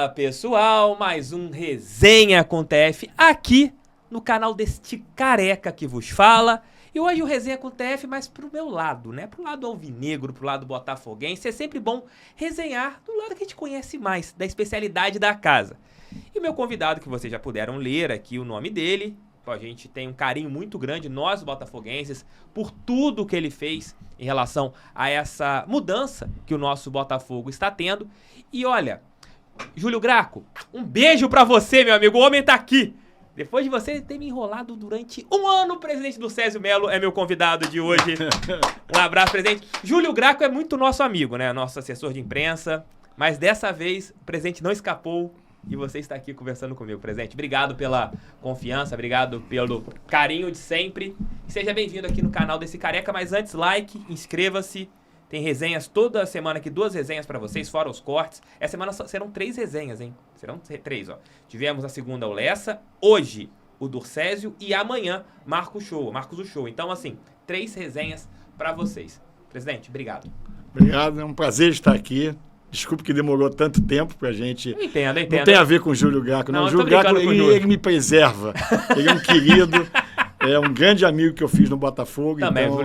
Fala pessoal, mais um Resenha com TF aqui no canal deste careca que vos fala. E hoje o Resenha com TF mais pro meu lado, né? Pro lado alvinegro, pro lado botafoguense. É sempre bom resenhar do lado que a gente conhece mais, da especialidade da casa. E o meu convidado, que vocês já puderam ler aqui o nome dele, a gente tem um carinho muito grande, nós botafoguenses, por tudo que ele fez em relação a essa mudança que o nosso Botafogo está tendo. E olha, Júlio Graco, um beijo pra você, meu amigo, o homem tá aqui. Depois de você ter me enrolado durante um ano, o presidente do Césio Melo é meu convidado de hoje. Um abraço, presidente. Júlio Graco é muito nosso amigo, né? Nosso assessor de imprensa. Mas dessa vez, o presidente não escapou e você está aqui conversando comigo, presidente. Obrigado pela confiança, obrigado pelo carinho de sempre. E seja bem-vindo aqui no canal desse careca. Mas antes, like, inscreva-se. Tem resenhas toda semana aqui, 2 resenhas pra vocês, fora os cortes. Essa semana serão 3 resenhas, hein? Serão 3, ó. Tivemos a segunda o Lessa, hoje o Durcésio e amanhã Marcos o Show. Então, assim, 3 resenhas pra vocês. Presidente, obrigado. Obrigado, é um prazer estar aqui. Desculpe que demorou tanto tempo pra gente. Eu entendo. Não tem a ver com o Júlio Graco, não. O Júlio Graco, ele me preserva. Ele é um querido. É um grande amigo que eu fiz no Botafogo. Também, então, o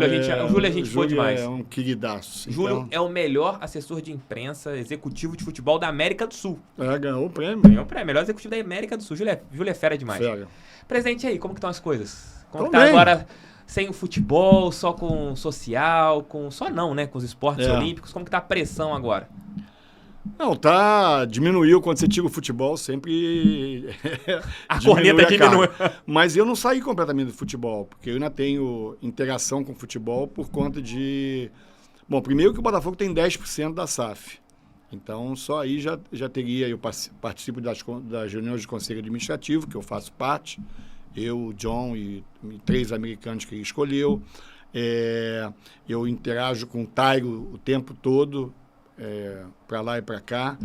Júlio a gente foi demais. É um queridaço. Júlio então, é o melhor assessor de imprensa executivo de futebol da América do Sul. Ganhou o prêmio. Ganhou o prêmio, melhor executivo da América do Sul. Júlio é fera demais. Fera. Presidente, e aí, como que estão as coisas? Como que Tão tá bem. agora sem o futebol, só com social, com os esportes olímpicos? Como que tá a pressão agora? Não, diminuiu quando você tira o futebol, sempre A corneta diminui. Mas eu não saí completamente do futebol, porque eu ainda tenho interação com o futebol por conta de... Bom, primeiro que o Botafogo tem 10% da SAF. Então, só aí já teria... Eu participo das reuniões de conselho administrativo, que eu faço parte. Eu, o John e 3 americanos que ele escolheu. Eu interajo com o Tairo o tempo todo, para lá e para cá.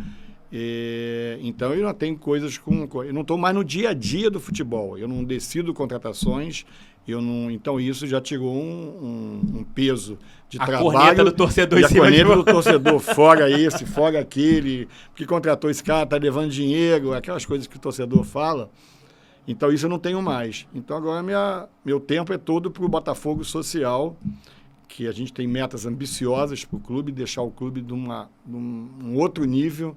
Então, eu não tenho coisas eu não estou mais no dia a dia do futebol. Eu não decido contratações. Então, isso já tirou um peso de trabalho. A corneta do torcedor em cima a corneta do torcedor, fora esse, fora aquele, porque contratou esse cara, está levando dinheiro, aquelas coisas que o torcedor fala. Então, isso eu não tenho mais. Então, agora meu tempo é todo para o Botafogo social, que a gente tem metas ambiciosas para o clube, deixar o clube num outro nível,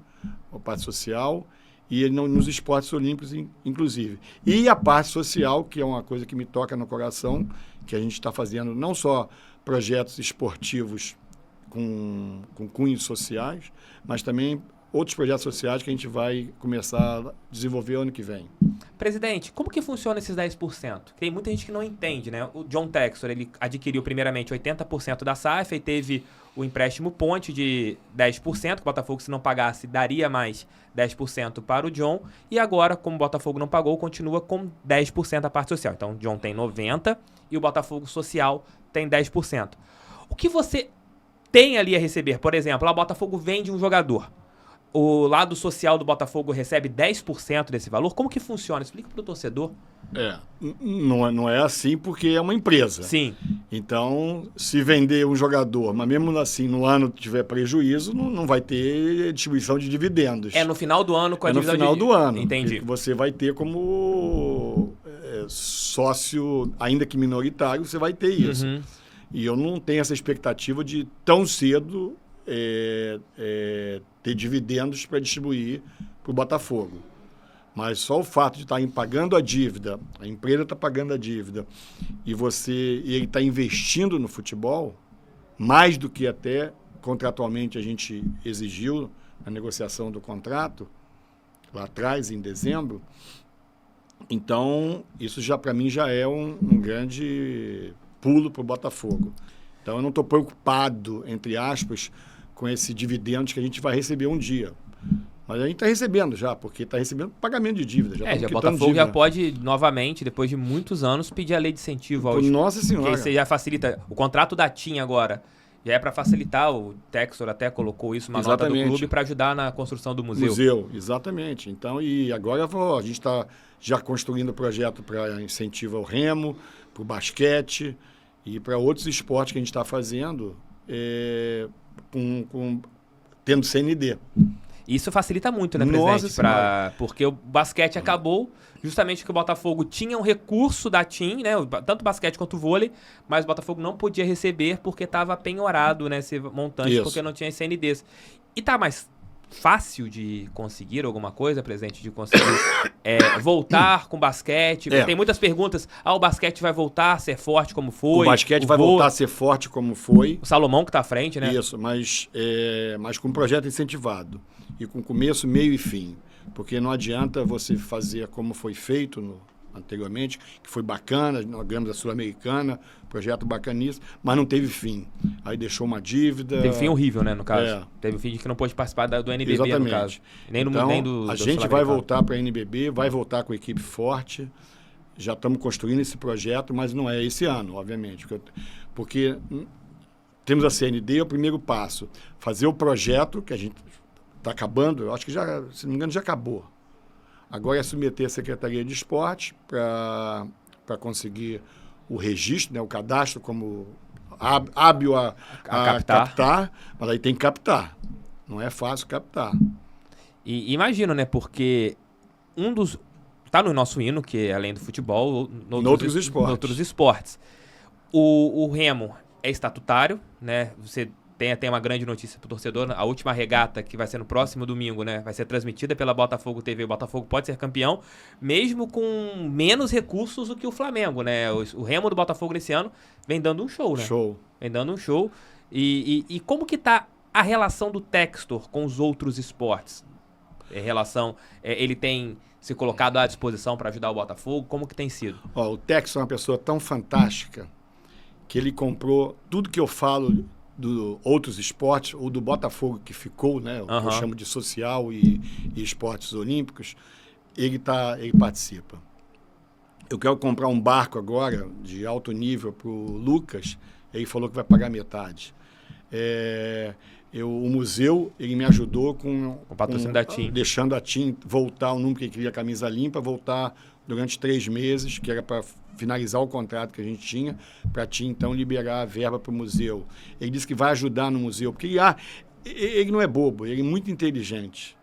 a parte social, e nos esportes olímpicos, inclusive. E a parte social, que é uma coisa que me toca no coração, que a gente está fazendo não só projetos esportivos com cunhos sociais, mas também outros projetos sociais que a gente vai começar a desenvolver ano que vem. Presidente, como que funciona esses 10%? Tem muita gente que não entende, né? O John Textor, ele adquiriu primeiramente 80% da SAF e teve o empréstimo ponte de 10%, que o Botafogo, se não pagasse, daria mais 10% para o John. E agora, como o Botafogo não pagou, continua com 10% a parte social. Então, o John tem 90% e o Botafogo social tem 10%. O que você tem ali a receber? Por exemplo, lá o Botafogo vende um jogador. O lado social do Botafogo recebe 10% desse valor? Como que funciona? Explica para o torcedor. Não é assim porque é uma empresa. Sim. Então, se vender um jogador, mas mesmo assim no ano tiver prejuízo, não vai ter distribuição de dividendos. É no final do ano com a divisão no final do ano. Entendi. Que você vai ter como sócio, ainda que minoritário, você vai ter isso. Uhum. E eu não tenho essa expectativa de tão cedo ter dividendos para distribuir para o Botafogo. Mas só o fato de estar pagando a dívida, a empresa está pagando a dívida, e ele está investindo no futebol, mais do que até contratualmente a gente exigiu na negociação do contrato, lá atrás, em dezembro. Então, isso já para mim já é um grande pulo para o Botafogo. Então, eu não estou preocupado, entre aspas, com esse dividendos que a gente vai receber um dia. Mas a gente está recebendo já, porque está recebendo pagamento de dívida. Já o Botafogo já pode, novamente, depois de muitos anos, pedir a lei de incentivo aos... Nossa Senhora! Que você já facilita. O contrato da TIM agora já é para facilitar, o Textor até colocou isso, uma nota do clube, para ajudar na construção do museu. Exatamente. Então, e agora a gente está já construindo projeto para incentivo ao remo, para o basquete e para outros esportes que a gente está fazendo, tendo CND. Isso facilita muito, né, Nossa presidente? Senhora. Porque o basquete acabou justamente porque o Botafogo tinha um recurso da TIM, né? Tanto o basquete quanto o vôlei, mas o Botafogo não podia receber porque estava penhorado, né, esse montante, Isso. porque não tinha CNDs. E tá mais fácil de conseguir alguma coisa, presidente, de conseguir voltar com basquete? Tem muitas perguntas. O basquete vai voltar a ser forte como foi? O basquete vai voltar a ser forte como foi. O Salomão que tá à frente, né? Isso, mas com um projeto incentivado. E com começo, meio e fim. Porque não adianta você fazer como foi feito anteriormente, que foi bacana, nós ganhamos a Sul-Americana, projeto bacaníssimo, mas não teve fim. Aí deixou uma dívida... Teve fim horrível, né, no caso. Teve fim de que não pôde participar do NBB, exatamente. no caso. Nem do a gente vai voltar para a NBB, vai voltar com a equipe forte, já estamos construindo esse projeto, mas não é esse ano, obviamente. Porque temos a CND, é o primeiro passo. Fazer o projeto, que a gente está acabando, eu acho que já, se não me engano, já acabou. Agora é submeter a Secretaria de Esporte para conseguir o registro, né, o cadastro como hábil a captar, mas aí tem que captar. Não é fácil captar. E imagino, né, porque tá no nosso hino, que é além do futebol, noutros esportes. O remo é estatutário, né? Você tem uma grande notícia pro torcedor. A última regata, que vai ser no próximo domingo, né? Vai ser transmitida pela Botafogo TV. O Botafogo pode ser campeão, mesmo com menos recursos do que o Flamengo, né? O remo do Botafogo nesse ano vem dando um show, né? Vem dando um show. E como que tá a relação do Textor com os outros esportes? Ele tem se colocado à disposição para ajudar o Botafogo? Como que tem sido? O Textor é uma pessoa tão fantástica que ele comprou tudo que eu falo do outros esportes, ou do Botafogo que ficou, né? O que eu chamo de social e esportes olímpicos, ele participa. Eu quero comprar um barco agora, de alto nível, para o Lucas, ele falou que vai pagar metade. O museu, ele me ajudou com o patrocínio da TIM. Deixando a TIM voltar, o número que ele queria, camisa limpa, voltar durante 3 meses, que era para finalizar o contrato que a gente tinha, para a TIM, então, liberar a verba para o museu. Ele disse que vai ajudar no museu, porque ele não é bobo, ele é muito inteligente,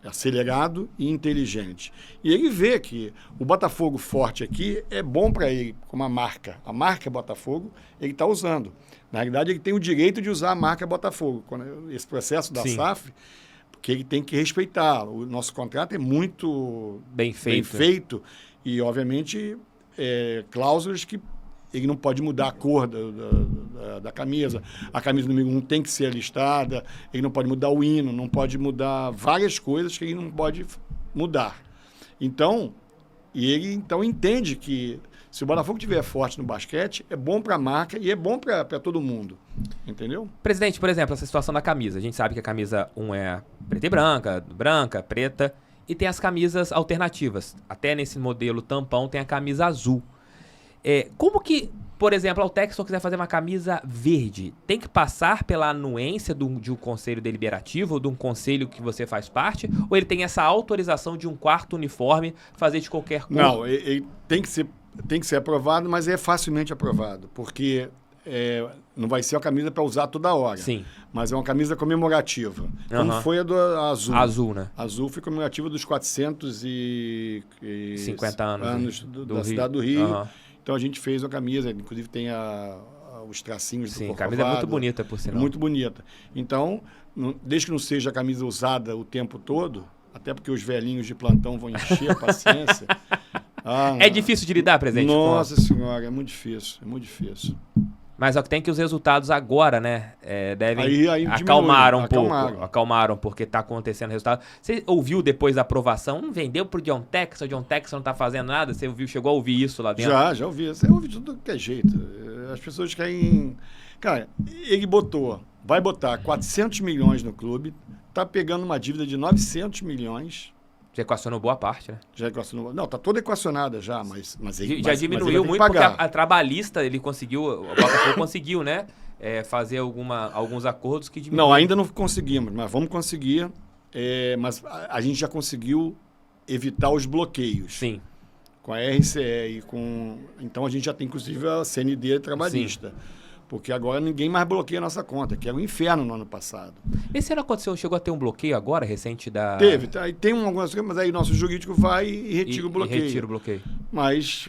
acelerado e inteligente. E ele vê que o Botafogo forte aqui é bom para ele, como a marca. A marca Botafogo, ele está usando. Na realidade, ele tem o direito de usar a marca Botafogo. Esse processo da SAF, porque ele tem que respeitar. O nosso contrato é muito bem feito. E, obviamente, cláusulas que ele não pode mudar a cor da camisa. A camisa número 1 tem que ser alistada, ele não pode mudar o hino, não pode mudar várias coisas que ele não pode mudar. Então, ele entende que se o Botafogo estiver forte no basquete, é bom para a marca e é bom para todo mundo. Entendeu? Presidente, por exemplo, essa situação da camisa. A gente sabe que a camisa 1 é preta e branca, preta, e tem as camisas alternativas. Até nesse modelo tampão tem a camisa azul. Como que, por exemplo, o Textor quiser fazer uma camisa verde, tem que passar pela anuência de um conselho deliberativo ou de um conselho que você faz parte? Ou ele tem essa autorização de um quarto uniforme fazer de qualquer cor? Não, ele tem que ser aprovado, mas é facilmente aprovado, porque não vai ser uma camisa para usar toda hora. Sim. Mas é uma camisa comemorativa. Como foi a do azul. Azul, né? Azul foi comemorativa dos 450 anos da cidade do Rio. Então a gente fez uma camisa, inclusive tem os tracinhos do Corcovado. Sim, a camisa é muito bonita, por sinal. Muito bonita. Então, desde que não seja a camisa usada o tempo todo, até porque os velhinhos de plantão vão encher a paciência. É difícil de lidar, presidente? Nossa senhora, é muito difícil, Mas é que tem que os resultados agora, né? Devem aí acalmaram um pouco. Acalmaram, porque está acontecendo o resultado. Você ouviu depois da aprovação? Vendeu pro John Textor, o John Textor não está fazendo nada? Você chegou a ouvir isso lá dentro? Já ouvi. Você ouve de tudo que é jeito. As pessoas querem... Cara, ele vai botar 400 milhões no clube, tá pegando uma dívida de 900 milhões... Já equacionou boa parte, né? Já equacionou. Não, tá toda equacionada já, mas ele já diminuiu muito porque a trabalhista ele conseguiu, o Botafogo conseguiu, né? Fazer alguns acordos que diminuem. Não, ainda não conseguimos, mas vamos conseguir. Mas a gente já conseguiu evitar os bloqueios. Sim. Com a RCE e com... Então a gente já tem, inclusive, a CND trabalhista. Sim. Porque agora ninguém mais bloqueia a nossa conta, que era um inferno no ano passado. Esse ano aconteceu, chegou a ter um bloqueio agora, recente da... Teve, aí tem algumas coisas, mas aí nosso jurídico vai e retira o bloqueio. E retira o bloqueio. Mas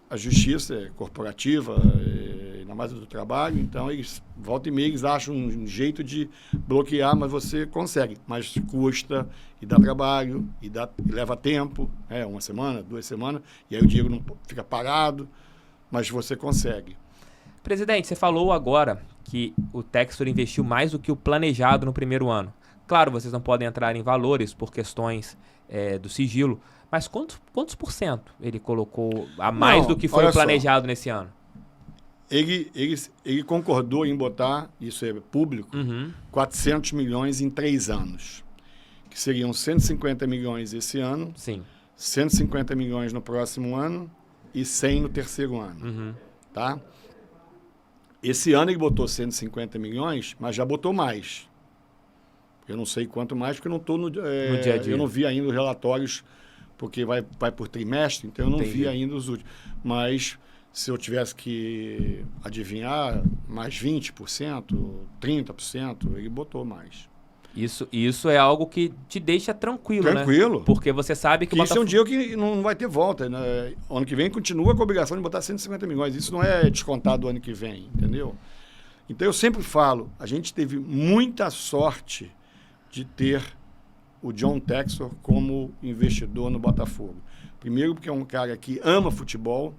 a justiça é corporativa, ainda mais do trabalho, então eles, volta e meia, eles acham um jeito de bloquear, mas você consegue. Mas custa, e dá trabalho, e leva tempo, 1 semana, 2 semanas, e aí o dinheiro não fica parado, mas você consegue. Presidente, você falou agora que o Textor investiu mais do que o planejado no primeiro ano. Claro, vocês não podem entrar em valores por questões do sigilo, mas quantos por cento ele colocou a mais do que foi o planejado nesse ano? Ele concordou em botar, isso é público, 400 milhões em 3 anos, que seriam 150 milhões esse ano, sim, 150 milhões no próximo ano e 100 no terceiro ano, tá? Esse ano ele botou 150 milhões, mas já botou mais. Eu não sei quanto mais, porque eu não estou no dia a dia. Eu não vi ainda os relatórios, porque vai por trimestre, então eu não vi ainda os últimos. Mas se eu tivesse que adivinhar, mais 20%, 30%, ele botou mais. Isso é algo que te deixa tranquilo, né? Tranquilo. Porque você sabe que o Isso é um dia que não vai ter volta, né? Ano que vem continua com a obrigação de botar 150 milhões. Isso não é descontado do ano que vem, entendeu? Então eu sempre falo, a gente teve muita sorte de ter o John Textor como investidor no Botafogo. Primeiro porque é um cara que ama futebol,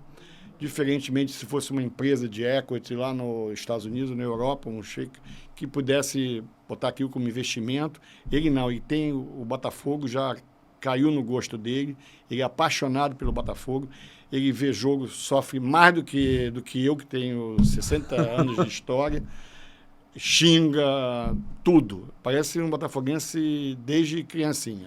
diferentemente se fosse uma empresa de equity lá nos Estados Unidos, na Europa, um sheik que pudesse botar aquilo como investimento. Ele não, ele tem o Botafogo, já caiu no gosto dele, ele é apaixonado pelo Botafogo, ele vê jogo, sofre mais do que eu, que tenho 60 anos de história, xinga tudo, parece um botafoguense desde criancinha.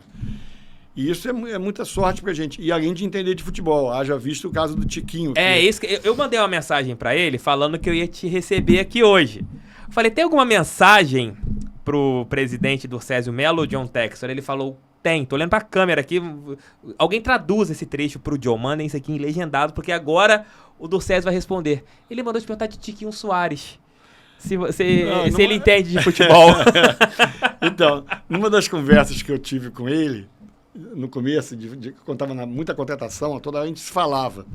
E isso é muita sorte pra gente. E além de entender de futebol, haja visto o caso do Tiquinho. Isso que eu mandei uma mensagem pra ele falando que eu ia te receber aqui hoje. Falei, tem alguma mensagem pro presidente do Césio Melo, John Textor? Ele falou, tem. Tô olhando pra câmera aqui. Alguém traduz esse trecho pro John. Mandem isso aqui em legendado, porque agora o do Césio vai responder. Ele mandou te perguntar de Tiquinho Soares. Se ele entende de futebol. Então, numa das conversas que eu tive com ele, no começo, quando estava muita contratação, toda hora a gente se falava.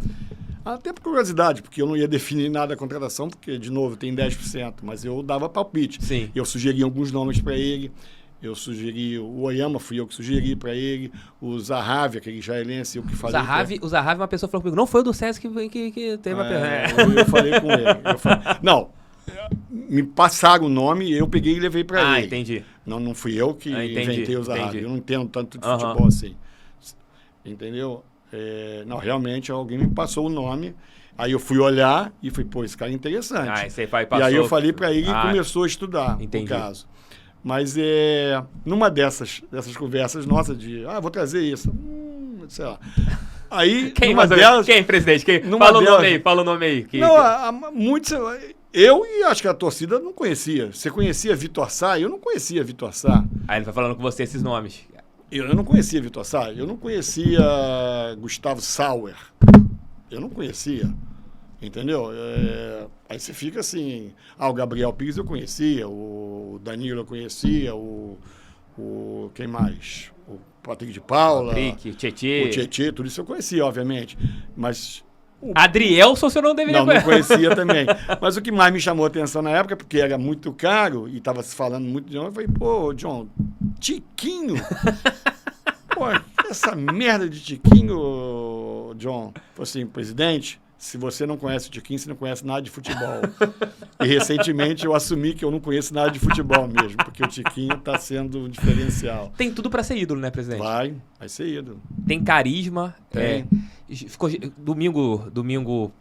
Até por curiosidade, porque eu não ia definir nada da contratação, porque, de novo, tem 10%, mas eu dava palpite. Sim. Eu sugeri alguns nomes para ele, eu sugeri o Oyama, fui eu que sugeri para ele, o Zahavi, aquele israelense, eu que falei. O Zahavi, uma pessoa falou comigo, não foi o do César que teve uma pergunta. Eu falei com ele. Não, me passaram o nome e eu peguei e levei para ele. Entendi. Não fui eu que inventei o Zahavi, eu não entendo tanto de futebol assim. Entendeu? Não, realmente alguém me passou o nome, aí eu fui olhar e falei, pô, esse cara é interessante. Passou. E aí eu falei para ele e começou a estudar o caso. Mas numa dessas conversas nossas de, vou trazer isso, sei lá. Aí, quem, presidente? Fala o nome aí. Muitos, eu e acho que a torcida não conhecia. Você conhecia Vitor Sá? Eu não conhecia Vitor Sá. Aí ele vai falando com você esses nomes. Eu não conhecia Vitor Sá, eu não conhecia Gustavo Sauer, eu não conhecia, entendeu? Aí você fica assim, o Gabriel Pires eu conhecia, o Danilo eu conhecia, quem mais? O Patrick de Paula, o Tietê, tudo isso eu conhecia, obviamente, mas... Adrielson você não deveria conhecer. Não conhecia também. Mas o que mais me chamou a atenção na época, porque era muito caro e estava se falando muito de nome, eu falei, pô, John, Tiquinho? Pô, essa merda de Tiquinho, John. Falei assim, presidente, se você não conhece o Tiquinho, você não conhece nada de futebol. E recentemente eu assumi que eu não conheço nada de futebol mesmo, porque o Tiquinho está sendo um diferencial. Tem tudo para ser ídolo, né, presidente? Vai ser ídolo. Tem carisma. Ficou domingo.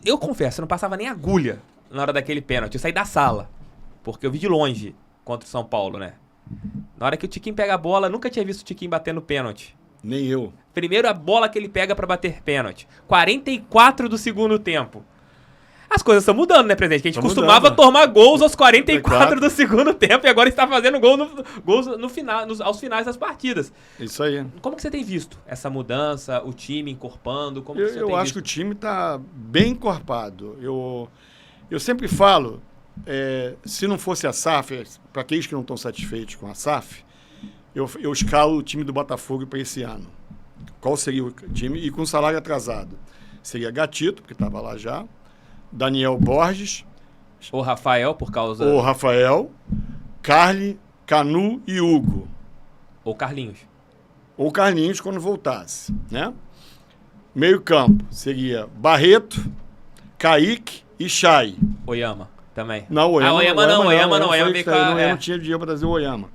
Eu confesso, eu não passava nem agulha na hora daquele pênalti. Eu saí da sala, porque eu vi de longe contra o São Paulo, né? Na hora que o Tiquinho pega a bola, nunca tinha visto o Tiquinho batendo pênalti. Nem eu. Primeiro a bola que ele pega pra bater pênalti. 44 do segundo tempo. As coisas estão mudando, né, presidente? Que a gente costumava tomar gols aos 44 do segundo tempo e agora está fazendo gols no final, aos finais das partidas. Isso aí. Como que você tem visto essa mudança, o time encorpando? Eu acho que o time está bem encorpado. Eu Eu sempre falo, se não fosse a SAF, para aqueles que não estão satisfeitos com a SAF, eu escalo o time do Botafogo para esse ano. Qual seria o time? E com salário atrasado. Seria Gatito, porque estava lá já, Daniel Borges. O Rafael, por causa... O Rafael, Carly, Canu e Hugo. Ou Carlinhos. Ou Carlinhos quando voltasse, né? Meio campo seria Barreto, Kaique e Chay. Oyama também. Não, Oyama não. Oyama não tinha dinheiro para trazer o Oyama.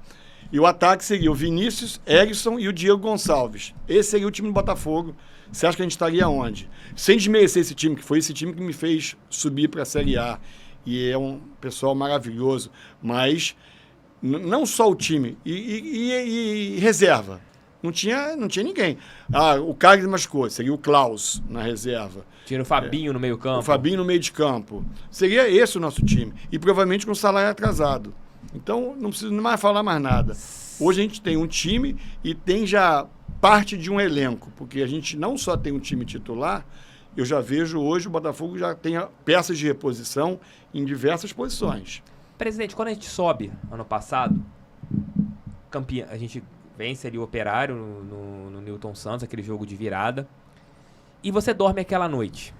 E o ataque seria o Vinícius, Erickson e o Diego Gonçalves. Esse seria o time do Botafogo. Você acha que a gente estaria onde? Sem desmerecer esse time, que foi esse time que me fez subir para a Série A. E é um pessoal maravilhoso. Mas não só o time. E reserva. Não tinha ninguém. O Carlos machucou, seria o Klaus na reserva. Tira o Fabinho no meio campo. O Fabinho no meio de campo. Seria esse o nosso time. E provavelmente com salário atrasado. Então, não preciso mais falar mais nada. Hoje a gente tem um time e tem já parte de um elenco. Porque a gente não só tem um time titular, eu já vejo hoje o Botafogo já tem peças de reposição em diversas posições. Presidente, quando a gente sobe ano passado, campeão, a gente vence ali o Operário no Newton Santos, aquele jogo de virada, e você dorme aquela noite.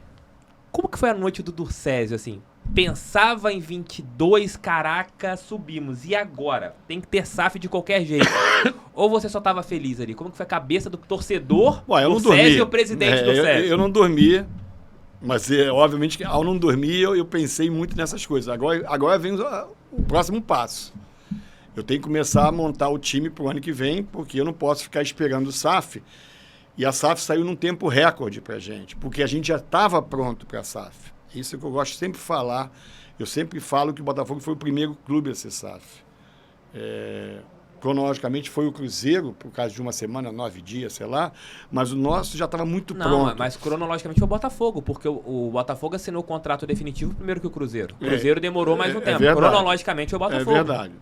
Como que foi a noite do Durcésio, assim? Pensava em 22, caraca, subimos. E agora? Tem que ter SAF de qualquer jeito. Ou você só estava feliz ali? Como que foi a cabeça do torcedor, Durcésio e o presidente Durcésio? Eu não dormi, mas obviamente que ao não dormir eu pensei muito nessas coisas. Agora vem o próximo passo. Eu tenho que começar a montar o time para o ano que vem, porque eu não posso ficar esperando o SAF. E a SAF saiu num tempo recorde para a gente, porque a gente já estava pronto para a SAF. Isso é que eu gosto de sempre falar. Eu sempre falo que o Botafogo foi o primeiro clube a ser SAF. Cronologicamente foi o Cruzeiro, por causa de uma semana, 9 dias, sei lá, mas o nosso já estava muito pronto. Mas cronologicamente foi o Botafogo, porque o Botafogo assinou o contrato definitivo primeiro que o Cruzeiro. O Cruzeiro demorou mais um tempo. Verdade. Cronologicamente foi o Botafogo. É verdade.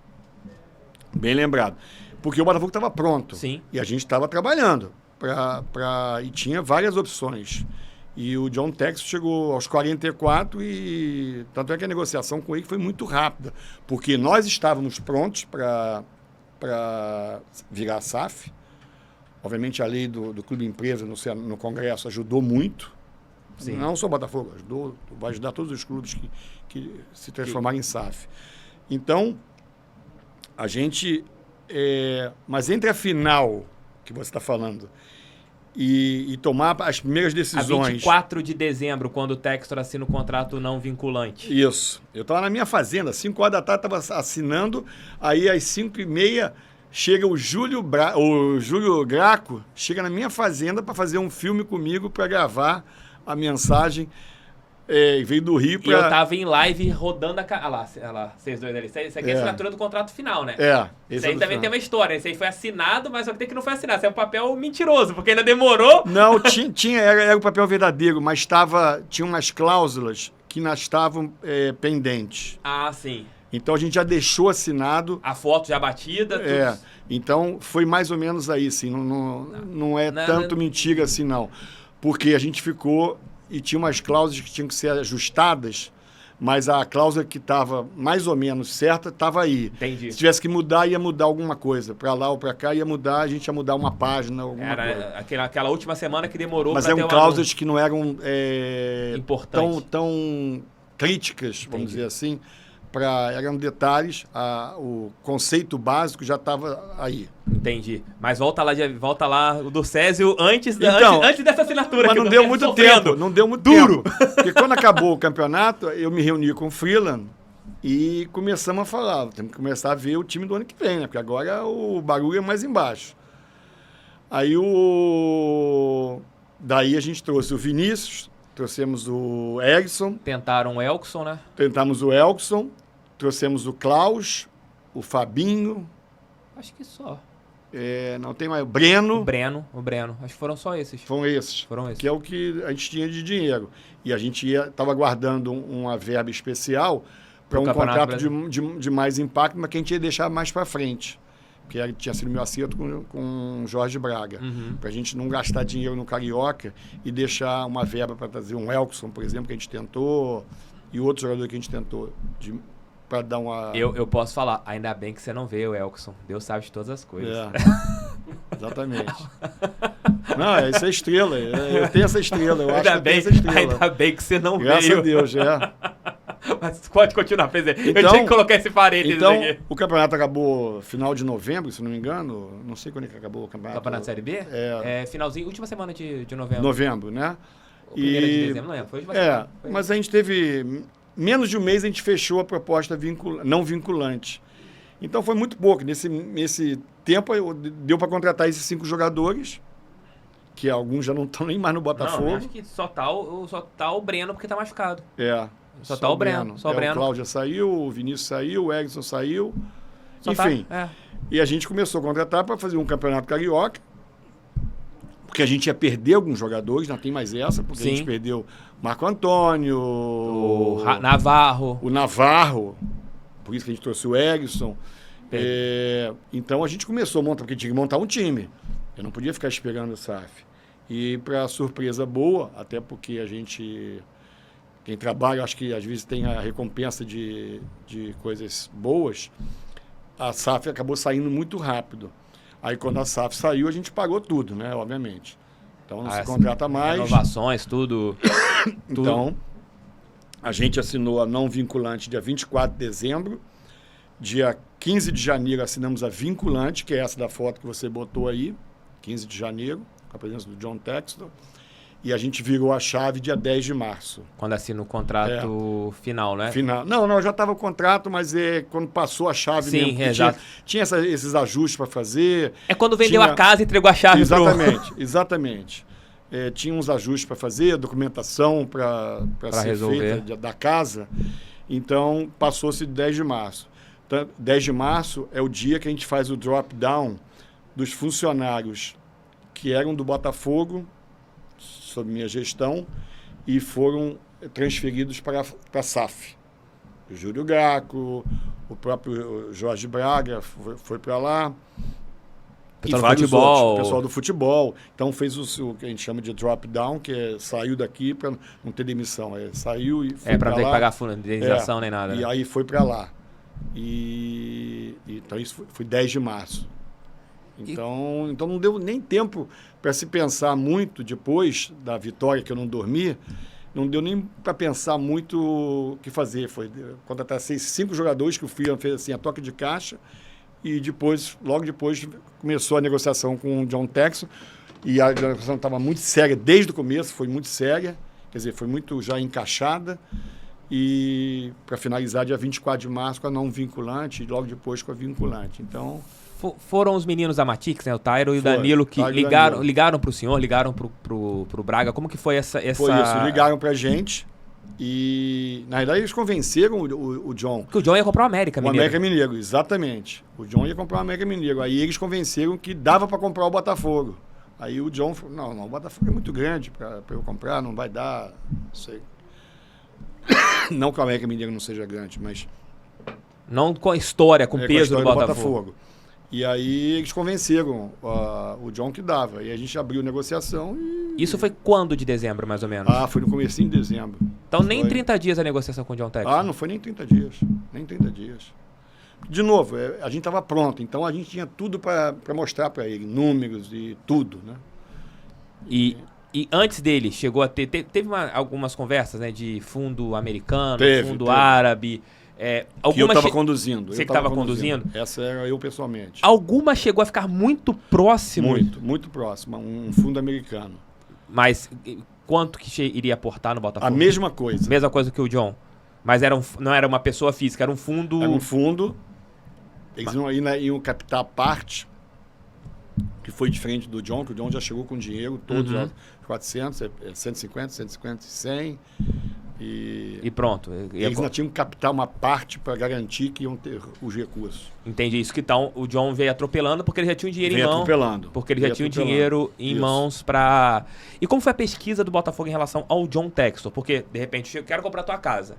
Bem lembrado. Porque o Botafogo estava pronto. Sim. E a gente estava trabalhando. E tinha várias opções. E o John Texas chegou aos 44 e... Tanto é que a negociação com ele foi muito rápida. Porque nós estávamos prontos para virar SAF. Obviamente, a lei do Clube Empresa no Congresso ajudou muito. Sim. Não só o Botafogo, vai ajudar todos os clubes que se transformarem em SAF. Então, a gente... mas entre a final, que você está falando, e tomar as primeiras decisões... A 24 de dezembro, quando o Textor assina o contrato não vinculante. Isso. Eu estava na minha fazenda, 5 horas da tarde, estava assinando, aí às 5h30 chega o Júlio Graco, chega na minha fazenda para fazer um filme comigo, para gravar a mensagem. Veio do Rio para... E eu tava em live rodando a... Olha lá, vocês dois ali. Isso aqui é a assinatura do contrato final, né? Isso aí também tem uma história. Isso aí foi assinado, mas só que não foi assinado. Isso é um papel mentiroso, porque ainda demorou. Não, era o papel verdadeiro, mas tinha umas cláusulas que ainda estavam pendentes. Ah, sim. Então a gente já deixou assinado. A foto já batida, tudo. Então foi mais ou menos aí, assim. Não é tanto mentira assim, não. Porque a gente ficou... E tinha umas cláusulas que tinham que ser ajustadas, mas a cláusula que estava mais ou menos certa estava aí. Entendi. Se tivesse que mudar, ia mudar algualguma coisa. Para lá ou para cá, ia mudar, a gente ia mudar uma página, alguma coisa. Aquela última semana que demorou para ter Mas eram cláusulas que não eram tão críticas, vamos dizer assim. Eram detalhes, o conceito básico já estava aí. Entendi. Mas volta lá o Durcésio antes dessa assinatura. Mas não deu muito tempo. Não deu muito tempo. Porque quando acabou o campeonato, eu me reuni com o Freeland e começamos a falar. Temos que começar a ver o time do ano que vem, né? Porque agora o barulho é mais embaixo. Aí Daí a gente trouxe o Vinícius, trouxemos o Erickson. Tentaram o Elkson, né? Tentamos o Elkson. Trouxemos o Klaus, o Fabinho. Acho que só. Não tem mais. O Breno. O Breno. Acho que foram só esses. Foram esses. Que é o que a gente tinha de dinheiro. E a gente estava guardando uma verba especial para um contrato de mais impacto, mas que a gente ia deixar mais para frente. Porque tinha sido meu acerto com o Jorge Braga. Para a gente não gastar dinheiro no Carioca e deixar uma verba para trazer um Elkson, por exemplo, que a gente tentou. e outro jogador que a gente tentou para dar uma... Eu posso falar, ainda bem que você não veio, Elkson. Deus sabe de todas as coisas. Exatamente. Não, isso é estrela. Eu tenho essa estrela, eu acho que eu tenho essa estrela. Ainda bem que você não Graças veio. a Deus, Mas pode continuar, presidente. Então, eu tinha que colocar esse parênteses então, aqui. o campeonato acabou final de novembro, se não me engano. Não sei quando é que acabou o campeonato. Campeonato Série B? Finalzinho, última semana de novembro. Novembro, né? Primeira de dezembro, não lembro. Foi última semana. Mas a gente teve... Menos de um mês a gente fechou a proposta não vinculante. Então foi muito pouco. Nesse tempo deu para contratar esses 5 jogadores, que alguns já não estão nem mais no Botafogo. Não, acho que só tá o Breno porque tá machucado. Só tá o Breno. Só o Breno. O Cláudio saiu, o Vinícius saiu, o Egson saiu. Enfim. E a gente começou a contratar para fazer um campeonato carioca, porque a gente ia perder alguns jogadores, não tem mais essa, porque a gente perdeu Marco Antônio, o Navarro. O Navarro, por isso que a gente trouxe o Egson. Então a gente começou a montar, porque tinha que montar um time. Eu não podia ficar esperando o SAF. E para surpresa boa, até porque a gente, quem trabalha, acho que às vezes tem a recompensa de coisas boas, a SAF acabou saindo muito rápido. Aí quando a SAF saiu, a gente pagou tudo, né? Obviamente. Então não se contrata mais. Renovações, tudo. Então, a gente assinou a não vinculante dia 24 de dezembro. Dia 15 de janeiro assinamos a vinculante, que é essa da foto que você botou aí. 15 de janeiro, com a presença do John Textor. E a gente virou a chave dia 10 de março. Quando assina o contrato final, né? Final. Não, já estava o contrato, mas quando passou a chave mesmo. Exato. Tinha esses ajustes para fazer. É quando vendeu a casa e entregou a chave. Exatamente. Tinha uns ajustes para fazer, documentação para ser resolver. Feita da casa. Então, passou-se 10 de março. Então, 10 de março é o dia que a gente faz o drop-down dos funcionários que eram do Botafogo, sob minha gestão, e foram transferidos para a SAF. O Júlio Graco, o próprio Jorge Braga foi para lá. O pessoal do futebol. Então fez o que a gente chama de drop-down, que saiu daqui para não ter demissão. Saiu e foi para lá. não ter que pagar indenização nem nada. E né? aí foi para lá. Então isso foi 10 de março. Então não deu nem tempo para se pensar muito depois da vitória, que eu não dormi. Não deu nem para pensar muito o que fazer. Foi contratar 5 jogadores que o Freeland fez assim, a toque de caixa. E logo depois, começou a negociação com o John Textor. E a negociação estava muito séria desde o começo, foi muito séria. Quer dizer, foi muito já encaixada. E para finalizar, dia 24 de março, com a não vinculante, e logo depois com a vinculante. Então... Foram os meninos da Matix, né? O Tairo e o Danilo, que ligaram para o senhor, ligaram para o Braga. Como que foi essa... Foi isso, ligaram para a gente. E, na verdade, eles convenceram o John. Que o John ia comprar o América Mineiro. O América Mineiro, exatamente. O John ia comprar o América Mineiro. Aí eles convenceram que dava para comprar o Botafogo. Aí o John falou, não, o Botafogo é muito grande para eu comprar, não vai dar, não sei. Não que o América Mineiro não seja grande, mas... Não com a história, com o peso do Botafogo. E aí eles convenceram o John que dava. E a gente abriu negociação e... Isso foi quando de dezembro, mais ou menos? Foi no comecinho de dezembro. Então nem 30 dias a negociação com o John Textor? Não foi nem 30 dias. Nem 30 dias. De novo, a gente estava pronto. Então a gente tinha tudo para mostrar para ele. Números e tudo, né? E antes dele, chegou a ter... Teve algumas conversas, né? De fundo americano, fundo árabe... que eu estava conduzindo. Você que estava conduzindo? Essa era eu pessoalmente. Alguma chegou a ficar muito próximo? Muito próxima. Um fundo americano. Mas quanto que iria aportar no Botafogo? A mesma coisa. Mesma coisa que o John. Mas não era uma pessoa física, era um fundo... Era um fundo. Eles iam captar parte, que foi diferente do John, que o John já chegou com dinheiro, todos os 400, 150, 150, 100... E pronto. Eles ainda tinham que captar uma parte para garantir que iam ter os recursos. Entendi isso. Que então o John veio atropelando porque ele já tinha o dinheiro em mãos. Atropelando. Porque ele já tinha o dinheiro em mãos para... E como foi a pesquisa do Botafogo em relação ao John Textor? Porque, de repente, eu quero comprar a tua casa.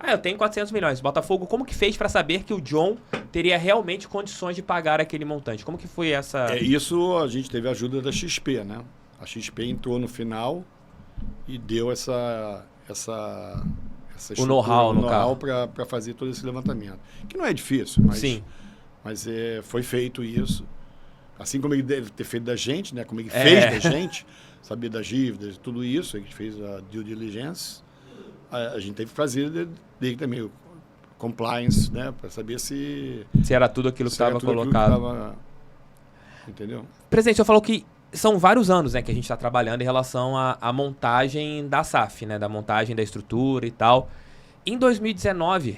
Eu tenho 400 milhões. Botafogo, como que fez para saber que o John teria realmente condições de pagar aquele montante? Como que foi essa... Isso a gente teve a ajuda da XP, né? A XP entrou no final e deu essa o know-how para fazer todo esse levantamento. Que não é difícil, mas, Sim. mas foi feito isso. Assim como ele deve ter feito da gente, né? Como ele fez da gente, sabia das dívidas, tudo isso, ele fez a due diligence, a gente teve que fazer dele também, o compliance, né? Para saber se era tudo aquilo que estava colocado. Entendeu? Presidente, você falou que são vários anos, né, que a gente está trabalhando em relação à montagem da SAF, né, da montagem da estrutura e tal. Em 2019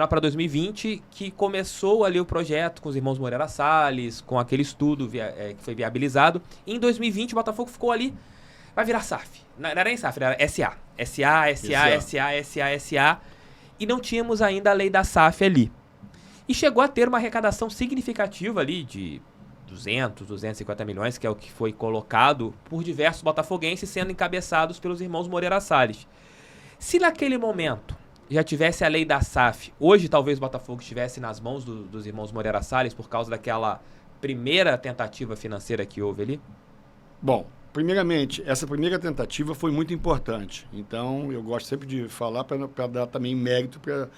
para 2020, que começou ali o projeto com os irmãos Moreira Salles, com aquele estudo que foi viabilizado. Em 2020, o Botafogo ficou ali, vai virar SAF. Não era nem SAF, era SA. SA. E não tínhamos ainda a lei da SAF ali. E chegou a ter uma arrecadação significativa ali de 250 milhões, que é o que foi colocado por diversos botafoguenses, sendo encabeçados pelos irmãos Moreira Salles. Se naquele momento já tivesse a lei da SAF, hoje talvez o Botafogo estivesse nas mãos dos irmãos Moreira Salles por causa daquela primeira tentativa financeira que houve ali? Bom, primeiramente, essa primeira tentativa foi muito importante. Então, eu gosto sempre de falar para dar também mérito para...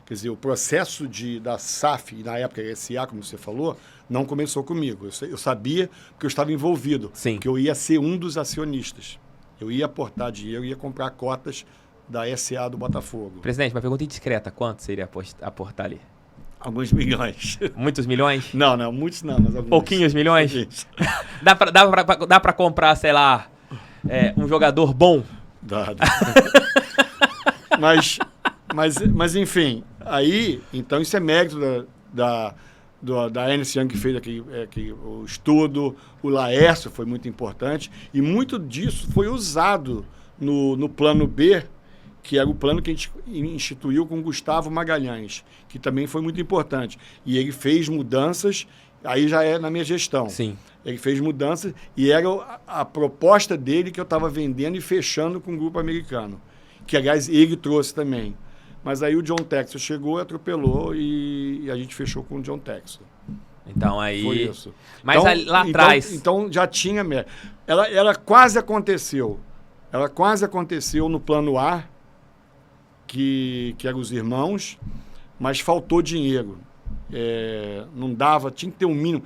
Quer dizer, o processo da SAF, na época SA, como você falou, não começou comigo. Eu sabia que eu estava envolvido, Sim. que eu ia ser um dos acionistas. Eu ia aportar dinheiro, ia comprar cotas da SA do Botafogo. Presidente, uma pergunta indiscreta. Quanto você iria aportar ali? Alguns milhões. Muitos milhões? Não, muitos não, mas alguns. Pouquinhos milhões? Dá pra comprar, sei lá, um jogador bom? Dá. Mas enfim, aí, então isso é mérito da Ernst Young, que fez aqui o estudo, o Laércio foi muito importante, e muito disso foi usado no plano B, que era o plano que a gente instituiu com Gustavo Magalhães, que também foi muito importante. E ele fez mudanças, aí já é na minha gestão. Sim. Ele fez mudanças e era a proposta dele que eu estava vendendo e fechando com o grupo americano, que, aliás, ele trouxe também. Mas aí o John Texel chegou, atropelou e a gente fechou com o John Texel. Então aí... Foi isso. Mas então, lá atrás... Então já tinha... Ela quase aconteceu. Ela quase aconteceu no plano A, que eram os irmãos, mas faltou dinheiro. Não dava, tinha que ter um mínimo...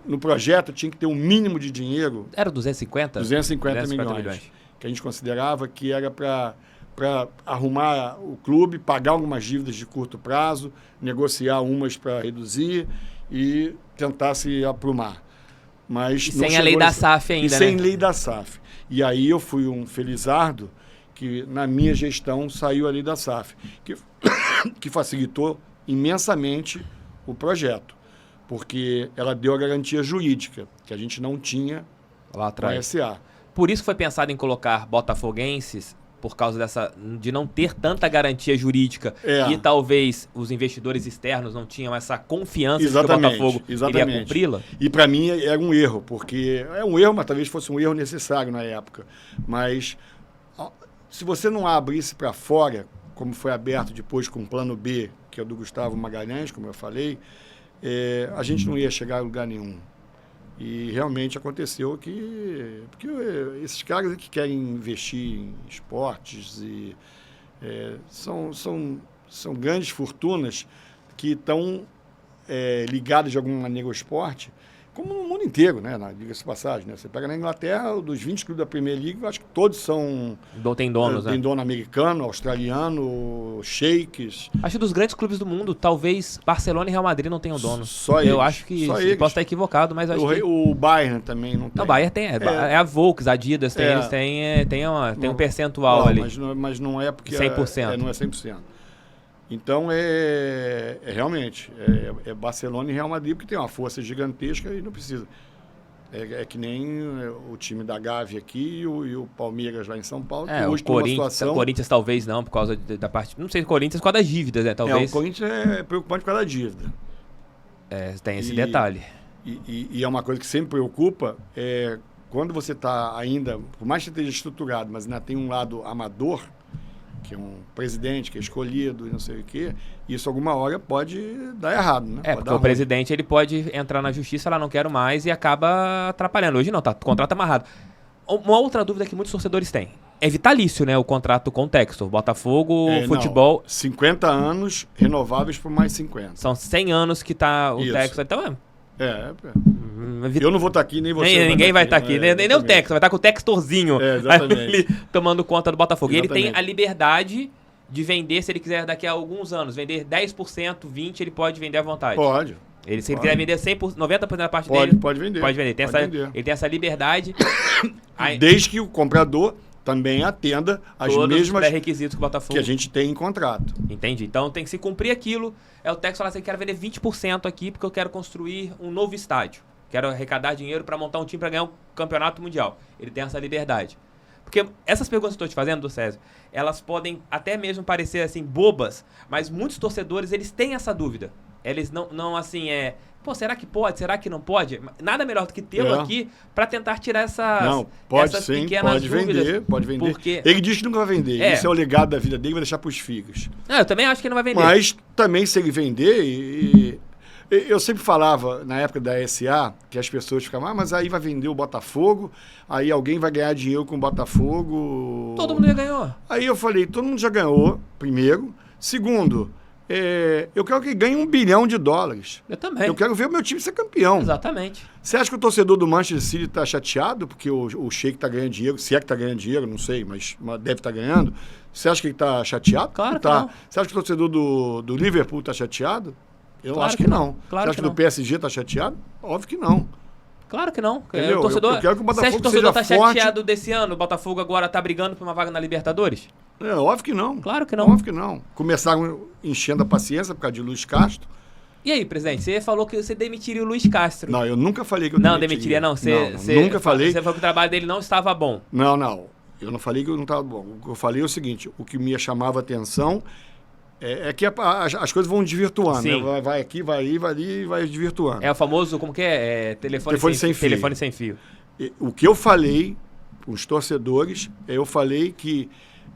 No projeto tinha que ter um mínimo de dinheiro. Era 250? 250 milhões. Que a gente considerava que era para arrumar o clube, pagar algumas dívidas de curto prazo, negociar umas para reduzir e tentar se aprumar. Mas e sem a lei da SAF ainda, e sem lei da SAF. E aí eu fui um felizardo que na minha gestão saiu a lei da SAF, que facilitou imensamente o projeto, porque ela deu a garantia jurídica, que a gente não tinha lá atrás. Com a SA. Por isso foi pensado em colocar botafoguenses, por causa de não ter tanta garantia jurídica e talvez os investidores externos não tinham essa confiança de que o Botafogo iria cumpri-la? E para mim era um erro, porque é um erro, mas talvez fosse um erro necessário na época. Mas se você não abrisse para fora, como foi aberto depois com o plano B, que é o do Gustavo Magalhães, como eu falei, a gente não ia chegar a lugar nenhum. E realmente aconteceu porque esses caras que querem investir em esportes são grandes fortunas que estão ligadas de alguma maneira ao esporte, como no mundo inteiro, né? Diga-se de passagem, né? Você pega na Inglaterra, dos 20 clubes da Premier League, eu acho que todos são... Tem donos, né? Tem dono americano, australiano, sheiks. Acho que dos grandes clubes do mundo, talvez Barcelona e Real Madrid não tenham dono. Só eles. Eu acho que... Posso estar equivocado, mas acho que... O Bayern também não tem. Não, o Bayern tem. É a Volks, a Adidas, eles têm um percentual ali. Mas não é porque... 100%. Não é 100%. Então, realmente, Barcelona e Real Madrid, porque tem uma força gigantesca e não precisa. É que nem o time da Gávea aqui e o Palmeiras lá em São Paulo, que hoje tem uma situação... O Corinthians talvez não, por causa da parte... Não sei, o Corinthians por causa das dívidas, né? Talvez. O Corinthians é preocupante por causa da dívida. Tem esse detalhe. E é uma coisa que sempre preocupa, quando você está ainda, por mais que esteja estruturado, mas ainda tem um lado amador, que é um presidente que é escolhido e não sei o quê, isso alguma hora pode dar errado, né? Porque o presidente ele pode entrar na justiça, falar não quero mais e acaba atrapalhando. Hoje não, o contrato amarrado. Uma outra dúvida que muitos torcedores têm. É vitalício, né, o contrato com o Textor. Botafogo, futebol... Não, 50 anos renováveis por mais 50. São 100 anos que tá o Isso. Textor. Então, eu não vou estar aqui, nem você. Ninguém vai estar aqui. Nem o Textor, vai estar com o Textorzinho ali tomando conta do Botafogo. Exatamente. E ele tem a liberdade de vender, se ele quiser daqui a alguns anos, vender 10%, 20%, ele pode vender à vontade. Pode. Se ele quiser vender 100%, 90% da parte dele... Pode vender. Ele tem essa liberdade. Desde que o comprador também atenda às mesmas pré-requisitos que o Botafogo... que a gente tem em contrato. Entendi. Então tem que se cumprir aquilo. O Textor fala assim, eu quero vender 20% aqui porque eu quero construir um novo estádio. Quero arrecadar dinheiro para montar um time para ganhar um campeonato mundial. Ele tem essa liberdade. Porque essas perguntas que eu estou te fazendo, do César, elas podem até mesmo parecer assim bobas, mas muitos torcedores, eles têm essa dúvida. Eles não assim, será que pode? Será que não pode? Nada melhor do que tê-lo aqui para tentar tirar essas pequenas pode dúvidas. Pode vender. Porque... Ele diz que nunca vai vender. Isso é o legado da vida dele, vai deixar para os filhos. Eu também acho que ele não vai vender. Mas também se ele vender... Eu sempre falava, na época da SA, que as pessoas ficavam, mas aí vai vender o Botafogo, aí alguém vai ganhar dinheiro com o Botafogo. Todo mundo já ganhou. Aí eu falei, todo mundo já ganhou, primeiro. Segundo, eu quero que ganhe $1 bilhão. Eu também. Eu quero ver o meu time ser campeão. Exatamente. Você acha que o torcedor do Manchester City está chateado porque o Sheik está ganhando dinheiro? Se é que está ganhando dinheiro, não sei, mas deve estar ganhando. Você acha que ele está chateado? Claro que tá. não. Você acha que o torcedor do Liverpool está chateado? Eu claro acho que não. Claro você acha que o PSG está chateado? Óbvio que não. Claro que não. Entendeu? O torcedor, eu quero que o Botafogo você acha que o torcedor está forte... chateado desse ano? O Botafogo agora está brigando por uma vaga na Libertadores? Óbvio que não. Claro que não. Óbvio que não. Começaram enchendo a paciência por causa de Luiz Castro. E aí, presidente, você falou que você demitiria o Luiz Castro. Não, eu nunca falei que eu demitiria. Não, demitiria não. Nunca falei. Você falou que o trabalho dele não estava bom. Não. Eu não falei que não estava bom. O que eu falei é o seguinte, o que me chamava a atenção é que as coisas vão desvirtuando. Né? Vai aqui, vai ali, vai ali e vai desvirtuando. É o famoso, como que é? Telefone sem fio. Telefone sem fio. O que eu falei para os torcedores, eu falei que,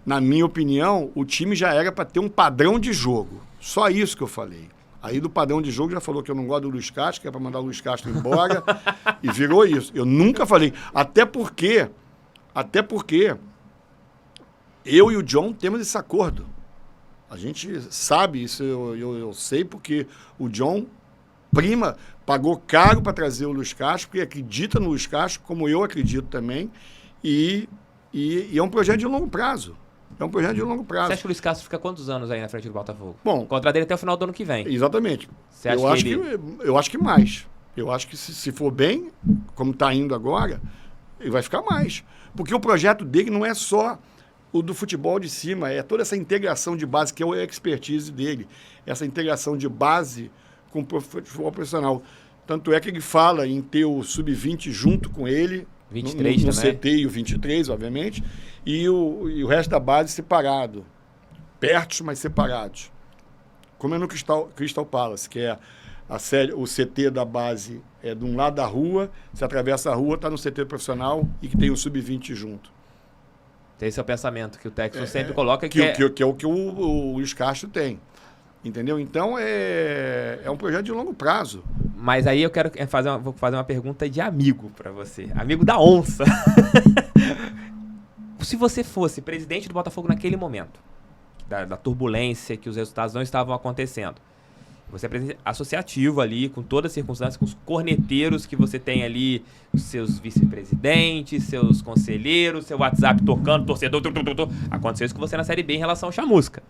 na minha opinião, o time já era para ter um padrão de jogo. Só isso que eu falei. Aí do padrão de jogo já falou que eu não gosto do Luiz Castro, que é para mandar o Luiz Castro embora, e virou isso. Eu nunca falei. Até porque eu e o John temos esse acordo. A gente sabe isso, eu sei, porque o John pagou caro para trazer o Luiz Castro, porque acredita no Luiz Castro, como eu acredito também, e é um projeto de longo prazo. É um projeto de longo prazo. Você acha que o Luiz Castro fica quantos anos aí na frente do Botafogo? Bom, o contrato dele até o final do ano que vem. Exatamente. Você acha eu acho que mais. Eu acho que se for bem, como está indo agora, ele vai ficar mais. Porque o projeto dele não é só o do futebol de cima, é toda essa integração de base, que é a expertise dele. Essa integração de base com o futebol profissional. Tanto é que ele fala em ter o sub-20 junto com ele, 23 no também. CT e o 23, obviamente, e o resto da base separado. Perto, mas separados. Como é no Crystal Palace, que é o CT da base é de um lado da rua, você atravessa a rua, está no CT profissional e que tem o sub-20 junto. Esse é o pensamento que o Textor sempre coloca. Que é o que o Luiz Castro tem. Entendeu? Então, é um projeto de longo prazo. Mas aí eu vou fazer uma pergunta de amigo para você. Amigo da onça. Se você fosse presidente do Botafogo naquele momento, da turbulência, que os resultados não estavam acontecendo, você é presidente associativo ali, com todas as circunstâncias, com os corneteiros que você tem ali, os seus vice-presidentes, seus conselheiros, seu WhatsApp tocando, torcedor... Aconteceu isso com você na Série B em relação ao Chamusca.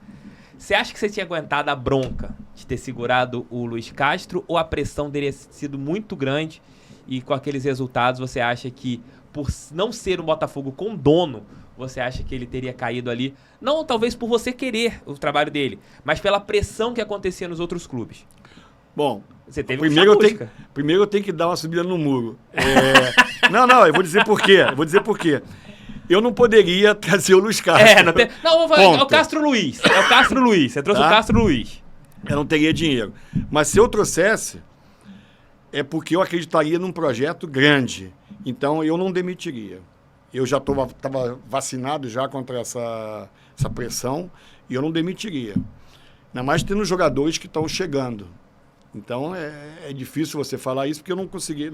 Você acha que você tinha aguentado a bronca de ter segurado o Luiz Castro, ou a pressão teria sido muito grande e com aqueles resultados você acha que, por não ser um Botafogo com dono, você acha que ele teria caído ali, não talvez por você querer o trabalho dele, mas pela pressão que acontecia nos outros clubes? Bom, você teve primeiro eu tenho que dar uma subida no muro. Não, eu vou dizer por quê. Eu não poderia trazer o Luiz Castro. É o Castro Luiz. É o Castro Luiz. Você trouxe o Castro Luiz. Eu não teria dinheiro. Mas se eu trouxesse, é porque eu acreditaria num projeto grande. Então, eu não demitiria. Eu já estava vacinado já contra essa pressão e eu não demitiria. Ainda mais tendo jogadores que estão chegando. Então, é difícil você falar isso, porque eu não consegui...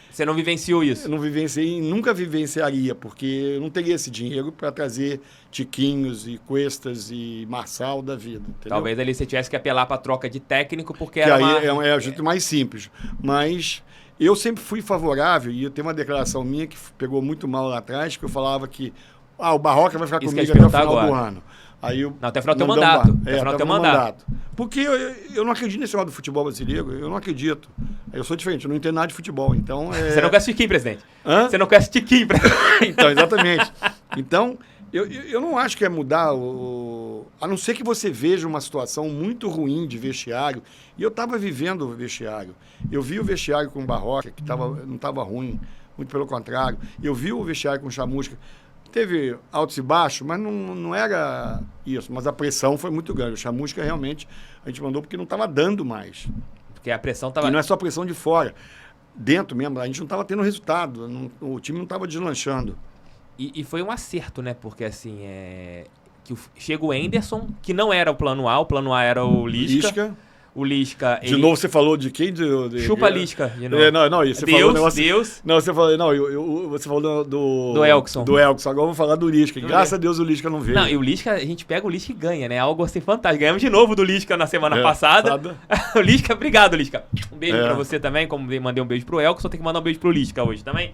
Você não vivenciou isso? Eu não vivenciei, nunca vivenciaria, porque eu não teria esse dinheiro para trazer Tiquinhos e Cuestas e Marçal da vida, entendeu? Talvez ali você tivesse que apelar para troca de técnico, porque que era aí uma... é a jeito mais simples. Mas eu sempre fui favorável, e eu tenho uma declaração minha que pegou muito mal lá atrás, que eu falava que o Barroca vai ficar Isso comigo que eu ia até o te perguntar final do agora. ano. Aí eu Não, até o final do teu mandamos mandato. lá. Até o final do teu até o mandato. Porque eu não acredito nesse lado do futebol brasileiro, eu não acredito. Eu sou diferente, eu não entendo nada de futebol, então... Você não conhece Tiquinho, presidente? Hã? Você não conhece Tiquinho, presidente? Então, exatamente. Então, eu não acho que é mudar a não ser que você veja uma situação muito ruim de vestiário. E eu estava vivendo o vestiário. Eu vi o vestiário com o Barroca, que não estava ruim, muito pelo contrário. Eu vi o vestiário com o Chamusca. Teve altos e baixos, mas não era isso. Mas a pressão foi muito grande. O Chamusca realmente a gente mandou porque não estava dando mais. Porque a pressão estava... E não é só pressão de fora. Dentro mesmo, a gente não estava tendo resultado. O time não estava deslanchando. E foi um acerto, né? Porque assim, chega o Henderson, que não era o plano A era o Lisca. O Lisca... De novo você falou de quem? Chupa Lisca, de novo. Você falou um negócio... Deus. Não, você falou... você falou do Elkson. Do Elkson. Agora eu vou falar do Lisca. Graças a Deus o Lisca não veio. Não, e o Lisca, a gente pega o Lisca e ganha, né? Algo assim fantástico. Ganhamos de novo do Lisca na semana passada. O Lisca, obrigado, Lisca. Um beijo pra você também, como mandei um beijo pro Elkson, tem que mandar um beijo pro Lisca hoje também.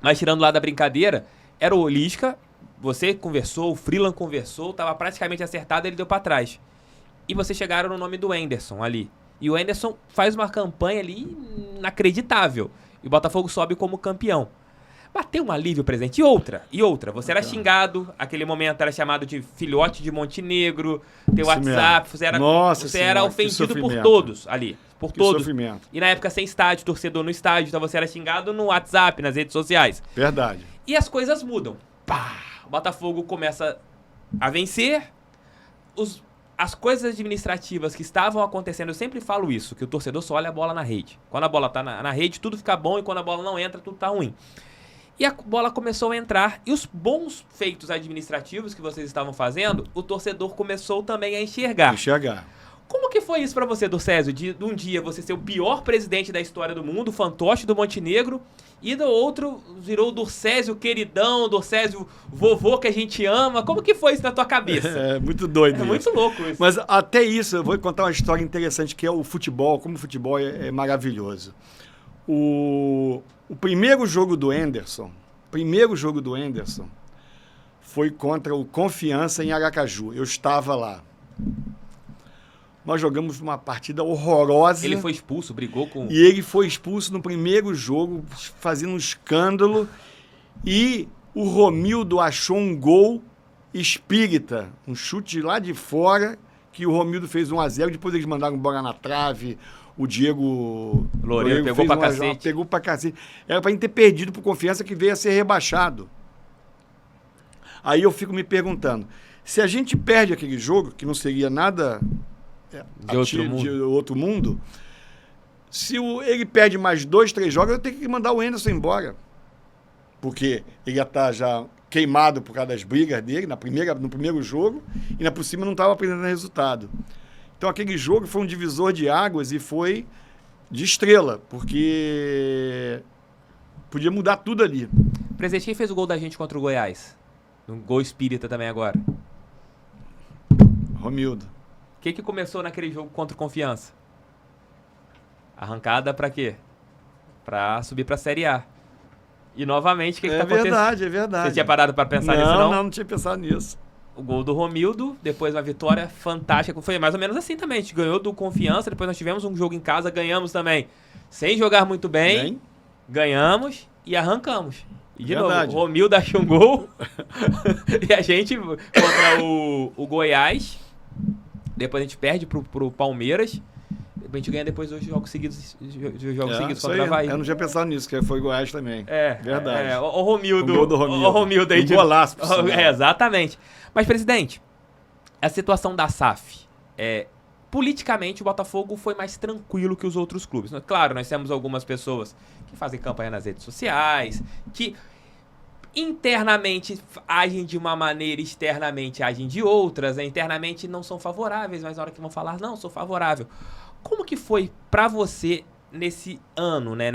Mas tirando lá da brincadeira, era o Lisca, você conversou, o Freeland conversou, tava praticamente acertado, ele deu pra trás. E vocês chegaram no nome do Henderson ali. E o Henderson faz uma campanha ali inacreditável. E o Botafogo sobe como campeão. Bateu um alívio, presidente. E outra. Você era xingado, aquele momento era chamado de filhote de Montenegro, teu WhatsApp, você era ofendido por todos ali. Por todos. Sofrimento. E na época sem estádio, torcedor no estádio, então você era xingado no WhatsApp, nas redes sociais. Verdade. E as coisas mudam. Pá! O Botafogo começa a vencer. As coisas administrativas que estavam acontecendo, eu sempre falo isso, que o torcedor só olha a bola na rede. Quando a bola tá na rede, tudo fica bom, e quando a bola não entra, tudo tá ruim. E a bola começou a entrar, e os bons feitos administrativos que vocês estavam fazendo, o torcedor começou também a enxergar. Como que foi isso pra você, Dorcésio? De um dia você ser o pior presidente da história do mundo, o fantoche do Montenegro, e do outro virou o Dorcésio queridão, Dorcésio vovô que a gente ama. Como que foi isso na tua cabeça? É muito doido. Muito louco isso. Mas até isso, eu vou contar uma história interessante, que é o futebol, como o futebol é maravilhoso. O primeiro jogo do Henderson foi contra o Confiança em Aracaju. Eu estava lá. Nós jogamos uma partida horrorosa. Ele foi expulso, brigou com... E ele foi expulso no primeiro jogo, fazendo um escândalo. E o Romildo achou um gol espírita, um chute lá de fora, que o Romildo fez 1-0. Depois eles mandaram bola na trave. O Diego Loureiro pegou pra cacete. Pegou pra cacete. Era pra gente ter perdido por Confiança, que veio a ser rebaixado. Aí eu fico me perguntando, se a gente perde aquele jogo, que não seria nada... de outro mundo, se ele perde mais 2, 3 jogos, eu tenho que mandar o Henderson embora. Porque ele ia estar já queimado por causa das brigas dele no primeiro jogo, e ainda por cima não estava apresentando resultado. Então aquele jogo foi um divisor de águas e foi de estrela, porque podia mudar tudo ali. Presidente, quem fez o gol da gente contra o Goiás? Um gol espírita também agora. Romildo. O que começou naquele jogo contra o Confiança? Arrancada pra quê? Pra subir pra Série A. E novamente, o que tá acontecendo? É verdade. Você tinha parado pra pensar nisso, não? Não tinha pensado nisso. O gol do Romildo, depois uma vitória fantástica. Foi mais ou menos assim também. A gente ganhou do Confiança, depois nós tivemos um jogo em casa, ganhamos também. Sem jogar muito bem. Ganhamos e arrancamos. E de novo, o Romildo achou um gol. E a gente, contra o Goiás... Depois a gente perde pro Palmeiras. A gente ganha depois os jogos seguidos contra o Avaí. Eu não tinha pensado nisso, que foi Goiás também. Verdade. O Romildo. O gol do Romildo. O Romildo aí. Um golaço. Exatamente. Mas, presidente, a situação da SAF. Politicamente, o Botafogo foi mais tranquilo que os outros clubes. Claro, nós temos algumas pessoas que fazem campanha nas redes sociais, que... internamente agem de uma maneira, externamente agem de outras, né? Internamente não são favoráveis, mas na hora que vão falar, não, sou favorável. Como que foi pra você nesse ano, né?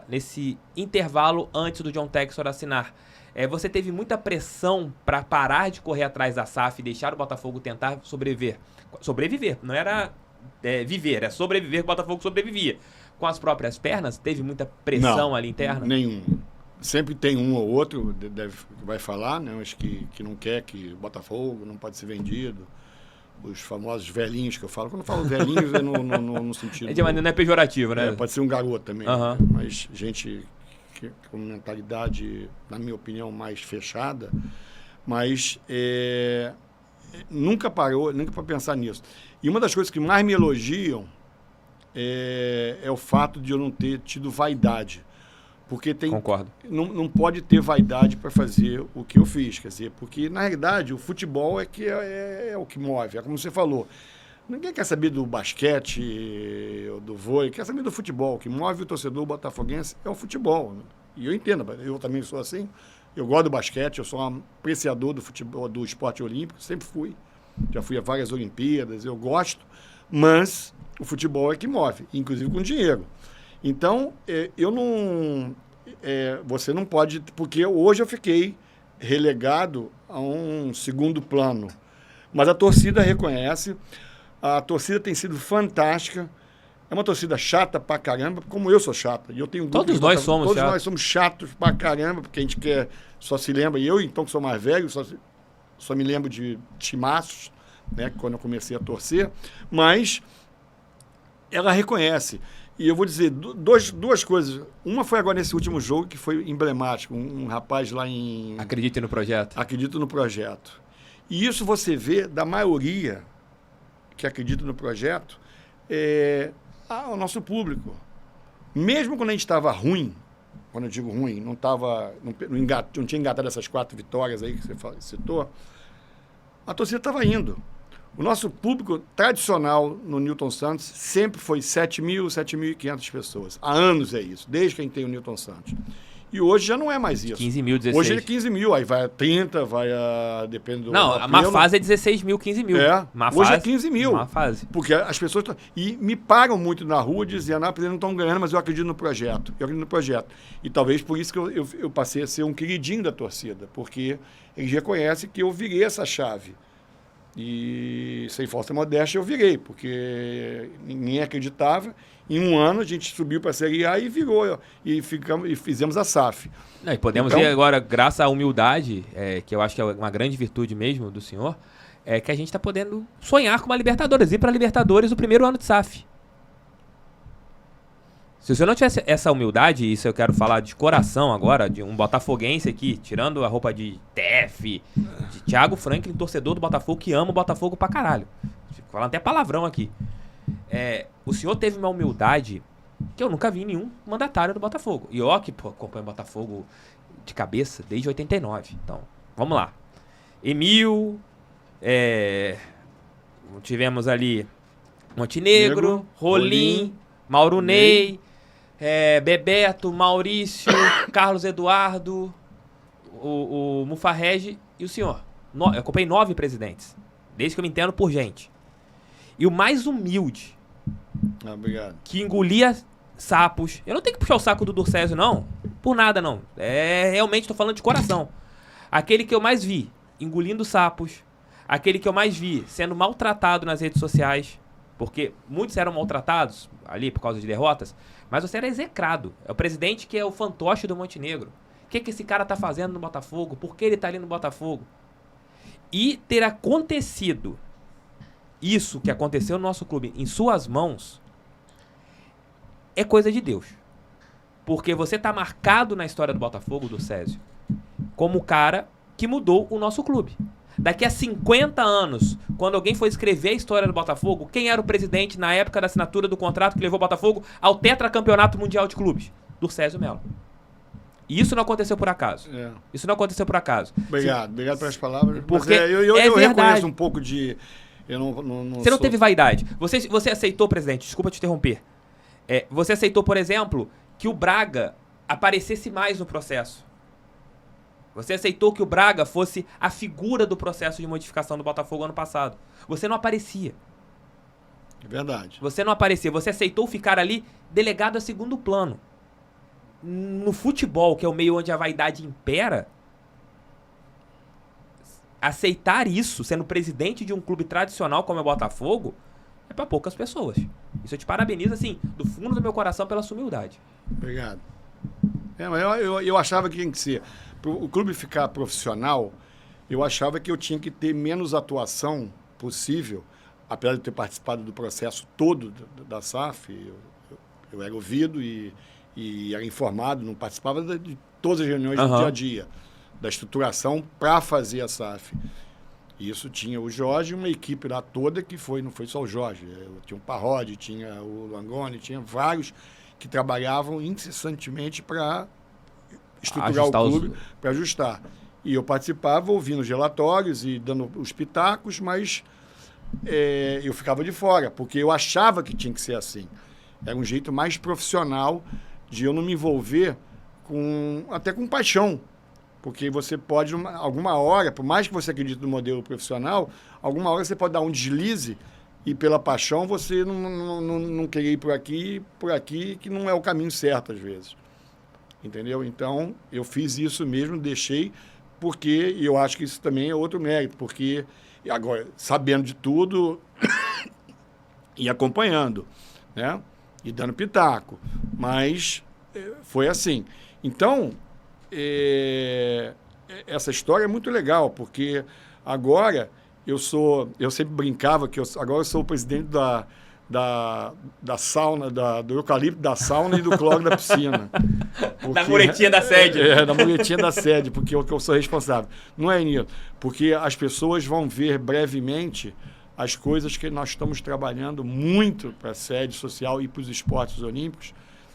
Nesse intervalo antes do John Textor assinar? Você teve muita pressão pra parar de correr atrás da SAF e deixar o Botafogo tentar sobreviver? Sobreviver, não era viver, era sobreviver, que o Botafogo sobrevivia. Com as próprias pernas, teve muita pressão ali interna? Nenhum. Sempre tem um ou outro que vai falar, né? Mas que não quer que o Botafogo não pode ser vendido. Os famosos velhinhos que eu falo. Quando eu falo velhinhos, é no sentido... Não é pejorativo, né? Pode ser um garoto também. Uhum. Mas gente com mentalidade, na minha opinião, mais fechada. Mas nunca parou, nunca para pensar nisso. E uma das coisas que mais me elogiam é o fato de eu não ter tido vaidade. Porque Concordo. Não pode ter vaidade para fazer o que eu fiz. Quer dizer, porque, na realidade, o futebol é o que move. É como você falou. Ninguém quer saber do basquete ou do vôlei, quer saber do futebol. O que move o torcedor botafoguense é o futebol. E eu entendo, eu também sou assim. Eu gosto do basquete, eu sou um apreciador do futebol, do esporte olímpico, sempre fui. Já fui a várias Olimpíadas, eu gosto. Mas o futebol é que move, inclusive com dinheiro. Então, eu não... você não pode... Porque hoje eu fiquei relegado a um segundo plano. Mas a torcida reconhece, a torcida tem sido fantástica. É uma torcida chata pra caramba, como eu sou chata. E eu tenho todos nós somos chatos. Todos nós somos chatos pra caramba, porque a gente só se lembra... E eu, então, que sou mais velho, só me lembro de timaços, né, quando eu comecei a torcer. Mas ela reconhece... E eu vou dizer duas coisas. Uma foi agora nesse último jogo, que foi emblemático. Um rapaz lá em... Acredite no projeto. Acredito no projeto. E isso você vê da maioria que acredita no projeto, o nosso público. Mesmo quando a gente estava ruim, quando eu digo ruim, não tinha engatado essas 4 vitórias aí que você citou, a torcida estava indo. O nosso público tradicional no Newton Santos sempre foi 7.000, 7.500 pessoas. Há anos é isso, desde que a gente tem o Newton Santos. E hoje já não é mais isso. 15 mil, 16. Hoje é 15 mil, aí vai a 30, vai a... depende do... Não, a má fase é 16 mil, 15 mil. Hoje é 15 mil. Má fase. Porque as pessoas... E me param muito na rua dizendo, eles não estão ganhando, mas eu acredito no projeto. Eu acredito no projeto. E talvez por isso que eu passei a ser um queridinho da torcida, porque eles reconhecem que eu virei essa chave. E, sem falsa modéstia, eu virei, porque ninguém acreditava. Em um ano, a gente subiu para a Série A e virou. E fizemos a SAF. E podemos ir agora, graças à humildade, que eu acho que é uma grande virtude mesmo do senhor, que a gente está podendo sonhar com uma Libertadores, ir para a Libertadores o primeiro ano de SAF. Se o senhor não tivesse essa humildade, isso eu quero falar de coração agora, de um botafoguense aqui, tirando a roupa de TF, de Thiago Franklin, torcedor do Botafogo, que ama o Botafogo pra caralho. Falando até palavrão aqui. O senhor teve uma humildade que eu nunca vi em nenhum mandatário do Botafogo. E eu que acompanho o Botafogo de cabeça desde 89. Então, vamos lá. Emil, tivemos ali Montenegro, Rolim, Mauro Ney, Bebeto, Maurício, Carlos Eduardo, o Mufarrege e o senhor. Eu acompanhei 9 presidentes, desde que eu me entendo por gente. E o mais humilde, obrigado, que engolia sapos. Eu não tenho que puxar o saco do Durcésio, não. Por nada, não. Realmente estou falando de coração. Aquele que eu mais vi engolindo sapos. Aquele que eu mais vi sendo maltratado nas redes sociais. Porque muitos eram maltratados ali por causa de derrotas. Mas você era execrado. É o presidente que é o fantoche do Montenegro. O que esse cara tá fazendo no Botafogo? Por que ele tá ali no Botafogo? E ter acontecido isso que aconteceu no nosso clube em suas mãos é coisa de Deus. Porque você tá marcado na história do Botafogo, do Césio, como o cara que mudou o nosso clube. Daqui a 50 anos, quando alguém for escrever a história do Botafogo, quem era o presidente na época da assinatura do contrato que levou o Botafogo ao tetracampeonato mundial de clubes? Durcésio Melo. E isso não aconteceu por acaso. Isso não aconteceu por acaso. Obrigado pelas palavras. Porque eu reconheço um pouco de... Você não teve vaidade. Você aceitou, presidente, desculpa te interromper. Você aceitou, por exemplo, que o Braga aparecesse mais no processo. Você aceitou que o Braga fosse a figura do processo de modificação do Botafogo ano passado. Você não aparecia. É verdade. Você não apareceu, você aceitou ficar ali delegado a segundo plano. No futebol, que é o meio onde a vaidade impera, aceitar isso, sendo presidente de um clube tradicional como é o Botafogo, é pra poucas pessoas. Isso eu te parabenizo, assim, do fundo do meu coração pela sua humildade. Obrigado. Mas eu achava que tinha que ser. Para o clube ficar profissional, eu achava que eu tinha que ter menos atuação possível, apesar de ter participado do processo todo da SAF. Eu era ouvido e era informado, não participava de todas as reuniões do dia a dia, da estruturação para fazer a SAF. E isso tinha o Jorge e uma equipe lá toda que não foi só o Jorge. Tinha o Parodi, tinha o Langoni, tinha vários que trabalhavam incessantemente para estruturar o clube, para ajustar. E eu participava ouvindo os relatórios e dando os pitacos, mas eu ficava de fora, porque eu achava que tinha que ser assim. Era um jeito mais profissional de eu não me envolver até com paixão. Porque você pode, alguma hora, por mais que você acredite no modelo profissional, alguma hora você pode dar um deslize e pela paixão você não querer ir por aqui, que não é o caminho certo às vezes. Entendeu? Então, eu fiz isso mesmo, deixei, porque eu acho que isso também é outro mérito, porque agora, sabendo de tudo e acompanhando, né? E dando pitaco. Mas foi assim. Então, essa história é muito legal, porque agora eu sempre brincava que agora eu sou o presidente da sauna, do eucalipto da sauna e do cloro da piscina. Porque, da muretinha da sede. Da muretinha da sede, porque eu sou responsável. Não é, Nilo? Porque as pessoas vão ver brevemente as coisas que nós estamos trabalhando muito para a sede social e para os esportes olímpicos,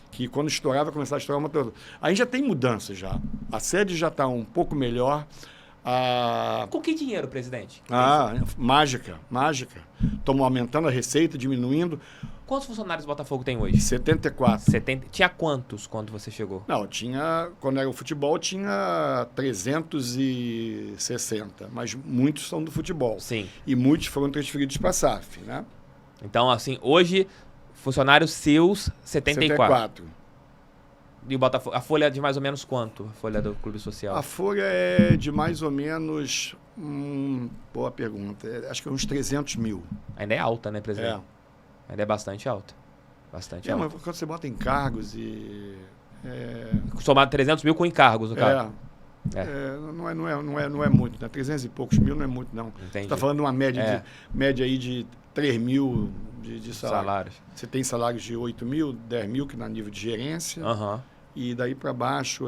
que quando estourar, vai começar a estourar uma toda. A gente já tem mudanças já. A sede já está um pouco melhor. Com que dinheiro, presidente? Mágica. Estamos aumentando a receita, diminuindo. Quantos funcionários o Botafogo tem hoje? 74. Tinha quantos quando você chegou? Não, quando era o futebol, tinha 360, mas muitos são do futebol. Sim. E muitos foram transferidos para a SAF, né? Então, assim, hoje, funcionários seus, 74. E o Botafogo, a folha é de mais ou menos quanto? A folha do Clube Social? A folha é de mais ou menos... boa pergunta. Acho que é uns 300 mil. Ainda é alta, né, presidente? Ainda é bastante alta. Bastante alta. Mas quando você bota encargos Somado 300 mil com encargos, no caso. Não é muito, né? 300 e poucos mil não é muito, não. Entendi. Você está falando de uma média aí de 3 mil de salários. Você tem salários de 8 mil, 10 mil, que dá nível de gerência. E daí para baixo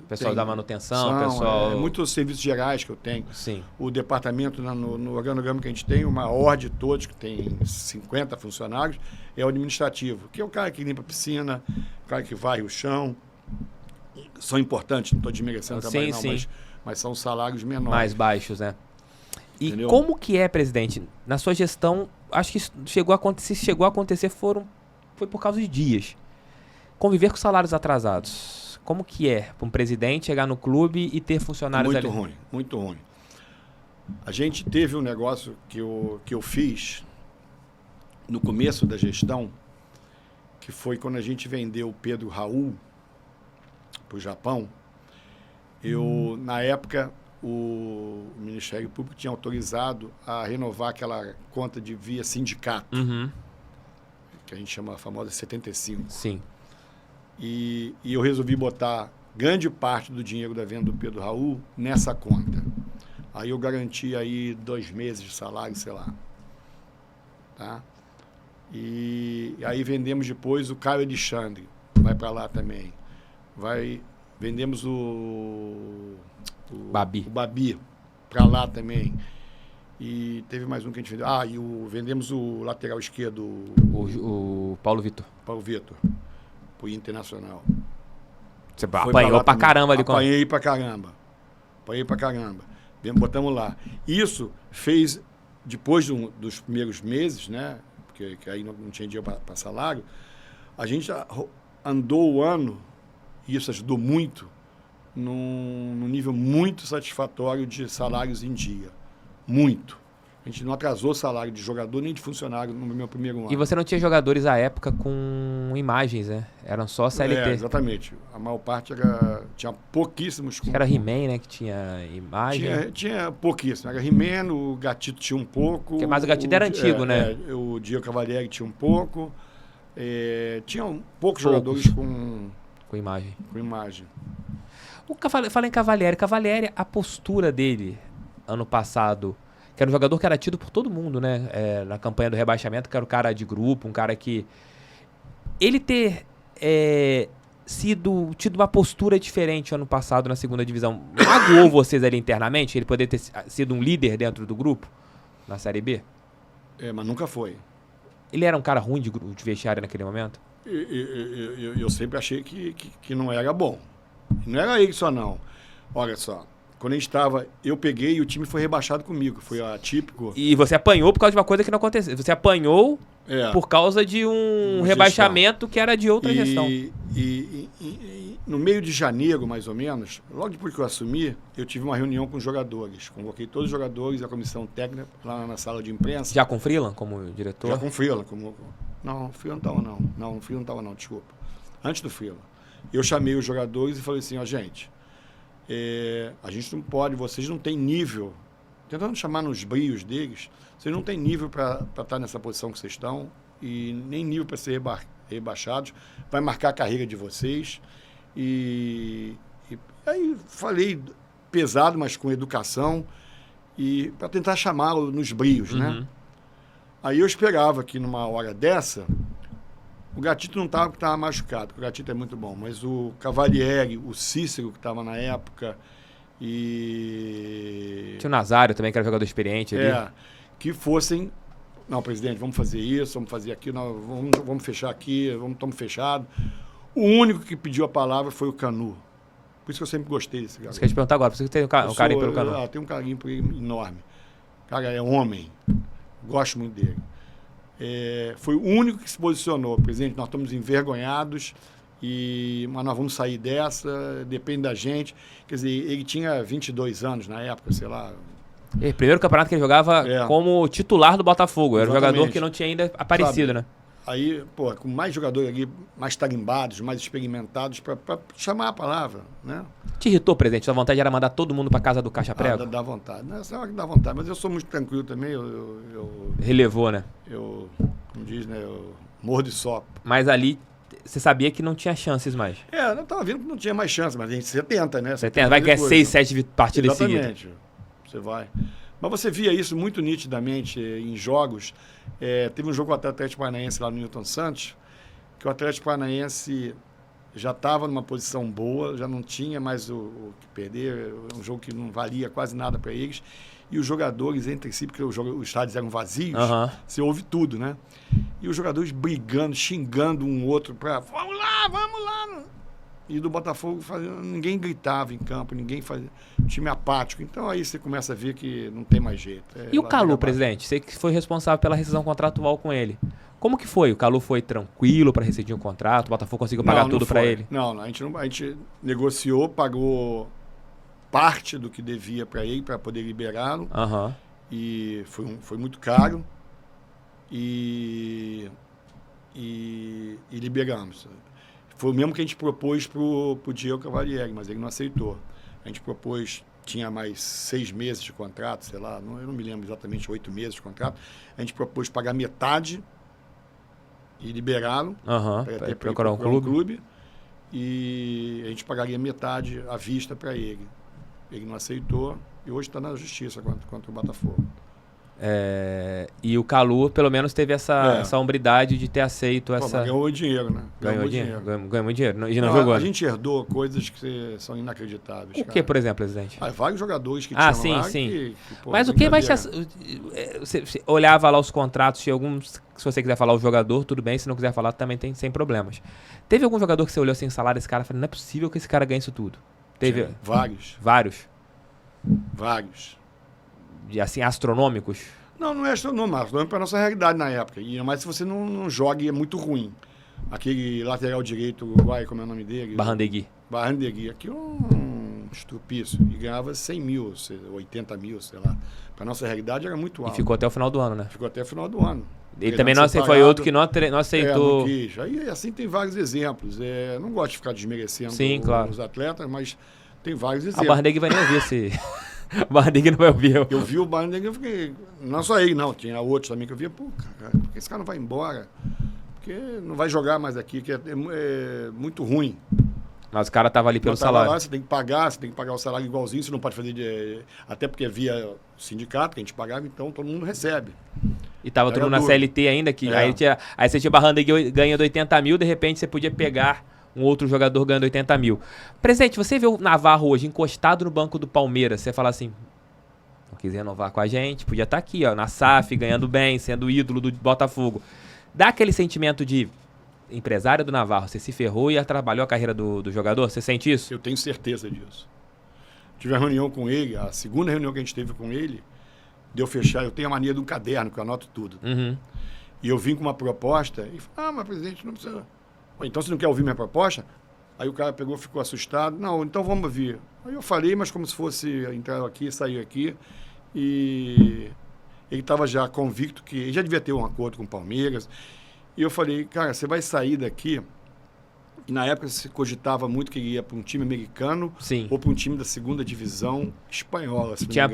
pessoal da manutenção, pessoal... muitos serviços gerais que eu tenho. Sim. O departamento, no organograma que a gente tem, o maior de todos, que tem 50 funcionários, é o administrativo, que é o cara que limpa a piscina, o cara que varre o chão. São importantes, não estou desmerecendo o trabalho, mas são salários menores. Mais baixos, né? E Entendeu? Como que é, presidente? Na sua gestão, acho que chegou a acontecer, foi por causa de dias. Conviver com salários atrasados. Como que é para um presidente chegar no clube e ter funcionários ali? Muito ruim. A gente teve um negócio que eu fiz no começo da gestão, que foi quando a gente vendeu o Pedro Raul para o Japão. Na época, o Ministério Público tinha autorizado a renovar aquela conta de via sindicato, que a gente chama a famosa 75. Sim. E eu resolvi botar grande parte do dinheiro da venda do Pedro Raul nessa conta. Aí eu garanti aí 2 meses de salário, sei lá. Tá? E aí vendemos depois o Caio Alexandre, vai para lá também. Vendemos o Babi para lá também. E teve mais um que a gente vendeu. Vendemos o lateral esquerdo. O Paulo Vitor. Pro Internacional. Você apanhou pra caramba ali. Apanhei pra caramba. Botamos lá. Isso fez, depois dos primeiros meses, né? Porque aí não tinha dinheiro para salário, a gente andou o ano, e isso ajudou muito, num nível muito satisfatório de salários em dia. Muito. A gente não atrasou o salário de jogador nem de funcionário no meu primeiro ano. E você não tinha jogadores à época com imagens, né? Eram só CLT. Exatamente. A maior parte tinha pouquíssimos. Acho que era He-Man, né? Que tinha imagem. Tinha pouquíssimo. Era He-Man, o Gatito tinha um pouco. Mas o Gatito era antigo, né? O Diego Cavalieri tinha um pouco. Tinham poucos jogadores com imagem. Com imagem. Fala em Cavalieri. Cavalieri, a postura dele ano passado, que era um jogador que era tido por todo mundo, né? Na campanha do rebaixamento, que era o cara de grupo, um cara que... Ele ter tido uma postura diferente ano passado na segunda divisão, magoou vocês ali internamente? Ele poder ter sido um líder dentro do grupo, na Série B? Mas nunca foi. Ele era um cara ruim de vestiário naquele momento? Eu sempre achei que não era bom. Não era ele só, não. Olha só. Quando a gente estava, eu peguei e o time foi rebaixado comigo. Foi atípico. E você apanhou por causa de uma coisa que não aconteceu. Você apanhou por causa de um rebaixamento que era de outra gestão. E no meio de janeiro, mais ou menos, logo depois que eu assumi, eu tive uma reunião com os jogadores. Convoquei todos os jogadores, a comissão técnica, lá na sala de imprensa. Já com o Freeland como diretor? Já com o Freeland. Não, o Freeland não estava não. Não, o Freeland não estava não, desculpa. Antes do Freeland. Eu chamei os jogadores e falei assim, gente... a gente não pode, vocês não têm nível, tentando chamar nos brios deles, vocês não têm nível para estar nessa posição que vocês estão e nem nível para ser rebaixados, vai marcar a carreira de vocês. E aí falei pesado, mas com educação, e para tentar chamá-lo nos brios, né? Aí eu esperava que numa hora dessa, o Gatito não estava, porque estava machucado, porque o Gatito é muito bom, mas o Cavalieri, o Cícero, que estava na época, e... Tinha o Nazário também, que era jogador experiente ali. Que fossem... Não, presidente, vamos fazer isso, vamos fazer aquilo, vamos fechar aqui, estamos fechados. O único que pediu a palavra foi o Canu. Por isso que eu sempre gostei desse cara. Você quer te perguntar agora, por isso que tem um carinho pelo Canu. Tem um carinho por ele enorme. O cara é homem, gosto muito dele. Foi o único que se posicionou. Presidente, nós estamos envergonhados, mas nós vamos sair dessa, depende da gente. Quer dizer, ele tinha 22 anos na época, sei lá. Primeiro campeonato que ele jogava como titular do Botafogo. Era um jogador que não tinha ainda aparecido, né? Aí, com mais jogadores ali, mais tarimbados, mais experimentados, para chamar a palavra, né? Te irritou, presidente? Sua vontade era mandar todo mundo para casa do Caixa Prego? Dá vontade. Nessa hora que dá vontade. Mas eu sou muito tranquilo também. Relevou, né? Como diz, né? Eu morro de sopa. Mas ali, você sabia que não tinha chances mais? Eu estava vendo que não tinha mais chance, mas a gente 70, né? Você vai ganhar 6, 7 partidas seguidas. Exatamente. Você vai. Mas você via isso muito nitidamente em jogos. Teve um jogo com o Atlético Paranaense lá no Newton Santos, que o Atlético Paranaense já estava numa posição boa, já não tinha mais o que perder, um jogo que não valia quase nada para eles. E os jogadores entre si, porque os estádios eram vazios, você ouve tudo, né? E os jogadores brigando, xingando um outro para vamos lá. E do Botafogo, ninguém gritava em campo, ninguém fazia time apático. Então aí você começa a ver que não tem mais jeito. E o Calu, presidente? Você que foi responsável pela rescisão contratual com ele. Como que foi? O Calu foi tranquilo para rescindir o contrato? O Botafogo conseguiu pagar tudo para ele? Não, a gente negociou, pagou parte do que devia para ele, para poder liberá-lo. E foi muito caro. E liberamos. Foi o mesmo que a gente propôs para o Diego Cavalieri, mas ele não aceitou. A gente propôs, tinha mais 6 meses de contrato, sei lá, eu não me lembro exatamente, 8 meses de contrato. A gente propôs pagar metade e liberá-lo para procurar um clube. E a gente pagaria metade à vista para ele. Ele não aceitou e hoje está na justiça contra o Botafogo. E o Calu, pelo menos, teve essa hombridade de ter aceito essa... Ganhou dinheiro, né? Ganhou muito dinheiro. E não jogou. A gente herdou coisas que são inacreditáveis. O que, por exemplo, presidente? Vários jogadores que tinham sim, lá. Sim. Mas o que mais... Você olhava lá os contratos, tinha alguns... Se você quiser falar o jogador, tudo bem. Se não quiser falar, também tem sem problemas. Teve algum jogador que você olhou sem salário, esse cara, falou, não é possível que esse cara ganhe isso tudo? Teve... Vários. Assim, astronômicos? Não é astronômico. Astronômico para a nossa realidade na época. Mas se você não joga, é muito ruim. Aquele lateral direito uruguai, como é o nome dele? Barrandegui. Aquilo estupício, e ganhava 100 mil, 80 mil, sei lá. Para nossa realidade era muito alto. E ficou até o final do ano, né? Ficou até o final do ano. Ele também não aceitou, foi outro que não aceitou. Não quis. Aí, assim, tem vários exemplos. Não gosto de ficar desmerecendo claro. os atletas, mas tem vários exemplos. A Barneg vai nem ouvir esse... O Barneg não vai ouvir. Eu vi o Barneg e eu fiquei... Não só ele, não. Tinha outros também que eu via. Pô, cara, por que esse cara não vai embora? Porque não vai jogar mais aqui, que é muito ruim. Mas o cara tava ali pelo salário. Lá, você tem que pagar o salário igualzinho, você não pode fazer até porque via sindicato que a gente pagava, então todo mundo recebe. E tava todo mundo na CLT ainda, que aí você tinha Barneg ganhando 80 mil, de repente você podia pegar um outro jogador ganhando 80 mil. Presidente, você vê o Navarro hoje encostado no banco do Palmeiras, você fala assim, não quis renovar com a gente, podia estar aqui, ó, na SAF, ganhando bem, sendo ídolo do Botafogo. Dá aquele sentimento de empresário do Navarro, você se ferrou e atrapalhou a carreira do jogador? Você sente isso? Eu tenho certeza disso. Tive uma reunião com ele, a segunda reunião que a gente teve com ele, deu fechar, eu tenho a mania de um caderno, que eu anoto tudo. Uhum. E eu vim com uma proposta, e falei, mas presidente, não precisa... Então você não quer ouvir minha proposta? Aí o cara pegou, ficou assustado, não, então vamos ouvir. Aí eu falei, mas como se fosse entrar aqui, sair aqui, e ele estava já convicto que ele já devia ter um acordo com o Palmeiras. E eu falei, cara, você vai sair daqui. E na época se cogitava muito que ele ia para um time americano. Sim. Ou para um time da segunda divisão espanhola. Se tinha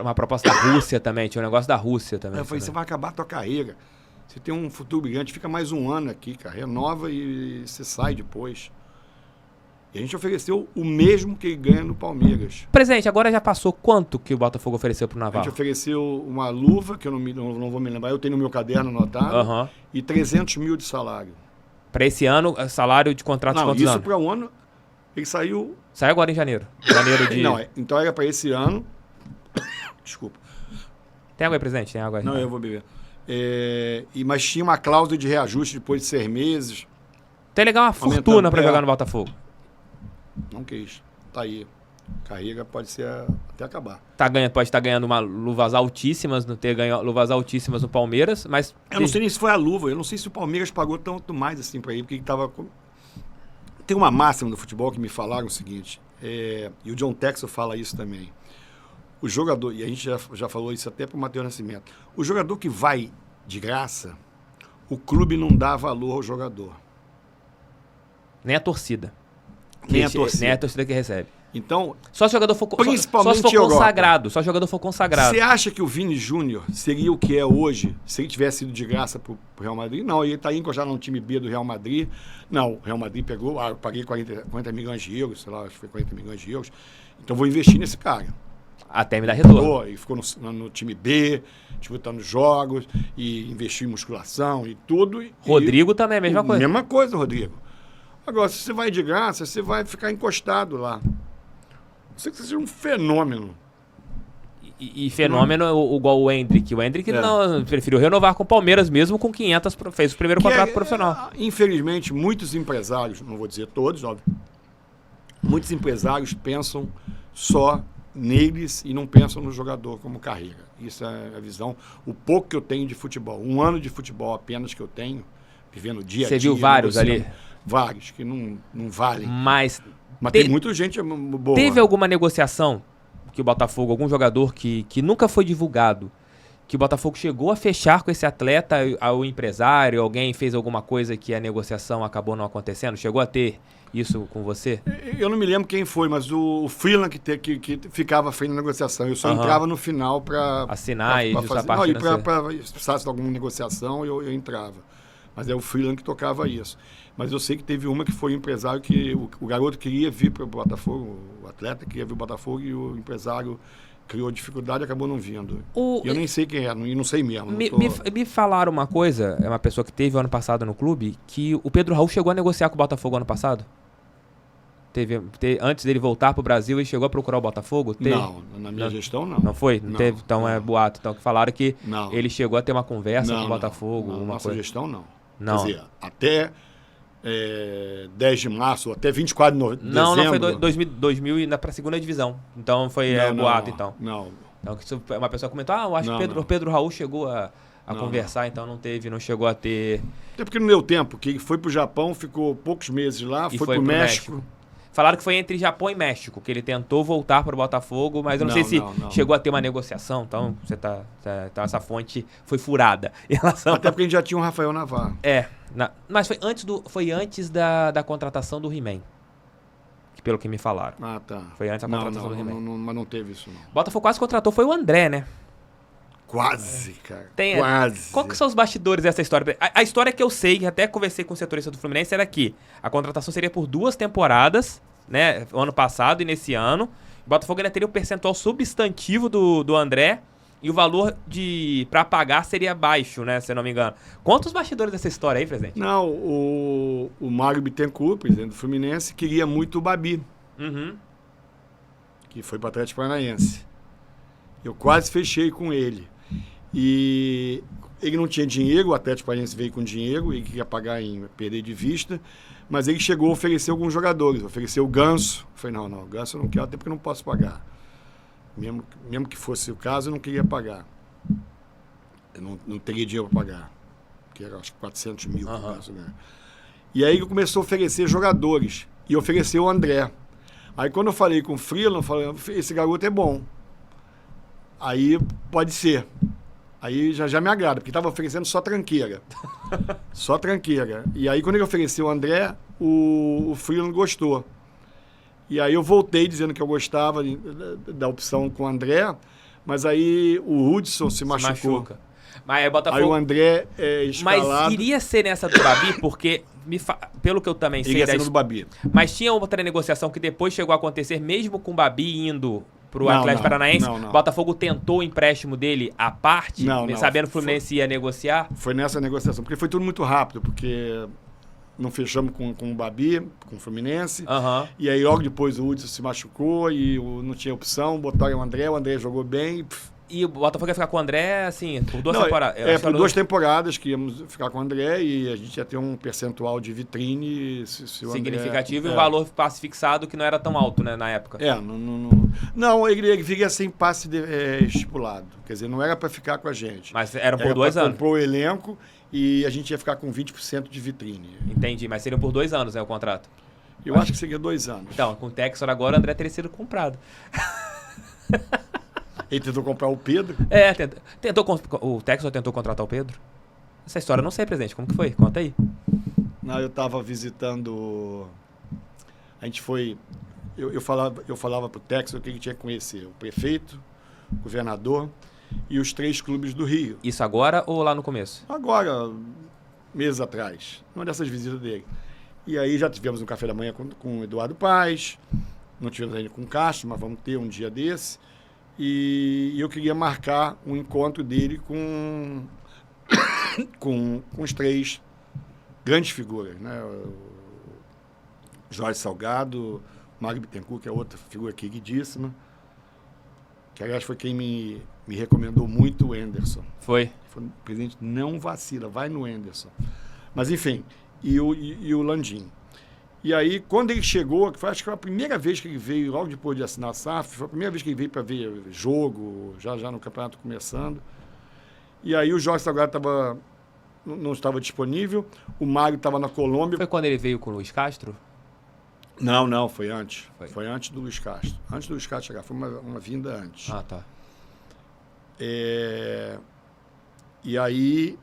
uma proposta da Rússia também, tinha um negócio da Rússia também. Aí eu falei, você vai acabar a tua carreira. Você tem um futuro brilhante, fica mais um ano aqui, cara. Renova e você sai depois. E a gente ofereceu o mesmo que ele ganha no Palmeiras. Presidente, agora já passou quanto que o Botafogo ofereceu pro Navarro? A gente ofereceu uma luva, que eu não vou me lembrar, eu tenho no meu caderno anotado, e 300 mil de salário. Para esse ano, salário de contrato de quantos anos? Isso para um ano, ele saiu... Saiu agora em janeiro. Janeiro de... Não, então era para esse ano... Desculpa. Tem água aí, presidente? Tem água aí. Não, eu vou beber. Mas tinha uma cláusula de reajuste depois de 6 meses. Tem legal uma fortuna para jogar no Botafogo. Não quis. Tá aí. Carreira pode ser até acabar. Pode estar ganhando luvas altíssimas, não ter ganho luvas altíssimas no Palmeiras, mas... Eu não sei nem se foi a luva, eu não sei se o Palmeiras pagou tanto mais assim para ele, porque ele tava... Tem uma máxima no futebol que me falaram o seguinte, e o John Texel fala isso também. O jogador, e a gente já falou isso até para o Matheus Nascimento, o jogador que vai de graça, o clube não dá valor ao jogador. Nem a torcida. Nem a torcida. Nem a torcida que recebe. Então, só se o jogador for, principalmente só se for consagrado. Só se o jogador for consagrado. Você acha que o Vini Júnior seria o que é hoje se ele tivesse ido de graça pro Real Madrid? Não, ele está aí encostado no time B do Real Madrid. Não, o Real Madrid pegou, eu paguei 40 milhões de euros, sei lá, acho que foi 40 milhões de euros. Então vou investir nesse cara. Até me dar retorno. Ele ficou no time B, disputando jogos, e investiu em musculação e tudo. Rodrigo também é a mesma coisa. Mesma coisa, Rodrigo. Agora, se você vai de graça, você vai ficar encostado lá. Você que seja um fenômeno. E fenômeno igual o Hendrick. O Hendrick não preferiu renovar com o Palmeiras mesmo com 500, fez o primeiro contrato profissional. Infelizmente, muitos empresários, não vou dizer todos, óbvio, muitos empresários pensam só neles e não pensam no jogador como carreira. Isso é a visão. O pouco que eu tenho de futebol, um ano de futebol apenas que eu tenho, vivendo dia a dia. Você viu vários ali? Vários, que não valem. Mas tem muita gente boa. Teve alguma negociação que o Botafogo, algum jogador que nunca foi divulgado, que o Botafogo chegou a fechar com esse atleta, ao empresário, alguém fez alguma coisa que a negociação acabou não acontecendo? Chegou a ter isso com você? Eu não me lembro quem foi, mas o Freeland que ficava à frente da negociação. Eu só entrava no final para... Assinar e fazer. Não, e para se precisasse de alguma negociação, eu entrava. Mas é o Freeland que tocava isso. Mas eu sei que teve uma que foi o empresário que... O garoto queria vir para o Botafogo, o atleta queria vir para o Botafogo, e o empresário criou dificuldade e acabou não vindo. Eu nem sei quem é, e não sei mesmo. Me falaram uma coisa, é uma pessoa que teve ano passado no clube, que o Pedro Raul chegou a negociar com o Botafogo ano passado? Antes dele voltar para o Brasil, ele chegou a procurar o Botafogo? Não, na minha gestão não. Não foi? Não teve? Então é boato. Então que falaram que não. Ele chegou a ter uma conversa com o Botafogo. Não, nossa gestão não. Não. Quer dizer, até 10 de março, até 24 de dezembro. Não, foi 2000 e para a segunda divisão. Então foi boato, então. Não. Então, uma pessoa comentou, eu acho que o Pedro Raul chegou a conversar, então não chegou a ter... Até porque não deu tempo, que foi pro Japão, ficou poucos meses lá, foi pro México. Falaram que foi entre Japão e México, que ele tentou voltar para o Botafogo, mas eu não sei se chegou a ter uma negociação, então então essa fonte foi furada. Em relação Até porque a gente já tinha o Rafael Navarro. Mas foi antes da contratação do He-Man. Pelo que me falaram. Ah, tá. Foi antes da contratação do He-Man. Mas não teve isso, não. Botafogo quase contratou, foi o André, né? Quase, cara. Quase. Qual que são os bastidores dessa história? A história que eu sei, até conversei com o setorista do Fluminense, era que a contratação seria por 2 temporadas, né? O ano passado e nesse ano. O Botafogo ainda teria o percentual substantivo do André e o valor pra pagar seria baixo, né? Se eu não me engano. Conta os bastidores dessa história aí, presidente. Não, o Mário Bittencourt, presidente do Fluminense, queria muito o Babi. Que foi para o Atlético Paranaense. Eu quase fechei com ele. E ele não tinha dinheiro, o Atlético Paranaense veio com dinheiro, ele queria pagar em perder de vista, mas ele chegou a oferecer alguns jogadores, ofereceu o Ganso. Eu falei, não, o Ganso eu não quero, até porque eu não posso pagar. Mesmo que fosse o caso, eu não queria pagar. Eu não teria dinheiro para pagar, que era acho que 400 mil. Ganso, né? E aí ele começou a oferecer jogadores, e ofereceu o André. Aí quando eu falei com o Freeland, eu falei, esse garoto é bom. Aí pode ser. Aí já me agrada, porque estava oferecendo só tranqueira. Só tranqueira. E aí, quando ele ofereceu o André, o Freeland gostou. E aí eu voltei dizendo que eu gostava da opção com o André, mas aí o Hudson se machucou. Mas Botafogo... Aí o André é escalado. Mas iria ser nessa do Babi, porque, pelo que eu também sei... Iria ser do Babi. Mas tinha outra negociação que depois chegou a acontecer, mesmo com o Babi indo pro Atlético Paranaense, Botafogo tentou o empréstimo dele à parte, sabendo que o Fluminense ia negociar? Foi nessa negociação, porque foi tudo muito rápido, porque não fechamos com o Babi, com o Fluminense, e aí logo depois o Hudson se machucou e não tinha opção, botaram o André jogou bem. E o Botafogo ia ficar com o André, assim, por 2 temporadas? Por 2 temporadas que íamos ficar com o André e a gente ia ter um percentual de vitrine significativo e um valor passe fixado que não era tão alto, né, na época. Não, ele viria sem passe estipulado. Quer dizer, não era para ficar com a gente. Mas era por 2 anos. Comprou o elenco e a gente ia ficar com 20% de vitrine. Entendi, mas seriam por 2 anos, né, o contrato? Eu acho que seria 2 anos. Então, com o Textor agora, o André teria sido comprado. Ele tentou comprar o Pedro? O Textor tentou contratar o Pedro? Essa história eu não sei, presidente. Como que foi? Conta aí. Não, eu estava visitando... A gente foi... Eu falava para o Textor que ele tinha que conhecer o prefeito, o governador e os 3 clubes do Rio. Isso agora ou lá no começo? Agora, meses atrás. Uma dessas visitas dele. E aí já tivemos um café da manhã com o Eduardo Paes, não tivemos ainda com o Castro, mas vamos ter um dia desse. E eu queria marcar um encontro dele com os 3 grandes figuras, né? O Jorge Salgado, o Mário Bittencourt, que é outra figura queridíssima, que aliás foi quem me recomendou muito o Anderson. Foi? Presidente, não vacila, vai no Anderson. Mas enfim, e o Landim. E aí, quando ele chegou, acho que foi a primeira vez que ele veio, logo depois de assinar a SAF, foi a primeira vez que ele veio para ver jogo, já no campeonato começando. E aí o Jorge Salgado não estava disponível, o Mário estava na Colômbia. Foi quando ele veio com o Luiz Castro? Não, foi antes. Foi antes do Luiz Castro. Antes do Luiz Castro chegar, foi uma vinda antes. Ah, tá. E aí,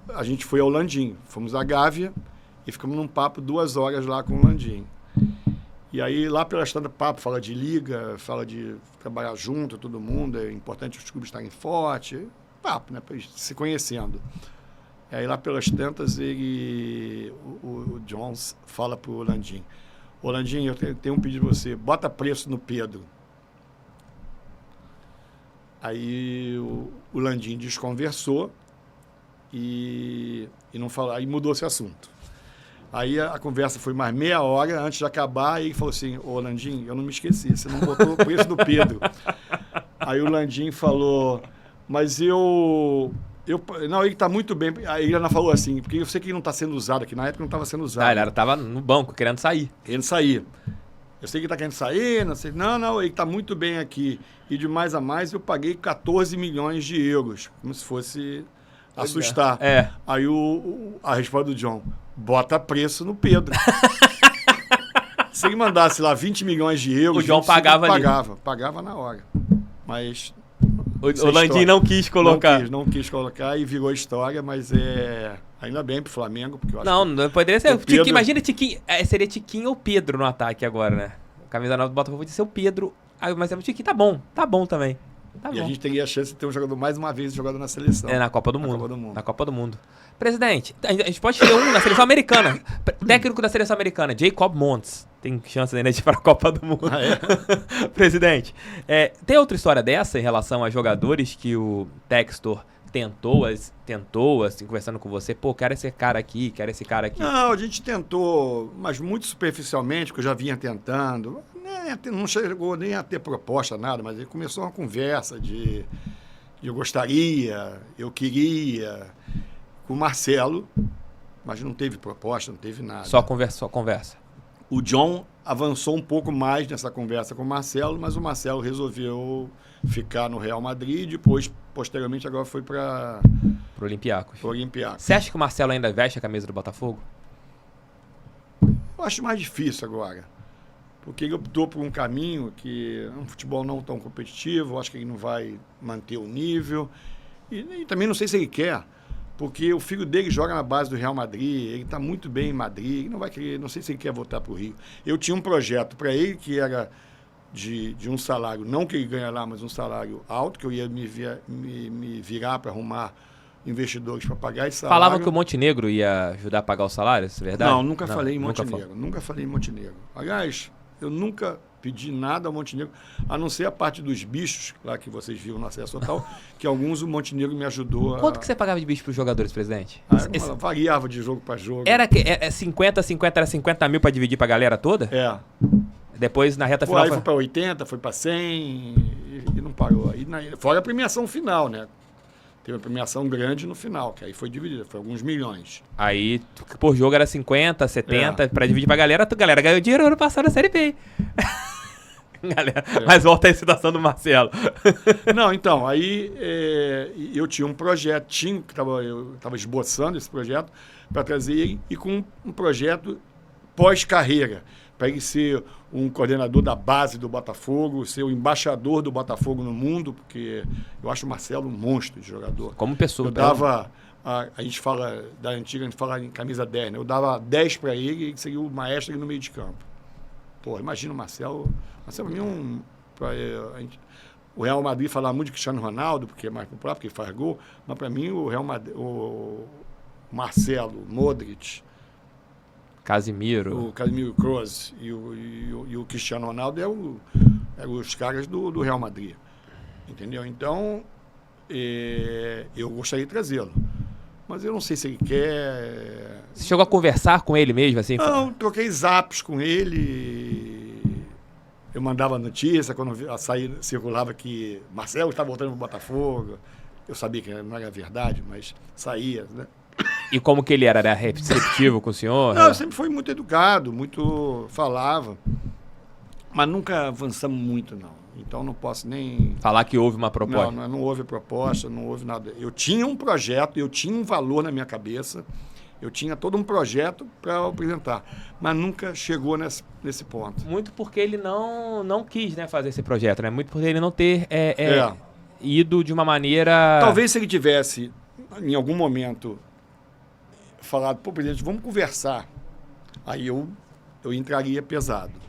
a gente foi ao Landim, fomos à Gávea, e ficamos num papo 2 horas lá com o Landim. E aí, lá pela estrada, papo, fala de liga, fala de trabalhar junto, todo mundo, é importante os clubes estarem fortes, papo, né, se conhecendo. E aí, lá pelas tantas, o Jones fala pro Landim, ô Landim, eu tenho um pedido de você, bota preço no Pedro. Aí o Landim desconversou e não falou, aí mudou esse assunto. Aí a conversa foi mais meia hora antes de acabar, e ele falou assim, ô Landim, eu não me esqueci, você não botou o preço do Pedro. Aí o Landim falou, mas não, ele está muito bem. Aí ele não falou assim, porque eu sei que ele não está sendo usado aqui, na época não estava sendo usado. Ele estava no banco, querendo sair. Querendo sair. Eu sei que ele está querendo sair, não sei. Não, ele está muito bem aqui. E de mais a mais, eu paguei 14 milhões de euros, como se fosse assustar. Aí a resposta do John, bota preço no Pedro. Se ele mandasse lá 20 milhões de euros... O John pagava ali. Pagava na hora. Mas... O Landim não quis colocar. Não quis colocar e virou história, mas ainda bem pro Flamengo, porque eu acho não poderia ser. Pedro... Imagina Tiquinho. Seria Tiquinho ou Pedro no ataque agora, né? A camisa nova do Botafogo podia ser o Pedro. Mas o Tiquinho tá bom também. Tá bom. A gente teria a chance de ter um jogador mais uma vez jogado na seleção. Na Copa do Mundo. Na Copa do Mundo. Presidente, a gente pode ter um na seleção americana. Técnico da seleção americana, Jacob Montes. Tem chance ainda de ir para a Copa do Mundo. Ah, é? Presidente, tem outra história dessa em relação a jogadores que o Textor tentou, assim, conversando com você, quero esse cara aqui. Não, a gente tentou, mas muito superficialmente, porque eu já vinha tentando. Não chegou nem a ter proposta, nada, mas aí começou uma conversa de eu gostaria, eu queria, com o Marcelo, mas não teve proposta, não teve nada. Só conversa. O John avançou um pouco mais nessa conversa com o Marcelo, mas o Marcelo resolveu ficar no Real Madrid e depois, posteriormente, agora foi para o Olympiacos. Você acha que o Marcelo ainda veste a camisa do Botafogo? Eu acho mais difícil agora, porque ele optou por um caminho que é um futebol não tão competitivo, eu acho que ele não vai manter o nível e também não sei se ele quer. Porque o filho dele joga na base do Real Madrid, ele está muito bem em Madrid, ele não vai querer, não sei se ele quer voltar para o Rio. Eu tinha um projeto para ele que era de um salário, não que ele ganha lá, mas um salário alto, que eu ia me virar para arrumar investidores para pagar esse salário. Falavam que o Montenegro ia ajudar a pagar os salários, é verdade? Não, nunca falei em Montenegro. Nunca falei em Montenegro. Aliás, eu nunca pedi nada ao Montenegro, a não ser a parte dos bichos, lá que vocês viram no Acesso Total, que alguns o Montenegro me ajudou. Quanto que você pagava de bicho para os jogadores, presidente? Variava de jogo para jogo. Era 50 mil para dividir para a galera toda? É. Depois, na reta final... Aí foi para 80, foi para 100 e não parou. Fora a premiação final, né? Teve uma premiação grande no final, que aí foi dividida, foi alguns milhões. Aí, por jogo era 50, 70, para dividir pra galera, a galera ganhou dinheiro ano passado na Série B. Galera, mas volta aí a situação do Marcelo. Não, então, aí eu tinha um projeto, eu estava esboçando esse projeto para trazer ele e com um projeto pós-carreira, para ele ser um coordenador da base do Botafogo, ser o embaixador do Botafogo no mundo, porque eu acho o Marcelo um monstro de jogador. Como pessoa. Eu dava, a gente fala da antiga, a gente fala em camisa 10, né? Eu dava 10 para ele e seria o maestro ali no meio de campo. Pô, imagina o Marcelo. Marcelo, para mim, o Real Madrid fala muito de Cristiano Ronaldo, porque é mais popular, porque faz gol, mas para mim o Real Madrid, o Marcelo, Modric, Casimiro. O Casimiro Kroos e o Cristiano Ronaldo eram os caras do Real Madrid. Entendeu? Então, eu gostaria de trazê-lo. Mas eu não sei se ele quer... Você chegou a conversar com ele mesmo? Assim? Não, troquei zaps com ele. Eu mandava notícia quando circulava que Marcelo está voltando para o Botafogo. Eu sabia que não era verdade, mas saía, né? E como que ele era? Era receptivo com o senhor? Não, eu sempre fui muito educado, muito falava, mas nunca avançamos muito, não. Então não posso nem... Falar que houve uma proposta. Não houve proposta, não houve nada. Eu tinha um projeto, eu tinha um valor na minha cabeça, eu tinha todo um projeto para apresentar, mas nunca chegou nesse ponto. Muito porque ele não quis, né, fazer esse projeto, né? Muito por ele não ter ido de uma maneira... Talvez se ele tivesse, em algum momento... falado, presidente, vamos conversar. Aí eu entraria pesado.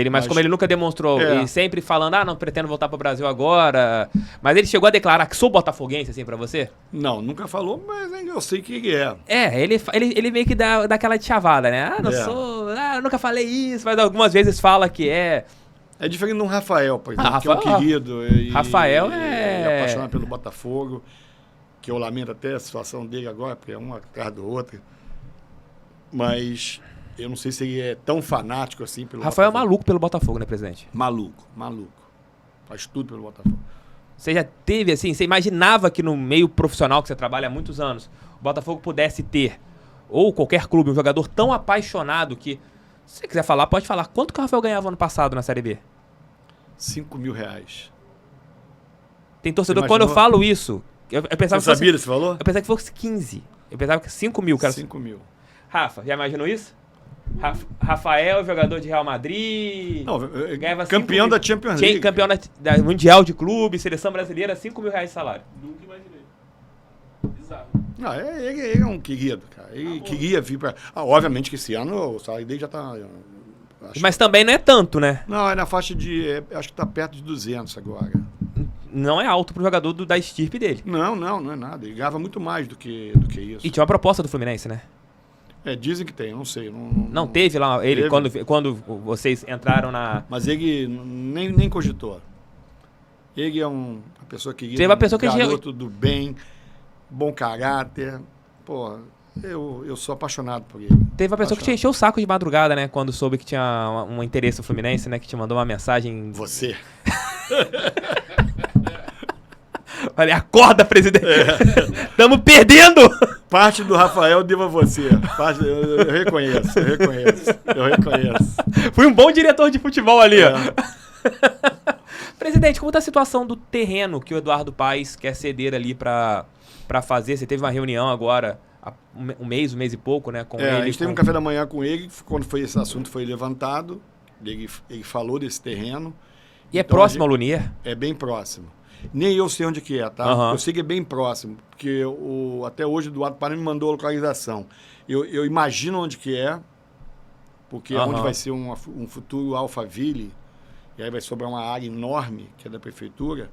Mas como ele nunca demonstrou, e sempre falando, não pretendo voltar para o Brasil agora, mas ele chegou a declarar que sou botafoguense, assim, para você? Não, nunca falou, mas eu sei que ele é. Ele meio que dá aquela chavada, né? Eu nunca falei isso, mas algumas vezes fala que é... É diferente do Rafael, por exemplo, que é um querido. Rafael é apaixonado pelo Botafogo, que eu lamento até a situação dele agora, porque é uma atrás do outro. Mas eu não sei se ele é tão fanático assim pelo Rafael Botafogo. é maluco pelo Botafogo, né, presidente? Maluco. Faz tudo pelo Botafogo. Você já teve, assim, você imaginava que no meio profissional que você trabalha há muitos anos, o Botafogo pudesse ter, ou qualquer clube, um jogador tão apaixonado que, se você quiser falar, pode falar. Quanto que o Rafael ganhava ano passado na Série B? R$5.000. Tem torcedor, quando eu falo isso... Eu pensava você sabia desse valor? Eu pensava que fosse 15. Eu pensava que 5 mil. 5 mil. Rafa, já imaginou isso? Rafael, jogador de Real Madrid. Não, ganhava campeão da Champions League. Campeão da Mundial de Clube, seleção brasileira, R$5.000 de salário. Nunca imaginei. Bizarro. Não, ele é um querido, cara. Ele queria vir para. Obviamente que esse ano o salário dele já tá. Mas também não é tanto, né? Não, é na faixa de. Acho que tá perto de 200 agora. Não é alto pro jogador da estirpe dele. Não é nada. Ele ganhava muito mais do que isso. E tinha uma proposta do Fluminense, né? Dizem que tem, não sei. Não teve lá, ele teve. Quando vocês entraram na... Mas ele nem cogitou. Ele é uma pessoa querida, Teve uma pessoa que garoto do bem, bom caráter. Pô, eu sou apaixonado por ele. Teve uma pessoa que te encheu o saco de madrugada, né? Quando soube que tinha um interesse no Fluminense, né? Que te mandou uma mensagem... Você. Falei, acorda, presidente! Tamo perdendo! Parte do Rafael devo a você. Eu reconheço. Fui um bom diretor de futebol ali, ó. Presidente, como tá a situação do terreno que o Eduardo Paes quer ceder ali pra fazer? Você teve uma reunião agora, há um mês e pouco, né? Com ele. A gente teve um café da manhã com ele, quando esse assunto foi levantado. Ele falou desse terreno. E é próximo ao Lunier? É bem próximo. Nem eu sei onde que é, tá? Uhum. Eu sei que é bem próximo, porque até hoje o Eduardo Paes me mandou a localização. Eu imagino onde que é, porque é onde vai ser um futuro Alphaville, e aí vai sobrar uma área enorme, que é da prefeitura,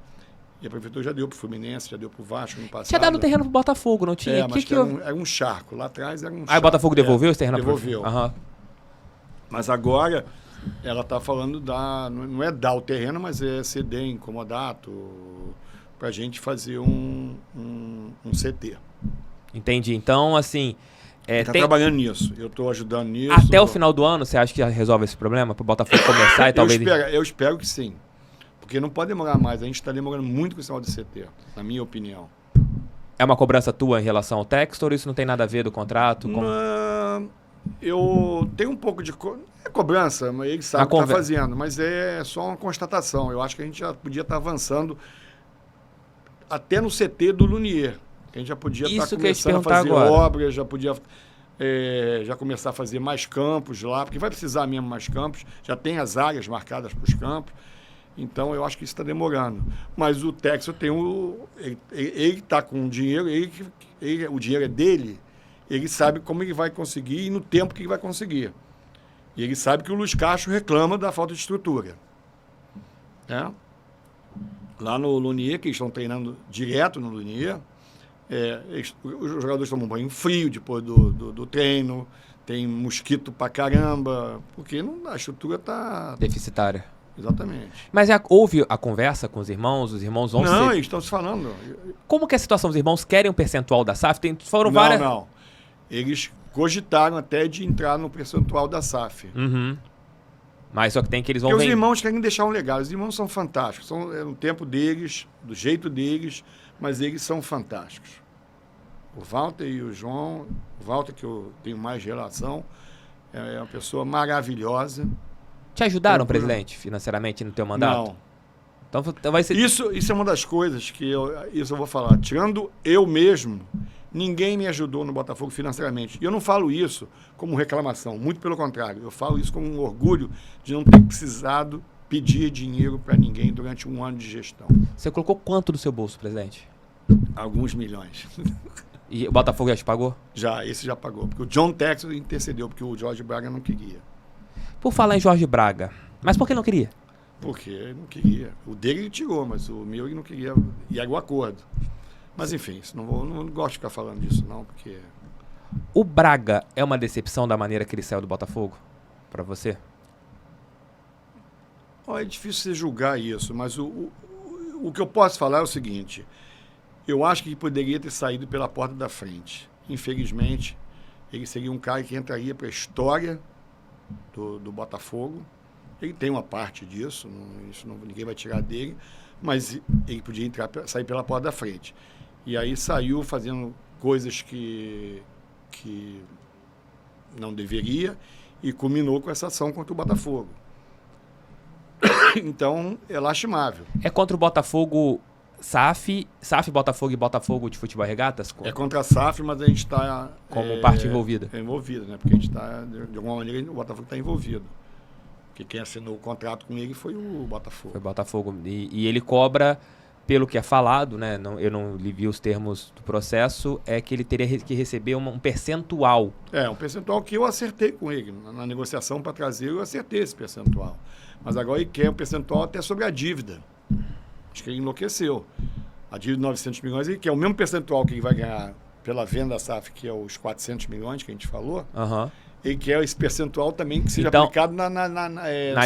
e a prefeitura já deu pro Fluminense, já deu pro Vasco no passado. Tinha dado o terreno pro Botafogo, não tinha? Mas era um charco, lá atrás era um charco. Aí o Botafogo devolveu esse terreno? Devolveu. Uhum. Mas agora... Ela está falando não é dar o terreno, mas é ceder em comodato para a gente fazer um CT. Entendi. Então, assim... Está trabalhando nisso. Eu estou ajudando nisso. Até o final do ano, você acha que já resolve esse problema? Para o Botafogo começar e talvez... Eu espero que sim. Porque não pode demorar mais. A gente está demorando muito com esse negócio de CT, na minha opinião. É uma cobrança tua em relação ao Textor ou isso não tem nada a ver do contrato? Eu tenho um pouco de cobrança, mas ele sabe o que está fazendo, mas é só uma constatação. Eu acho que a gente já podia estar avançando até no CT do Lunier. A gente já podia estar começando a fazer obras, já podia já começar a fazer mais campos lá, porque vai precisar mesmo mais campos, já tem as áreas marcadas para os campos. Então, eu acho que isso está demorando. Mas o Texas tem ele está com o dinheiro, o dinheiro é dele. Ele sabe como ele vai conseguir e no tempo que ele vai conseguir. E ele sabe que o Luiz Castro reclama da falta de estrutura. Lá no Lunier, que eles estão treinando direto no Lunier, os jogadores tomam banho frio depois do treino, tem mosquito pra caramba, porque a estrutura está... deficitária. Exatamente. Mas houve a conversa com os irmãos vão Não, eles estão se falando. Como que é a situação? Os irmãos querem um percentual da SAF? Não. Eles cogitaram até de entrar no percentual da SAF. Uhum. Mas só que tem que eles vão... Porque os irmãos querem deixar um legado. Os irmãos são fantásticos. É no tempo deles, do jeito deles, mas eles são fantásticos. O Walter e o João... O Walter, que eu tenho mais relação, é uma pessoa maravilhosa. Te ajudaram, presidente, financeiramente no teu mandato? Não. Então vai ser... Isso é uma das coisas que eu vou falar. Tirando eu mesmo... Ninguém me ajudou no Botafogo financeiramente. E eu não falo isso como reclamação, muito pelo contrário. Eu falo isso como um orgulho de não ter precisado pedir dinheiro para ninguém durante um ano de gestão. Você colocou quanto no seu bolso, presidente? Alguns milhões. E o Botafogo já te pagou? Esse já pagou. Porque o John Texas intercedeu, porque o Jorge Braga não queria. Por falar em Jorge Braga, mas por que não queria? Porque ele não queria. O dele ele tirou, mas o meu ele não queria. E era o acordo. Mas, enfim, não gosto de ficar falando disso, não, porque... O Braga é uma decepção da maneira que ele saiu do Botafogo, para você? É difícil você julgar isso, mas o que eu posso falar é o seguinte. Eu acho que ele poderia ter saído pela porta da frente. Infelizmente, ele seria um cara que entraria para a história do Botafogo. Ele tem uma parte disso, ninguém vai tirar dele, mas ele podia sair pela porta da frente. E aí saiu fazendo coisas que não deveria e culminou com essa ação contra o Botafogo. Então, é lastimável. É contra o Botafogo SAF, Botafogo e Botafogo de Futebol e Regatas? É contra a SAF, mas a gente está... Como parte envolvida. Envolvida, né? Porque a gente está, de alguma maneira, o Botafogo está envolvido. Porque quem assinou o contrato com ele foi o Botafogo. Foi o Botafogo. E ele cobra, pelo que é falado, né? Eu não vi os termos do processo, é que ele teria que receber um percentual. Um percentual que eu acertei com ele. Na negociação para trazer, eu acertei esse percentual. Mas agora ele quer um percentual até sobre a dívida. Acho que ele enlouqueceu. A dívida de 900 milhões, ele quer o mesmo percentual que ele vai ganhar pela venda da SAF, que é os 400 milhões que a gente falou. Ele quer esse percentual também que seja aplicado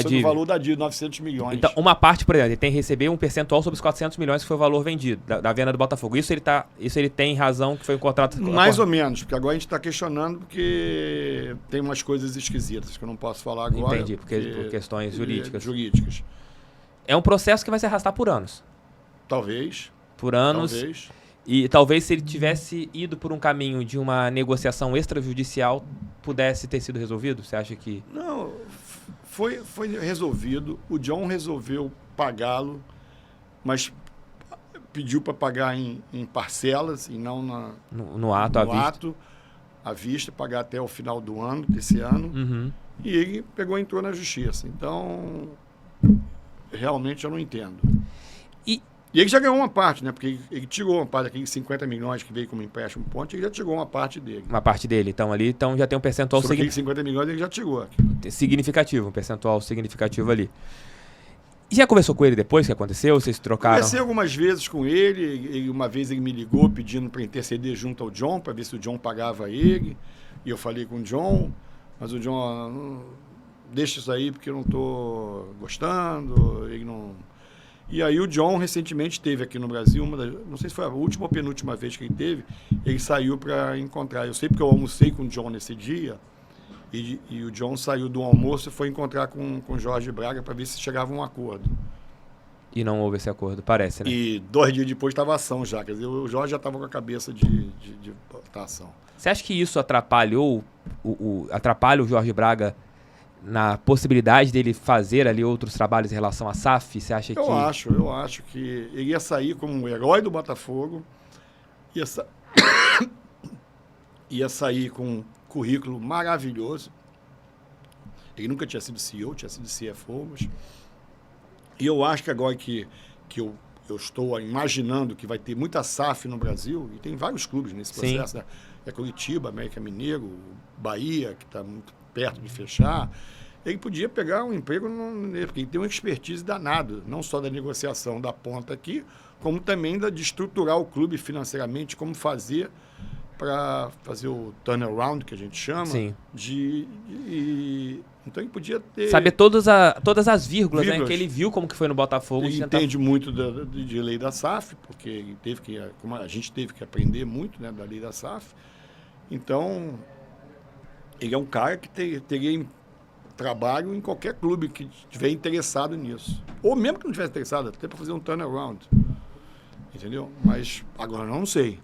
sobre o valor da dívida, 900 milhões. Então, uma parte, por exemplo, ele tem que receber um percentual sobre os 400 milhões que foi o valor vendido, da venda do Botafogo. Isso ele tem razão que foi um contrato... Mais ou menos, porque agora a gente está questionando porque tem umas coisas esquisitas que eu não posso falar agora. Entendi, por questões jurídicas. É um processo que vai se arrastar por anos. Talvez. Por anos. Talvez. E talvez se ele tivesse ido por um caminho de uma negociação extrajudicial, pudesse ter sido resolvido? Você acha que... Não, foi resolvido. O John resolveu pagá-lo, mas pediu para pagar em parcelas e não no ato, à vista, pagar até o final do ano, desse ano. Uhum. E ele entrou na justiça. Então, realmente eu não entendo. E ele já ganhou uma parte, né? Porque ele tirou uma parte daqueles 50 milhões que veio como empréstimo ponte, ele já tirou uma parte dele. Uma parte dele, então já tem um percentual sobre aqueles 50 milhões ele já tirou. Significativo, um percentual significativo ali. E já conversou com ele depois que aconteceu? Vocês trocaram? Conversei algumas vezes com ele. Uma vez ele me ligou pedindo para interceder junto ao John, para ver se o John pagava ele. E eu falei com o John, mas o John, deixa isso aí porque eu não estou gostando, ele não... E aí o John recentemente esteve aqui no Brasil, não sei se foi a última ou penúltima vez que ele teve, ele saiu para encontrar. Eu sei porque eu almocei com o John nesse dia, e o John saiu do almoço e foi encontrar com o Jorge Braga para ver se chegava a um acordo. E não houve esse acordo, parece, né? E 2 dias depois estava ação já, quer dizer, o Jorge já estava com a cabeça de botar ação. Você acha que isso atrapalha o Jorge Braga na possibilidade dele fazer ali outros trabalhos em relação à SAF? Você acha que... Eu acho que ele ia sair como um herói do Botafogo, ia sair com um currículo maravilhoso. Ele nunca tinha sido CEO, tinha sido CFO, mas... E eu acho que agora que eu estou imaginando que vai ter muita SAF no Brasil, e tem vários clubes nesse processo, né? É Curitiba, América Mineiro, Bahia, que está muito perto de fechar, ele podia pegar um emprego, porque ele tem uma expertise danada, não só da negociação da ponta aqui, como também de estruturar o clube financeiramente, como fazer para fazer o turnaround, que a gente chama. Sim. Então ele podia ter... Saber todas as vírgulas, né? Que ele viu como que foi no Botafogo. Ele entende muito de lei da SAF, porque ele teve que, como a gente teve que aprender muito, né, da lei da SAF. Então... Ele é um cara que teria trabalho em qualquer clube que estiver interessado nisso. Ou mesmo que não estivesse interessado, até para fazer um turnaround. Entendeu? Mas agora não sei.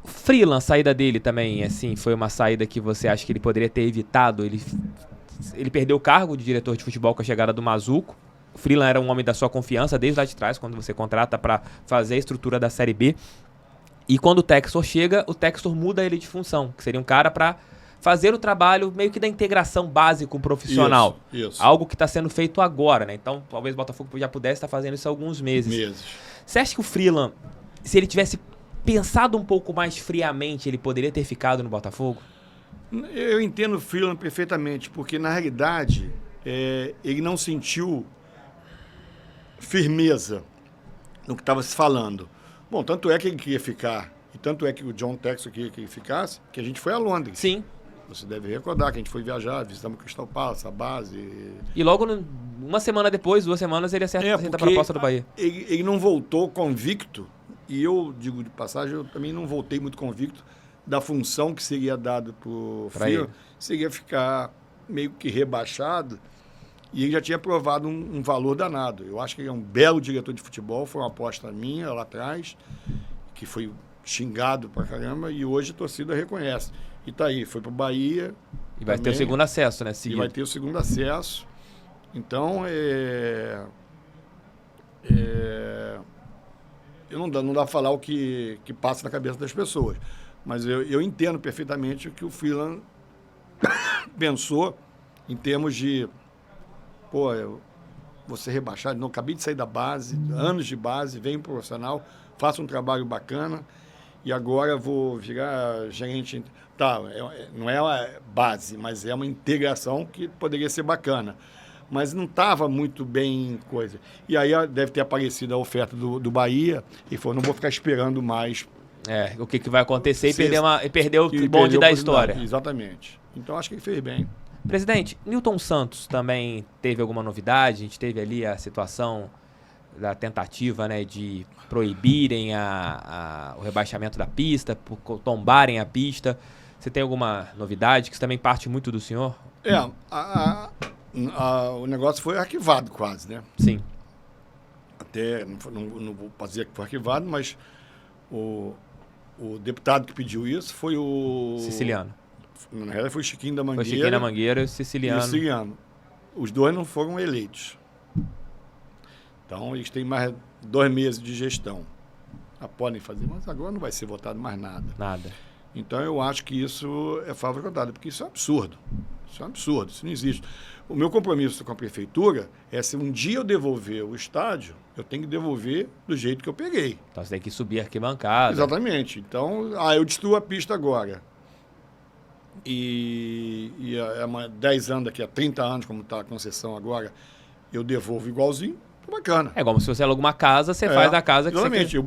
Freeland, a saída dele também, assim, foi uma saída que você acha que ele poderia ter evitado? Ele perdeu o cargo de diretor de futebol com a chegada do Mazuco. O Freeland era um homem da sua confiança desde lá de trás, quando você contrata para fazer a estrutura da Série B. E quando o Textor chega, o Textor muda ele de função, que seria um cara para fazer o trabalho meio que da integração base com o profissional. Isso. Algo que está sendo feito agora, né? Então, talvez o Botafogo já pudesse estar fazendo isso há alguns meses. Você acha que o Freeland, se ele tivesse pensado um pouco mais friamente, ele poderia ter ficado no Botafogo? Eu entendo o Freeland perfeitamente, porque, na realidade, ele não sentiu firmeza no que estava se falando. Bom, tanto é que ele queria ficar, e tanto é que o John Textor queria que ele ficasse, que a gente foi a Londres. Sim. Você deve recordar que a gente foi viajar, visitamos o Crystal Palace, a base. E logo, uma semana depois, 2 semanas, ele aceita a proposta do Bahia. Ele não voltou convicto, e eu, digo de passagem, eu também não voltei muito convicto da função que seria dada para o Freeland. Seria ficar meio que rebaixado, e ele já tinha provado um valor danado. Eu acho que ele é um belo diretor de futebol, foi uma aposta minha lá atrás, que foi xingado pra caramba, e hoje a torcida reconhece. E tá aí, foi pro Bahia. E vai ter o segundo acesso, né? E vai ter o segundo acesso. não dá para falar o que passa na cabeça das pessoas. Mas eu entendo perfeitamente o que o Freeland pensou em termos de, pô, eu vou ser rebaixado, não, acabei de sair da base, anos de base, venho profissional, faço um trabalho bacana e agora vou virar gerente. Tá, não é uma base, mas é uma integração que poderia ser bacana. Mas não estava muito bem coisa. E aí deve ter aparecido a oferta do Bahia e falou, não vou ficar esperando mais. O que vai acontecer e perdeu o bonde da história. Exatamente. Então, acho que ele fez bem. Presidente, Newton Santos também teve alguma novidade? A gente teve ali a situação da tentativa, né, de proibirem o rebaixamento da pista, tombarem a pista. Você tem alguma novidade, que isso também parte muito do senhor? O negócio foi arquivado quase, né? Sim. Até, não vou dizer que foi arquivado, mas o deputado que pediu isso foi o... Siciliano. Na realidade foi o Chiquinho da Mangueira. Foi Chiquinho da Mangueira e o Siciliano. Os dois não foram eleitos. Então, eles têm mais 2 meses de gestão. Podem fazer, mas agora não vai ser votado mais nada. Nada. Então, eu acho que isso é favorável, porque isso é absurdo. Isso é um absurdo, isso não existe. O meu compromisso com a prefeitura é, se um dia eu devolver o estádio, eu tenho que devolver do jeito que eu peguei. Então, você tem que subir a arquibancada. Exatamente. Então, eu destruo a pista agora. E 10 anos, daqui a 30 anos, como está a concessão agora, eu devolvo igualzinho, bacana. É como se você aluga uma casa, você faz a casa que exatamente. você quer.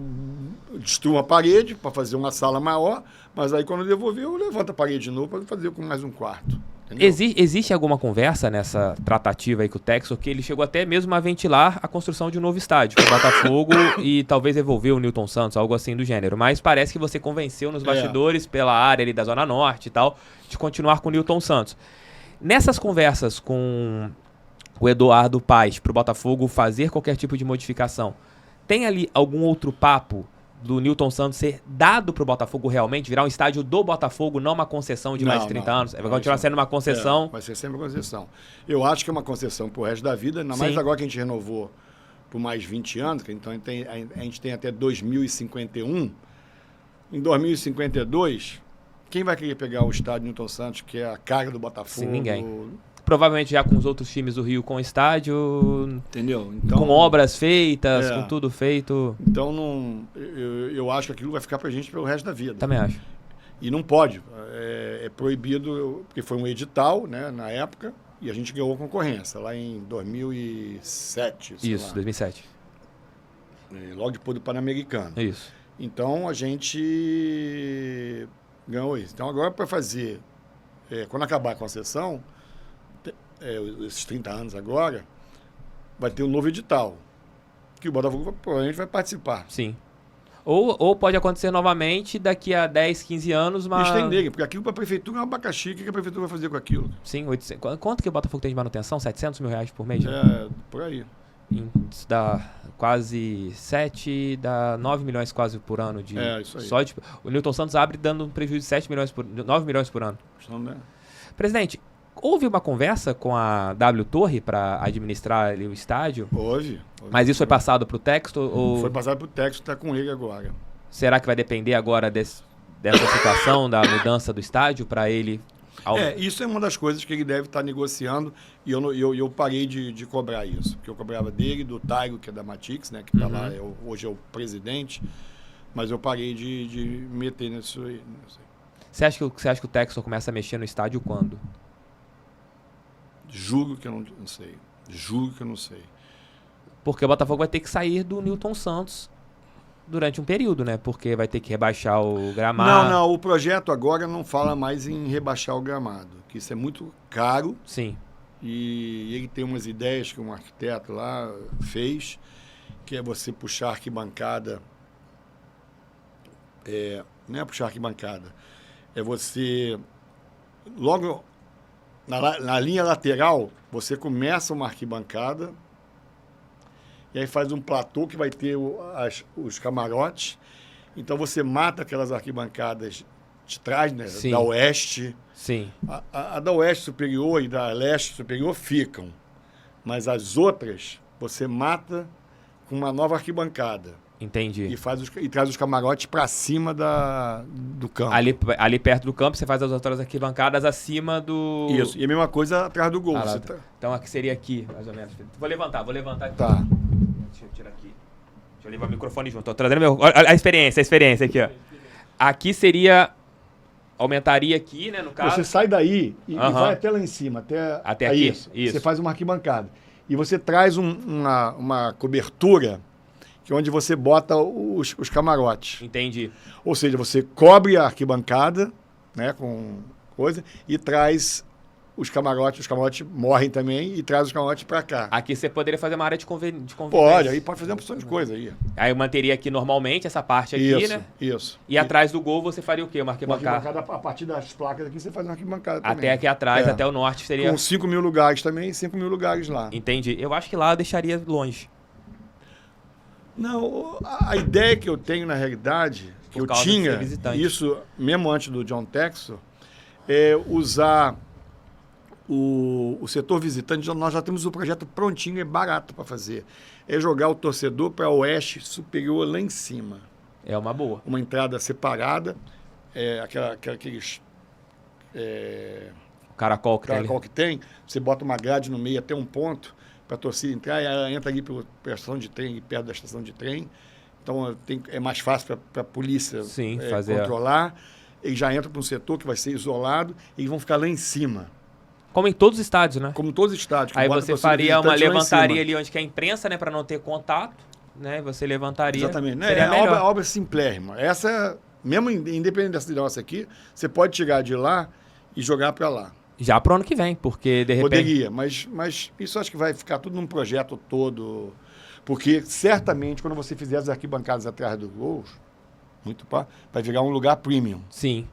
Eu destruo uma parede para fazer uma sala maior, mas aí quando eu devolver, eu levanto a parede de novo para fazer com mais um quarto. Existe alguma conversa nessa tratativa aí com o Textor, que ele chegou até mesmo a ventilar a construção de um novo estádio para o Botafogo e talvez devolver o Newton Santos, algo assim do gênero. Mas parece que você convenceu nos bastidores, pela área ali da Zona Norte e tal, de continuar com o Newton Santos. Nessas conversas com o Eduardo Paes para o Botafogo fazer qualquer tipo de modificação, tem ali algum outro papo do Newton Santos ser dado para o Botafogo realmente, virar um estádio do Botafogo, não uma concessão de mais de 30 anos? Vai continuar sendo uma concessão? Vai ser sempre uma concessão. Eu acho que é uma concessão pro resto da vida, ainda mais agora que a gente renovou por mais 20 anos, então a gente tem até 2051. Em 2052, quem vai querer pegar o estádio Newton Santos, que é a cara do Botafogo? Sim, ninguém. Provavelmente já com os outros times do Rio com estádio, entendeu? Então, com obras feitas, com tudo feito. Então, eu acho que aquilo vai ficar pra gente pelo resto da vida. Também acho. E não pode. É proibido, porque foi um edital, né, na época, e a gente ganhou a concorrência, lá em 2007. Isso, 2007. Logo depois do Pan-Americano. Isso. Então, a gente ganhou isso. Então, agora para fazer, quando acabar a concessão, esses 30 anos agora, vai ter um novo edital, que o Botafogo provavelmente vai participar. Sim. Ou pode acontecer novamente daqui a 10, 15 anos, mas... Estender, porque aquilo para a prefeitura é um abacaxi. O que a prefeitura vai fazer com aquilo? Sim, 800. Quanto que o Botafogo tem de manutenção? 700 mil reais por mês? Por aí. Isso dá quase 7, dá 9 milhões quase por ano. Isso aí. O Newton Santos abre dando um prejuízo de 9 milhões por ano. Presidente, houve uma conversa com a W Torre para administrar ali o estádio? Houve. Mas isso foi passado para o Textor? Foi passado para o Textor, está com ele agora. Será que vai depender agora dessa situação da mudança do estádio para ele? Isso é uma das coisas que ele deve estar negociando e eu parei de cobrar isso. Porque eu cobrava dele, do Taigo, que é da Matix, né, que está lá, hoje é o presidente, mas eu parei de meter nisso aí. Você acha que o Textor começa a mexer no estádio quando? Juro que eu não sei. Juro que eu não sei. Porque o Botafogo vai ter que sair do Newton Santos durante um período, né? Porque vai ter que rebaixar o gramado. Não. O projeto agora não fala mais em rebaixar o gramado. Que isso é muito caro. Sim. E ele tem umas ideias que um arquiteto lá fez, que é você puxar a arquibancada. Não é puxar a arquibancada. É você... Logo... Na linha lateral, você começa uma arquibancada e aí faz um platô que vai ter os camarotes. Então, você mata aquelas arquibancadas de trás, né? Sim. Da oeste. Sim. A da oeste superior e da leste superior ficam. Mas as outras, você mata com uma nova arquibancada. Entendi. E traz os camarotes para cima do campo. Ali perto do campo, você faz as outras arquibancadas acima do... Isso. E a mesma coisa atrás do gol. Você Então aqui seria aqui, mais ou menos. Vou levantar aqui. Tá. Deixa eu tirar aqui. Deixa eu levar o microfone junto. Tô trazendo olha a experiência aqui, ó. Aqui seria... Aumentaria aqui, né, no caso. Você sai daí e vai até lá em cima. Até aqui. Isso. Você faz uma arquibancada. E você traz uma cobertura que é onde você bota os camarotes. Entendi. Ou seja, você cobre a arquibancada, né, com coisa, e traz os camarotes morrem também, e traz os camarotes para cá. Aqui você poderia fazer uma área de convivência. Pode, aí pode fazer uma opção de coisa aí. Aí eu manteria aqui normalmente essa parte aqui, né? Isso. E atrás do gol você faria o quê? Uma arquibancada? Uma arquibancada, a partir das placas aqui, você faz uma arquibancada também. Até aqui atrás, até o norte seria... Com 5 mil lugares também, 5 mil lugares lá. Entendi. Eu acho que lá eu deixaria longe. Não, a ideia que eu tenho, na realidade, que eu tinha, isso mesmo antes do John Textor, é usar o setor visitante. Nós já temos o projeto prontinho, é barato para fazer. É jogar o torcedor para o oeste superior lá em cima. É uma boa. Uma entrada separada, aqueles... Caracol que tem, você bota uma grade no meio até um ponto, para a torcida entrar, e ela entra ali pela estação de trem, perto da estação de trem. Então é mais fácil para a polícia controlar. Eles já entram para um setor que vai ser isolado, e eles vão ficar lá em cima. Como em todos os estádios, né? Como todos os estádios. Aí você faria uma levantaria ali onde que é a imprensa, né, para não ter contato, né? Você levantaria. Exatamente. A obra simplérrima. Essa, mesmo independente dessa nossa aqui, você pode tirar de lá e jogar para lá. Já para o ano que vem, porque de repente... Poderia, mas isso acho que vai ficar tudo num projeto todo, porque certamente quando você fizer as arquibancadas atrás dos gols, vai virar um lugar premium. Sim.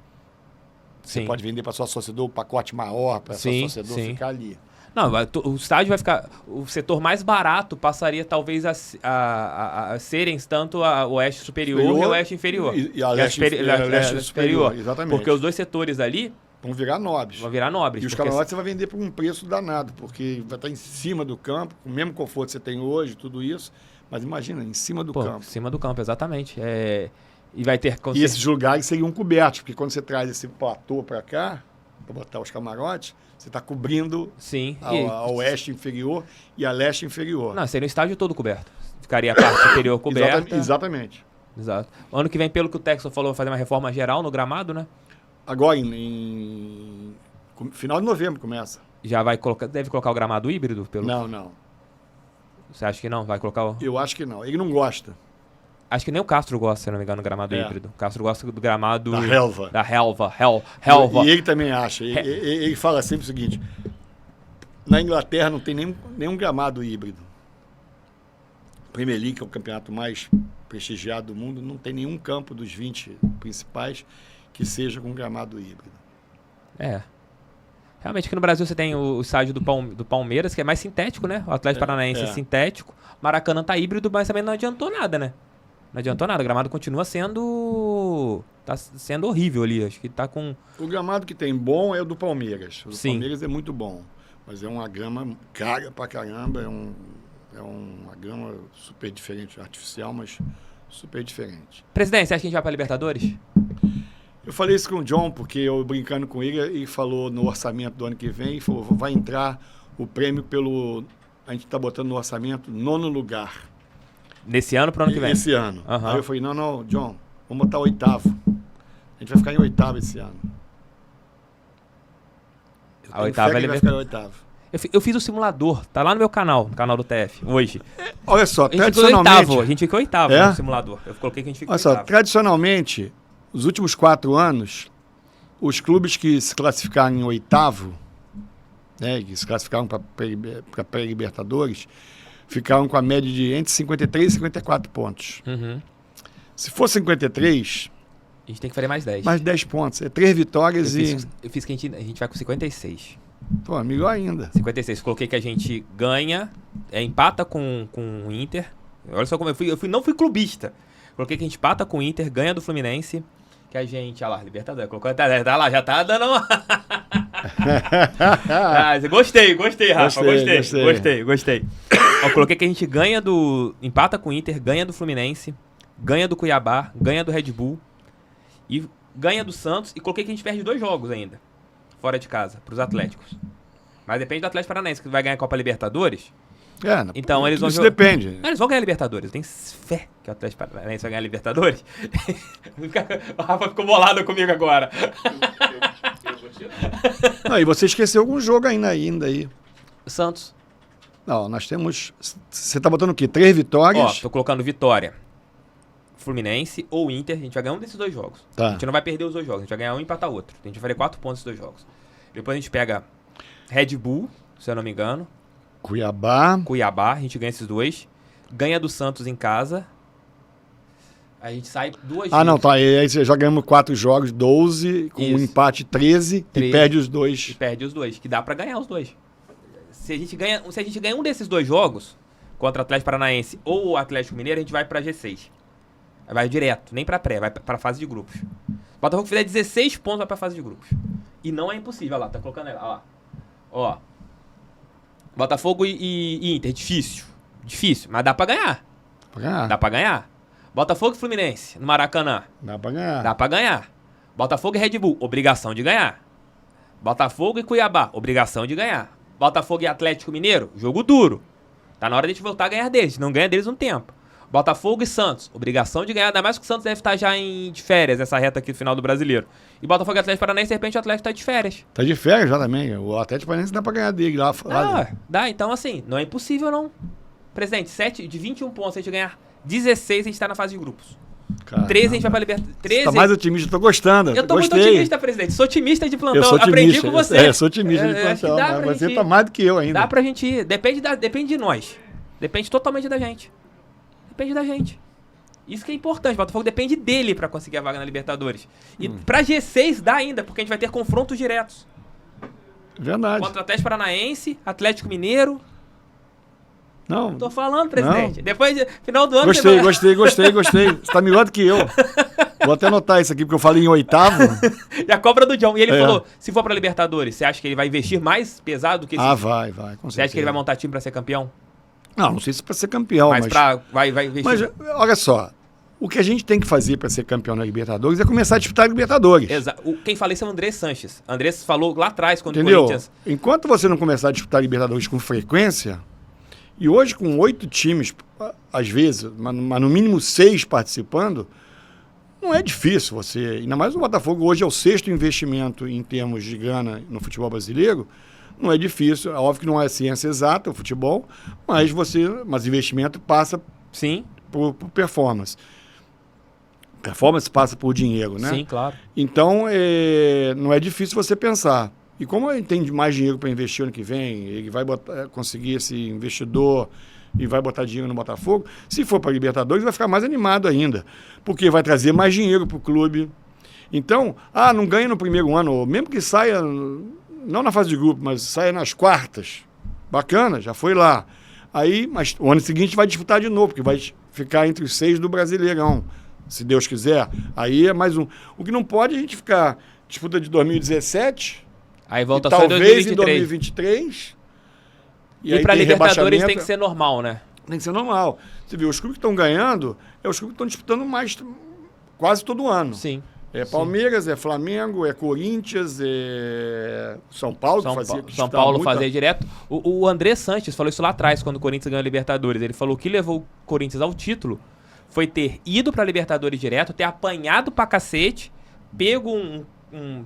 Você pode vender para sua torcedor o pacote maior, para sua torcedor ficar ali. Não, o estádio vai ficar... O setor mais barato passaria talvez a serem tanto o oeste superior e o oeste inferior. E a leste superior, exatamente. Porque os dois setores ali... Vão virar nobres. E os camarotes você vai vender por um preço danado, porque vai estar em cima do campo, com o mesmo conforto que você tem hoje, tudo isso. Mas imagina, em cima do campo. Em cima do campo, exatamente. E vai ter... E esses lugares seriam cobertos, porque quando você traz esse platô para cá, para botar os camarotes, você está cobrindo a oeste inferior e a leste inferior. Não, seria um estádio todo coberto. Ficaria a parte superior coberta. Exatamente. Exato. Ano que vem, pelo que o Textor falou, vai fazer uma reforma geral no gramado, né? Agora, em final de novembro começa. Já deve colocar o gramado híbrido? Não. Você acha que não? Vai colocar o... Eu acho que não. Ele não gosta. Acho que nem o Castro gosta, se não me engano, do gramado híbrido. O Castro gosta do gramado... Da relva. Da relva. E ele também acha. Ele fala sempre o seguinte, na Inglaterra não tem nenhum gramado híbrido. Premier League, que é o campeonato mais prestigiado do mundo, não tem nenhum campo dos 20 principais que seja com gramado híbrido. Realmente aqui no Brasil você tem o estádio do Palmeiras, que é mais sintético, né? O Atlético Paranaense é sintético. Maracanã tá híbrido, mas também não adiantou nada, né? Não adiantou nada. O gramado continua sendo... Tá sendo horrível ali. Acho que tá com... O gramado que tem bom é o do Palmeiras. O do Palmeiras é muito bom. Mas é uma grama cara pra caramba. É uma grama super diferente, artificial, mas super diferente. Presidente, você acha que a gente vai pra Libertadores? Eu falei isso com o John, porque eu brincando com ele, ele falou no orçamento do ano que vem, falou, vai entrar o prêmio pelo... A gente está botando no orçamento 9º lugar. Nesse ano para o ano que vem? Esse ano. Aí eu falei, não, John, vamos botar 8º. A gente vai ficar em 8º esse ano. A 8ª vai ficar em 8º. Eu fiz o simulador, tá lá no meu canal, no canal do TF, hoje. Olha só, tradicionalmente... A gente ficou em 8º no simulador. Eu coloquei que a gente ficou em 8º. Olha só, tradicionalmente... Os últimos 4 anos, os clubes que se classificaram em 8º, né, que se classificaram para pré-Libertadores, ficaram com a média de entre 53 e 54 pontos. Se for 53... A gente tem que fazer mais 10. Mais 10 pontos. É 3 vitórias Eu fiz que a gente vai com 56. Pô, melhor ainda. 56. Coloquei que a gente ganha, empata com o Inter. Olha só como não fui clubista. Coloquei que a gente empata com o Inter, ganha do Fluminense. Que a gente... Olha lá, Libertadores. Colocou, tá lá, já tá dando uma... Gostei, Rafa. Gostei. Ó, coloquei que a gente empata com o Inter, ganha do Fluminense. ganha do Cuiabá, ganha do Red Bull e ganha do Santos. E coloquei que a gente perde 2 jogos ainda, fora de casa, pros Atléticos. Mas depende do Atlético Paranaense, que vai ganhar a Copa Libertadores. Então eles vão isso depende. Eles vão ganhar a Libertadores. Tem fé que o Atlético Paranaense vai ganhar a Libertadores. O Rafa ficou bolado comigo agora. Eu vou tirar. E você esqueceu algum jogo ainda aí. Santos. Não, nós temos... Você tá botando o quê? 3 vitórias? Tô colocando Vitória, Fluminense ou Inter. A gente vai ganhar um desses 2 jogos. Tá. A gente não vai perder os 2 jogos. A gente vai ganhar um e empatar outro. A gente vai fazer 4 pontos nesses 2 jogos. Depois a gente pega Red Bull, se eu não me engano. Cuiabá. Cuiabá, a gente ganha esses 2. Ganha do Santos em casa. A gente sai 2 Ah, não, tá. Aí você já ganhamos 4 jogos, 12, com um Isso. empate 13 e perde os 2. E perde os 2, que dá pra ganhar os 2. Se a gente ganha um desses 2 jogos, contra o Atlético Paranaense ou o Atlético Mineiro, a gente vai pra G6. Vai direto, nem pra pré, vai pra fase de grupos. O Botafogo fizer 16 pontos, vai pra fase de grupos. E não é impossível, olha lá, tá colocando ela, olha lá. Ó. Botafogo e Inter, difícil. Difícil, mas dá pra ganhar. Dá pra ganhar. Botafogo e Fluminense, no Maracanã. Dá pra ganhar. Dá pra ganhar. Botafogo e Red Bull, obrigação de ganhar. Botafogo e Cuiabá, obrigação de ganhar. Botafogo e Atlético Mineiro, jogo duro. Tá na hora de a gente voltar a ganhar deles. Não ganha deles um tempo. Botafogo e Santos, obrigação de ganhar. Ainda mais que o Santos deve estar já de férias, essa reta aqui no final do Brasileiro. E Botafogo e Atlético Paranaense, de repente o Atlético tá de férias. Tá de férias já também. O Atlético Paranaense dá pra ganhar dele lá. Dá. Então assim, não é impossível não. Presidente, de 21 pontos, se a gente ganhar 16, a gente tá na fase de grupos. Caramba. 13 a gente vai pra Libertadores. Você tá mais otimista, tô gostando. Eu tô Gostei. muito otimista, presidente. Sou otimista de plantão. Eu sou otimista. Aprendi com você. Sou otimista de Acho que plantão. dá pra Mas você gente tá ir. mais do que eu ainda. Dá pra gente ir. Depende de nós. Depende totalmente da gente. Depende da gente. Isso que é importante. O Botafogo depende dele pra conseguir a vaga na Libertadores. E pra G6 dá ainda, porque a gente vai ter confrontos diretos. Verdade. Contra o Atlético Paranaense, Atlético Mineiro. Não. Tô falando, presidente. Depois, final do ano... Gostei. Você tá melhor do que eu. Vou até anotar isso aqui, porque eu falei em 8º. E a cobra do John. E ele falou, se for pra Libertadores, você acha que ele vai investir mais pesado do que esse... Vai, com certeza. Você acha que ele vai montar time pra ser campeão? Não sei se pra ser campeão, mas... Vai investir... Mas, olha só, o que a gente tem que fazer pra ser campeão na Libertadores é começar a disputar a Libertadores. Exato. Quem fala isso é o Andrés Sanches. Andrés falou lá atrás, quando o Entendeu? Corinthians... Enquanto você não começar a disputar a Libertadores com frequência, e hoje com 8 times, às vezes, mas no mínimo 6 participando, não é difícil você... Ainda mais o Botafogo hoje é o 6º investimento em termos de grana no futebol brasileiro. Não é difícil, é óbvio que não é ciência exata o futebol, mas investimento passa Sim. por performance. Performance passa por dinheiro, né? Sim, claro. Então, não é difícil você pensar. E como ele tem mais dinheiro para investir ano que vem, ele vai conseguir esse investidor e vai botar dinheiro no Botafogo, se for para a Libertadores, vai ficar mais animado ainda, porque vai trazer mais dinheiro para o clube. Então, não ganha no primeiro ano, ou mesmo que saia, não na fase de grupo, mas saia nas quartas, bacana, já foi lá. Aí, mas o ano seguinte vai disputar de novo, porque vai ficar entre os 6 do Brasileirão, se Deus quiser. Aí é mais um. O que não pode é a gente ficar disputa de 2017, aí volta e só em talvez 2023. em 2023. E aí pra tem Libertadores rebaixamento. tem que ser normal, né? Tem que ser normal. Você viu, os clubes que estão ganhando, os clubes que estão disputando mais quase todo ano. Sim. É Palmeiras, é Flamengo, é Corinthians, é São Paulo, que fazia. São Paulo fazia direto. O Andrés Sanches falou isso lá atrás, quando o Corinthians ganhou a Libertadores. Ele falou que levou o Corinthians ao título foi ter ido pra Libertadores direto, ter apanhado pra cacete, pego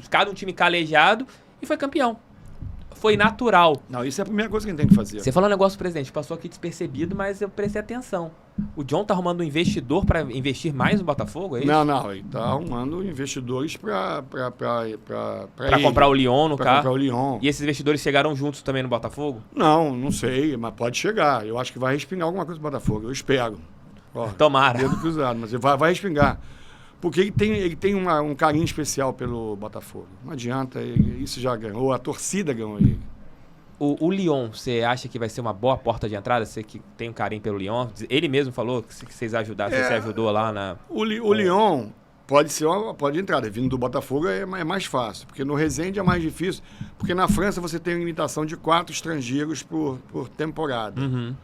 cada um time calejado e foi campeão. Foi natural. Não, isso é a primeira coisa que a gente tem que fazer. Você falou um negócio, presidente, passou aqui despercebido, mas eu prestei atenção. O John tá arrumando um investidor pra investir mais no Botafogo, é isso? Não, ele tá arrumando investidores pra comprar o Lyon, no pra carro. comprar o Lyon. E esses investidores chegaram juntos também no Botafogo? Não sei, mas pode chegar. Eu acho que vai respingar alguma coisa no Botafogo, eu espero. Ó, Tomara. Dedo cruzado, mas vai respingar. Porque ele tem um carinho especial pelo Botafogo. Não adianta, isso já ganhou, a torcida ganhou ele. O Lyon, você acha que vai ser uma boa porta de entrada? Você que tem um carinho pelo Lyon? Ele mesmo falou que vocês ajudaram, você ajudou lá na... O Lyon pode ser uma porta de entrada. Vindo do Botafogo é mais fácil, porque no Resende é mais difícil. Porque na França você tem uma limitação de 4 estrangeiros por temporada. Uhum.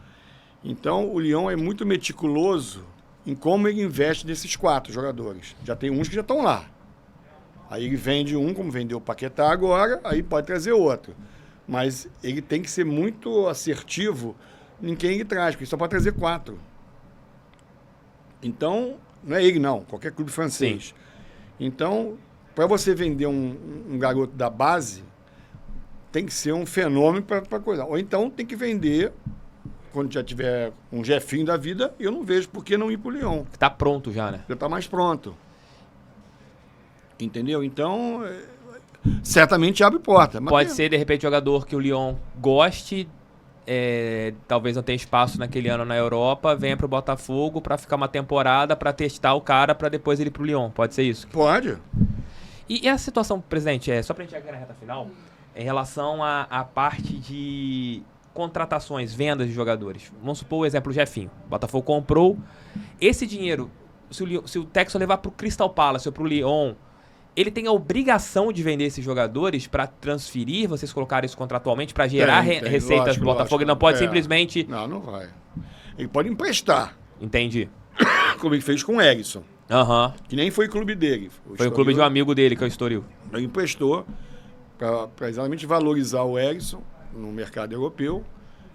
Então o Lyon é muito meticuloso em como ele investe nesses 4 jogadores. Já tem uns que já estão lá. Aí ele vende um, como vendeu o Paquetá agora, aí pode trazer outro. Mas ele tem que ser muito assertivo em quem ele traz, porque só pode trazer 4. Então, não é ele não, qualquer clube francês. Sim. Então, para você vender um garoto da base, tem que ser um fenômeno para coisa. Ou então tem que vender, quando já tiver um Jefinho da vida, eu não vejo por que não ir para o Lyon. Tá pronto já, né? Já está mais pronto. Entendeu? Então, certamente abre porta. Mas Pode ser, de repente, jogador que o Lyon goste, talvez não tenha espaço naquele ano na Europa, venha pro Botafogo para ficar uma temporada, para testar o cara, para depois ele ir pro Lyon. Pode ser isso? Pode. E a situação, presidente, só pra gente chegar na reta final, em relação à parte de contratações, vendas de jogadores. Vamos supor o exemplo do Jefinho. O Botafogo comprou. Esse dinheiro, se o Textor levar pro Crystal Palace ou pro Lyon, ele tem a obrigação de vender esses jogadores para transferir, vocês colocaram isso contratualmente, para gerar receitas lógico, pro Botafogo. lógico. Ele não pode simplesmente... Não vai. Ele pode emprestar, Entendi. como ele fez com o Erisson, Aham. que nem foi clube dele. Foi o clube de um amigo dele, que é o Estoril. Ele emprestou para exatamente valorizar o Erisson no mercado europeu,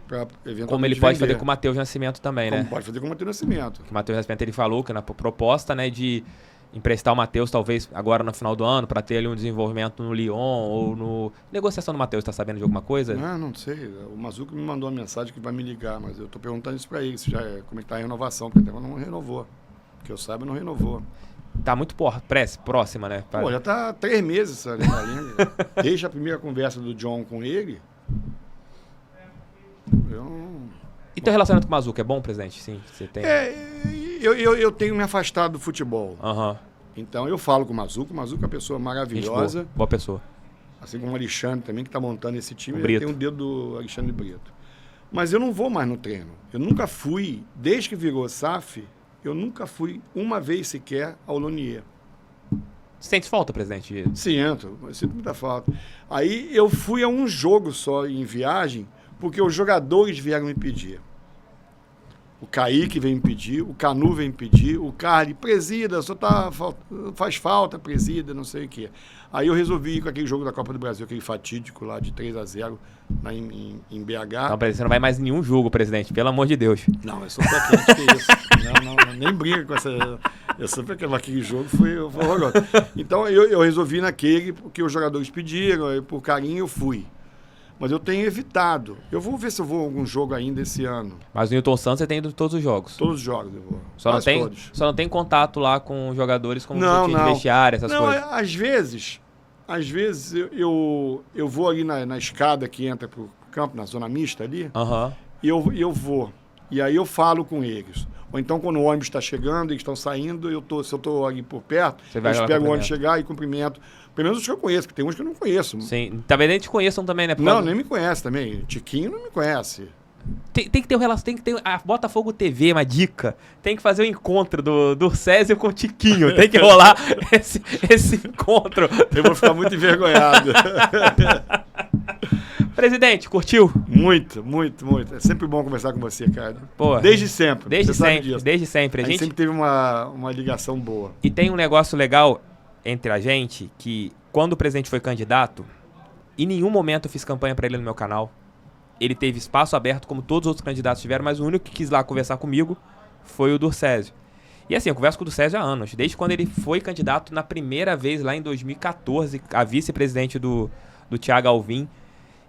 para eventualmente Como ele pode vender. fazer com o Matheus Nascimento também, Como né? pode fazer com o Matheus Nascimento. Que o Matheus Nascimento ele falou que na proposta, né, de emprestar o Matheus talvez agora no final do ano para ter ali um desenvolvimento no Lyon ou no... Negociação do Matheus, tá sabendo de alguma coisa? Não sei. O Mazuco me mandou uma mensagem que vai me ligar, mas eu estou perguntando isso para ele, se já como é que tá a renovação, porque até não renovou. Que eu saiba, não renovou. Tá muito próxima, né? Pô, já tá 3 meses essa linha. Desde a primeira conversa do John com ele, eu não... E teu relacionamento com o Mazuco é bom, presidente? Sim, você tem. Eu tenho me afastado do futebol. Aham. Então eu falo com o Mazuco é uma pessoa Gente maravilhosa. boa pessoa. Assim como o Alexandre também, que está montando esse time. O Ele Brito. tem um dedo do Alexandre Brito. Mas eu não vou mais no treino. Eu nunca fui, desde que virou SAF, eu nunca fui uma vez sequer ao Lonier. Sente falta, presidente? Sinto muita falta. Aí eu fui a um jogo só em viagem, porque os jogadores vieram me pedir. O Kaique veio me pedir, o Canu veio me pedir, o Carly, presida, só faz falta, presida, não sei o quê. Aí eu resolvi ir com aquele jogo da Copa do Brasil, aquele fatídico lá de 3-0 lá em BH. Não, presidente, você não vai mais em nenhum jogo, presidente, pelo amor de Deus. Não, eu sou pé quente, que isso. Não, nem brinca com essa... Eu soube que aquele jogo foi horroroso. Então eu resolvi naquele, porque os jogadores pediram, e por carinho eu fui. Mas eu tenho evitado. Eu vou ver se eu vou a algum jogo ainda esse ano. Mas o Newton Santos você tem ido em todos os jogos. Todos os jogos eu vou. Só Quase todos. não tem contato lá com os jogadores como Não, de vestiário, essas não, coisas. às vezes eu vou ali na escada que entra pro campo, na zona mista ali, Aham. e eu vou. E aí eu falo com eles. Ou então, quando o ônibus está chegando, eles estão saindo, se eu estou ali por perto, Você vai eu lá, espero o cumprimenta. ônibus chegar e cumprimento. Pelo menos os que eu conheço, que tem uns que eu não conheço. Sim. Talvez nem te conheçam também, né? Por Não, causa- nem me conhece também. Tiquinho não me conhece. Tem que ter um relação, tem que ter a Botafogo TV, uma dica. Tem que fazer o encontro do Césio com o Tiquinho. Tem que rolar esse encontro. Eu vou ficar muito envergonhado. Presidente, curtiu? Muito, muito, muito. É sempre bom conversar com você, cara. Pô, Desde sempre. Desde você sabe sempre, disso. desde sempre. A gente sempre teve uma ligação boa. E tem um negócio legal entre a gente, que quando o presidente foi candidato, em nenhum momento eu fiz campanha pra ele no meu canal. Ele teve espaço aberto, como todos os outros candidatos tiveram, mas o único que quis lá conversar comigo foi o Durcésio. E assim, eu converso com o Durcésio há anos, desde quando ele foi candidato na primeira vez, lá em 2014, a vice-presidente do Thiago Alvim.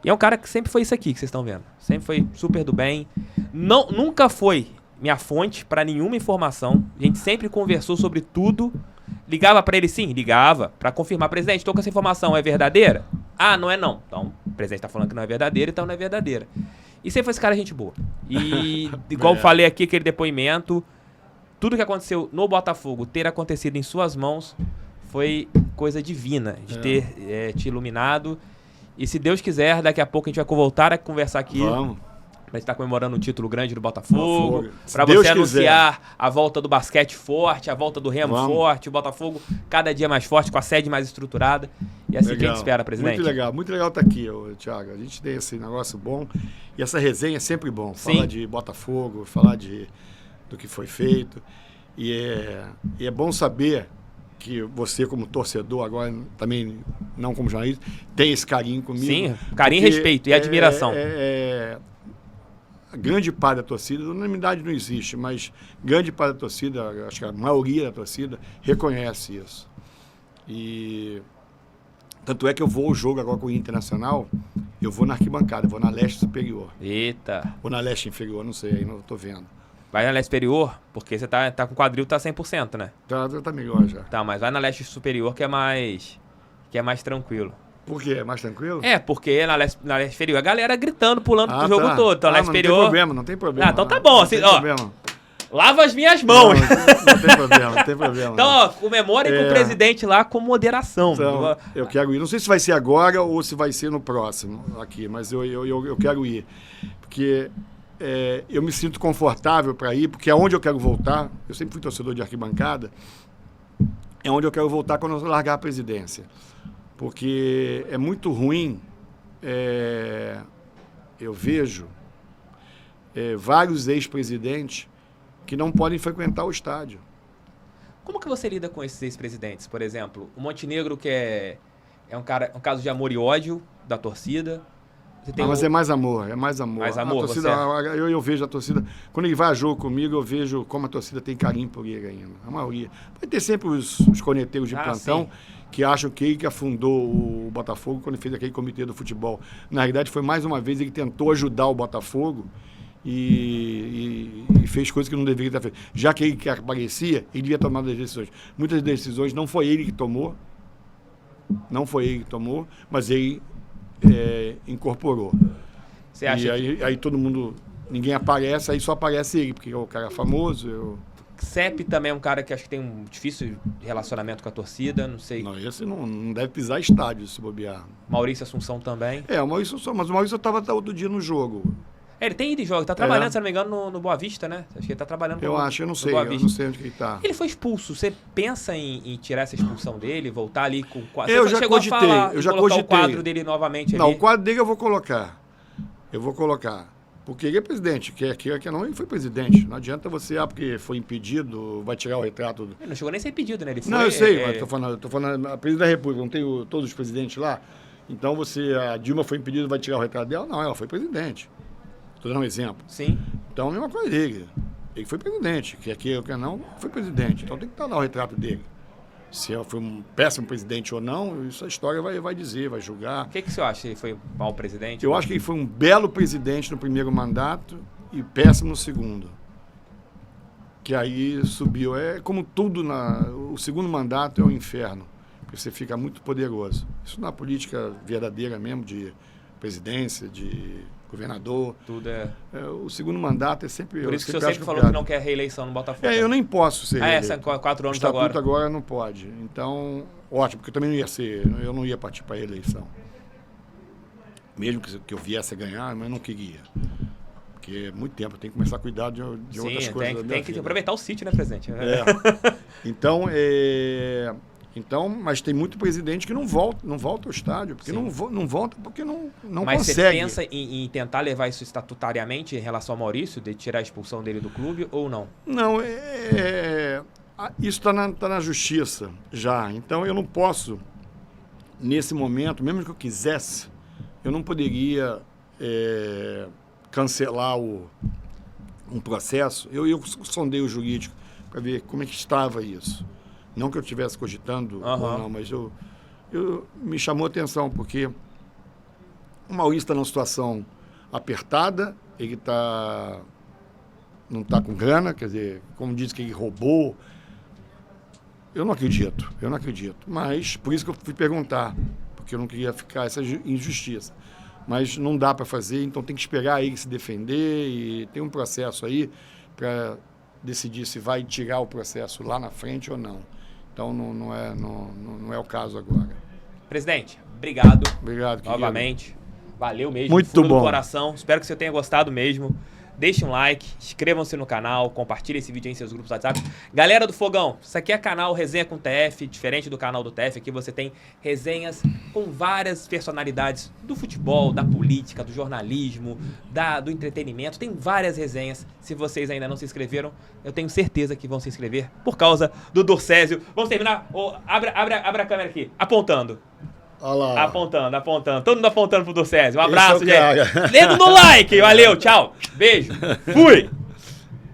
E é um cara que sempre foi isso aqui que vocês estão vendo. Sempre foi super do bem. Nunca foi minha fonte pra nenhuma informação. A gente sempre conversou sobre tudo. Ligava pra ele, sim, ligava pra confirmar. Presidente, tô com essa informação, é verdadeira? Ah, não é não. Então, o presidente tá falando que não é verdadeira, então não é verdadeira. E sempre foi esse cara gente boa. E, igual eu falei aqui, aquele depoimento, tudo que aconteceu no Botafogo ter acontecido em suas mãos foi coisa divina, de ter te iluminado. E se Deus quiser, daqui a pouco a gente vai voltar a conversar aqui. Vamos. Pra gente estar comemorando o título grande do Botafogo. Se Pra Deus você quiser. anunciar a volta do basquete forte, a volta do remo Vamos. forte, o Botafogo cada dia mais forte, com a sede mais estruturada. E assim que a gente espera, presidente. Muito legal estar aqui, Thiago. A gente tem esse negócio bom. E essa resenha é sempre bom. Sim. Falar de Botafogo, falar do que foi feito. E é bom saber que você, como torcedor, agora também não como jornalista, tem esse carinho comigo. Sim, carinho, respeito e admiração. A grande parte da torcida, unanimidade não existe, mas grande parte da torcida, acho que a maioria da torcida, reconhece isso. E tanto é que eu vou ao jogo agora com o Internacional, eu vou na arquibancada, eu vou na leste superior. Eita. Ou na leste inferior, não sei, aí não estou vendo. Vai na leste superior, porque você tá com o quadril, tá 100%, né? Tá melhor já. Tá, mas vai na leste superior que é mais tranquilo. Por quê? É mais tranquilo? É, porque na leste inferior a galera gritando, pulando o jogo todo. Então, leste superior... Não tem problema. Ah, então tá bom. Não tem problema. Lava as minhas mãos. Não tem problema. Então, ó, comemorem com o presidente lá com moderação. Então, eu quero ir. Não sei se vai ser agora ou se vai ser no próximo aqui, mas eu quero ir. Porque eu me sinto confortável para ir, porque é onde eu quero voltar. Eu sempre fui torcedor de arquibancada. É onde eu quero voltar quando eu largar a presidência. Porque é muito ruim, eu vejo vários ex-presidentes que não podem frequentar o estádio. Como que você lida com esses ex-presidentes? Por exemplo, o Montenegro, que é um caso de amor e ódio da torcida. Você tem mas é mais amor, Mais amor, a torcida, eu vejo a torcida, quando ele vai a jogo comigo, eu vejo como a torcida tem carinho por ele ainda, a maioria. Vai ter sempre os corneteiros de plantão, sim, que acham que ele que afundou o Botafogo quando ele fez aquele comitê do futebol. Na realidade, foi mais uma vez ele tentou ajudar o Botafogo e fez coisas que não deveria ter feito. Já que ele que aparecia, ele devia tomar as decisões. Muitas decisões não foi ele que tomou, mas ele incorporou. Você acha aí todo mundo, ninguém aparece, aí só aparece ele, porque o cara é famoso. CEP também é um cara que acho que tem um difícil relacionamento com a torcida, não sei. Não, esse não deve pisar estádio se bobear. Maurício Assunção também. Mas o Maurício estava outro dia no jogo. Ele tem ido em jogo, tá trabalhando, se não me engano, no Boa Vista, né? Acho que ele tá trabalhando eu não sei onde que ele tá. Ele foi expulso, você pensa em tirar essa expulsão dele, voltar ali com o quadro? Eu já cogitei. O quadro dele novamente ali? Não, o quadro dele eu vou colocar. Porque ele é presidente, quer não, ele foi presidente. Não adianta você, porque foi impedido, vai tirar o retrato. Ele não chegou nem a ser impedido, né? Ele foi, não, eu sei, mas tô falando, a presidente da República, não tem todos os presidentes lá? Então a Dilma foi impedida, vai tirar o retrato dela? Não, ela foi presidente. Estou dando um exemplo. Sim. Então, a mesma coisa dele. Ele foi presidente, quer não, foi presidente. Então, tem que estar lá o retrato dele. Se foi um péssimo presidente ou não, isso a história vai dizer, vai julgar. O que você acha? Ele foi um mau presidente? Eu acho que ele foi um belo presidente no primeiro mandato e péssimo no segundo. Que aí subiu. É como tudo, o segundo mandato é o inferno, porque você fica muito poderoso. Isso na política verdadeira mesmo, de presidência, de governador. Tudo o segundo mandato é sempre... Por isso que o senhor sempre falou que não quer reeleição no Botafogo. Eu nem posso ser reeleito. São 4 anos agora. O estatuto agora. agora não pode. Então, ótimo, porque eu também eu não ia partir para a reeleição. Mesmo que eu viesse a ganhar, mas eu não queria. Porque é muito tempo, eu tenho que começar a cuidar de outras coisas. Tem que aproveitar o sítio, né, presidente? Então, mas tem muito presidente que não volta ao estádio, porque não volta porque não mas consegue. Mas você pensa em tentar levar isso estatutariamente em relação ao Maurício, de tirar a expulsão dele do clube ou não? Não, isso está na justiça já. Então eu não posso, nesse momento, mesmo que eu quisesse, eu não poderia cancelar um processo. Eu sondei o jurídico para ver como é que estava isso. Não que eu estivesse cogitando ou não, mas me chamou a atenção, porque o Maurício está numa situação apertada, ele não está com grana, quer dizer, como diz que ele roubou. Eu não acredito. Mas por isso que eu fui perguntar, porque eu não queria ficar essa injustiça. Mas não dá para fazer, então tem que esperar ele se defender e tem um processo aí para decidir se vai tirar o processo lá na frente ou não. Então, não é o caso agora. Presidente, obrigado. Obrigado, querido. Novamente. Valeu mesmo. Muito bom. Do coração. Espero que você tenha gostado mesmo. Deixem um like, inscrevam-se no canal, compartilhem esse vídeo aí em seus grupos do WhatsApp. Galera do Fogão, isso aqui é canal Resenha com TF, diferente do canal do TF, aqui você tem resenhas com várias personalidades do futebol, da política, do jornalismo, do entretenimento. Tem várias resenhas. Se vocês ainda não se inscreveram, eu tenho certeza que vão se inscrever por causa do Dorcésio. Vamos terminar. Abre a câmera aqui, apontando. Olha lá. Apontando. Todo mundo apontando pro Dorcésio. Um abraço, Esse é o gente. Dedo no like. Valeu, tchau. Beijo. Fui.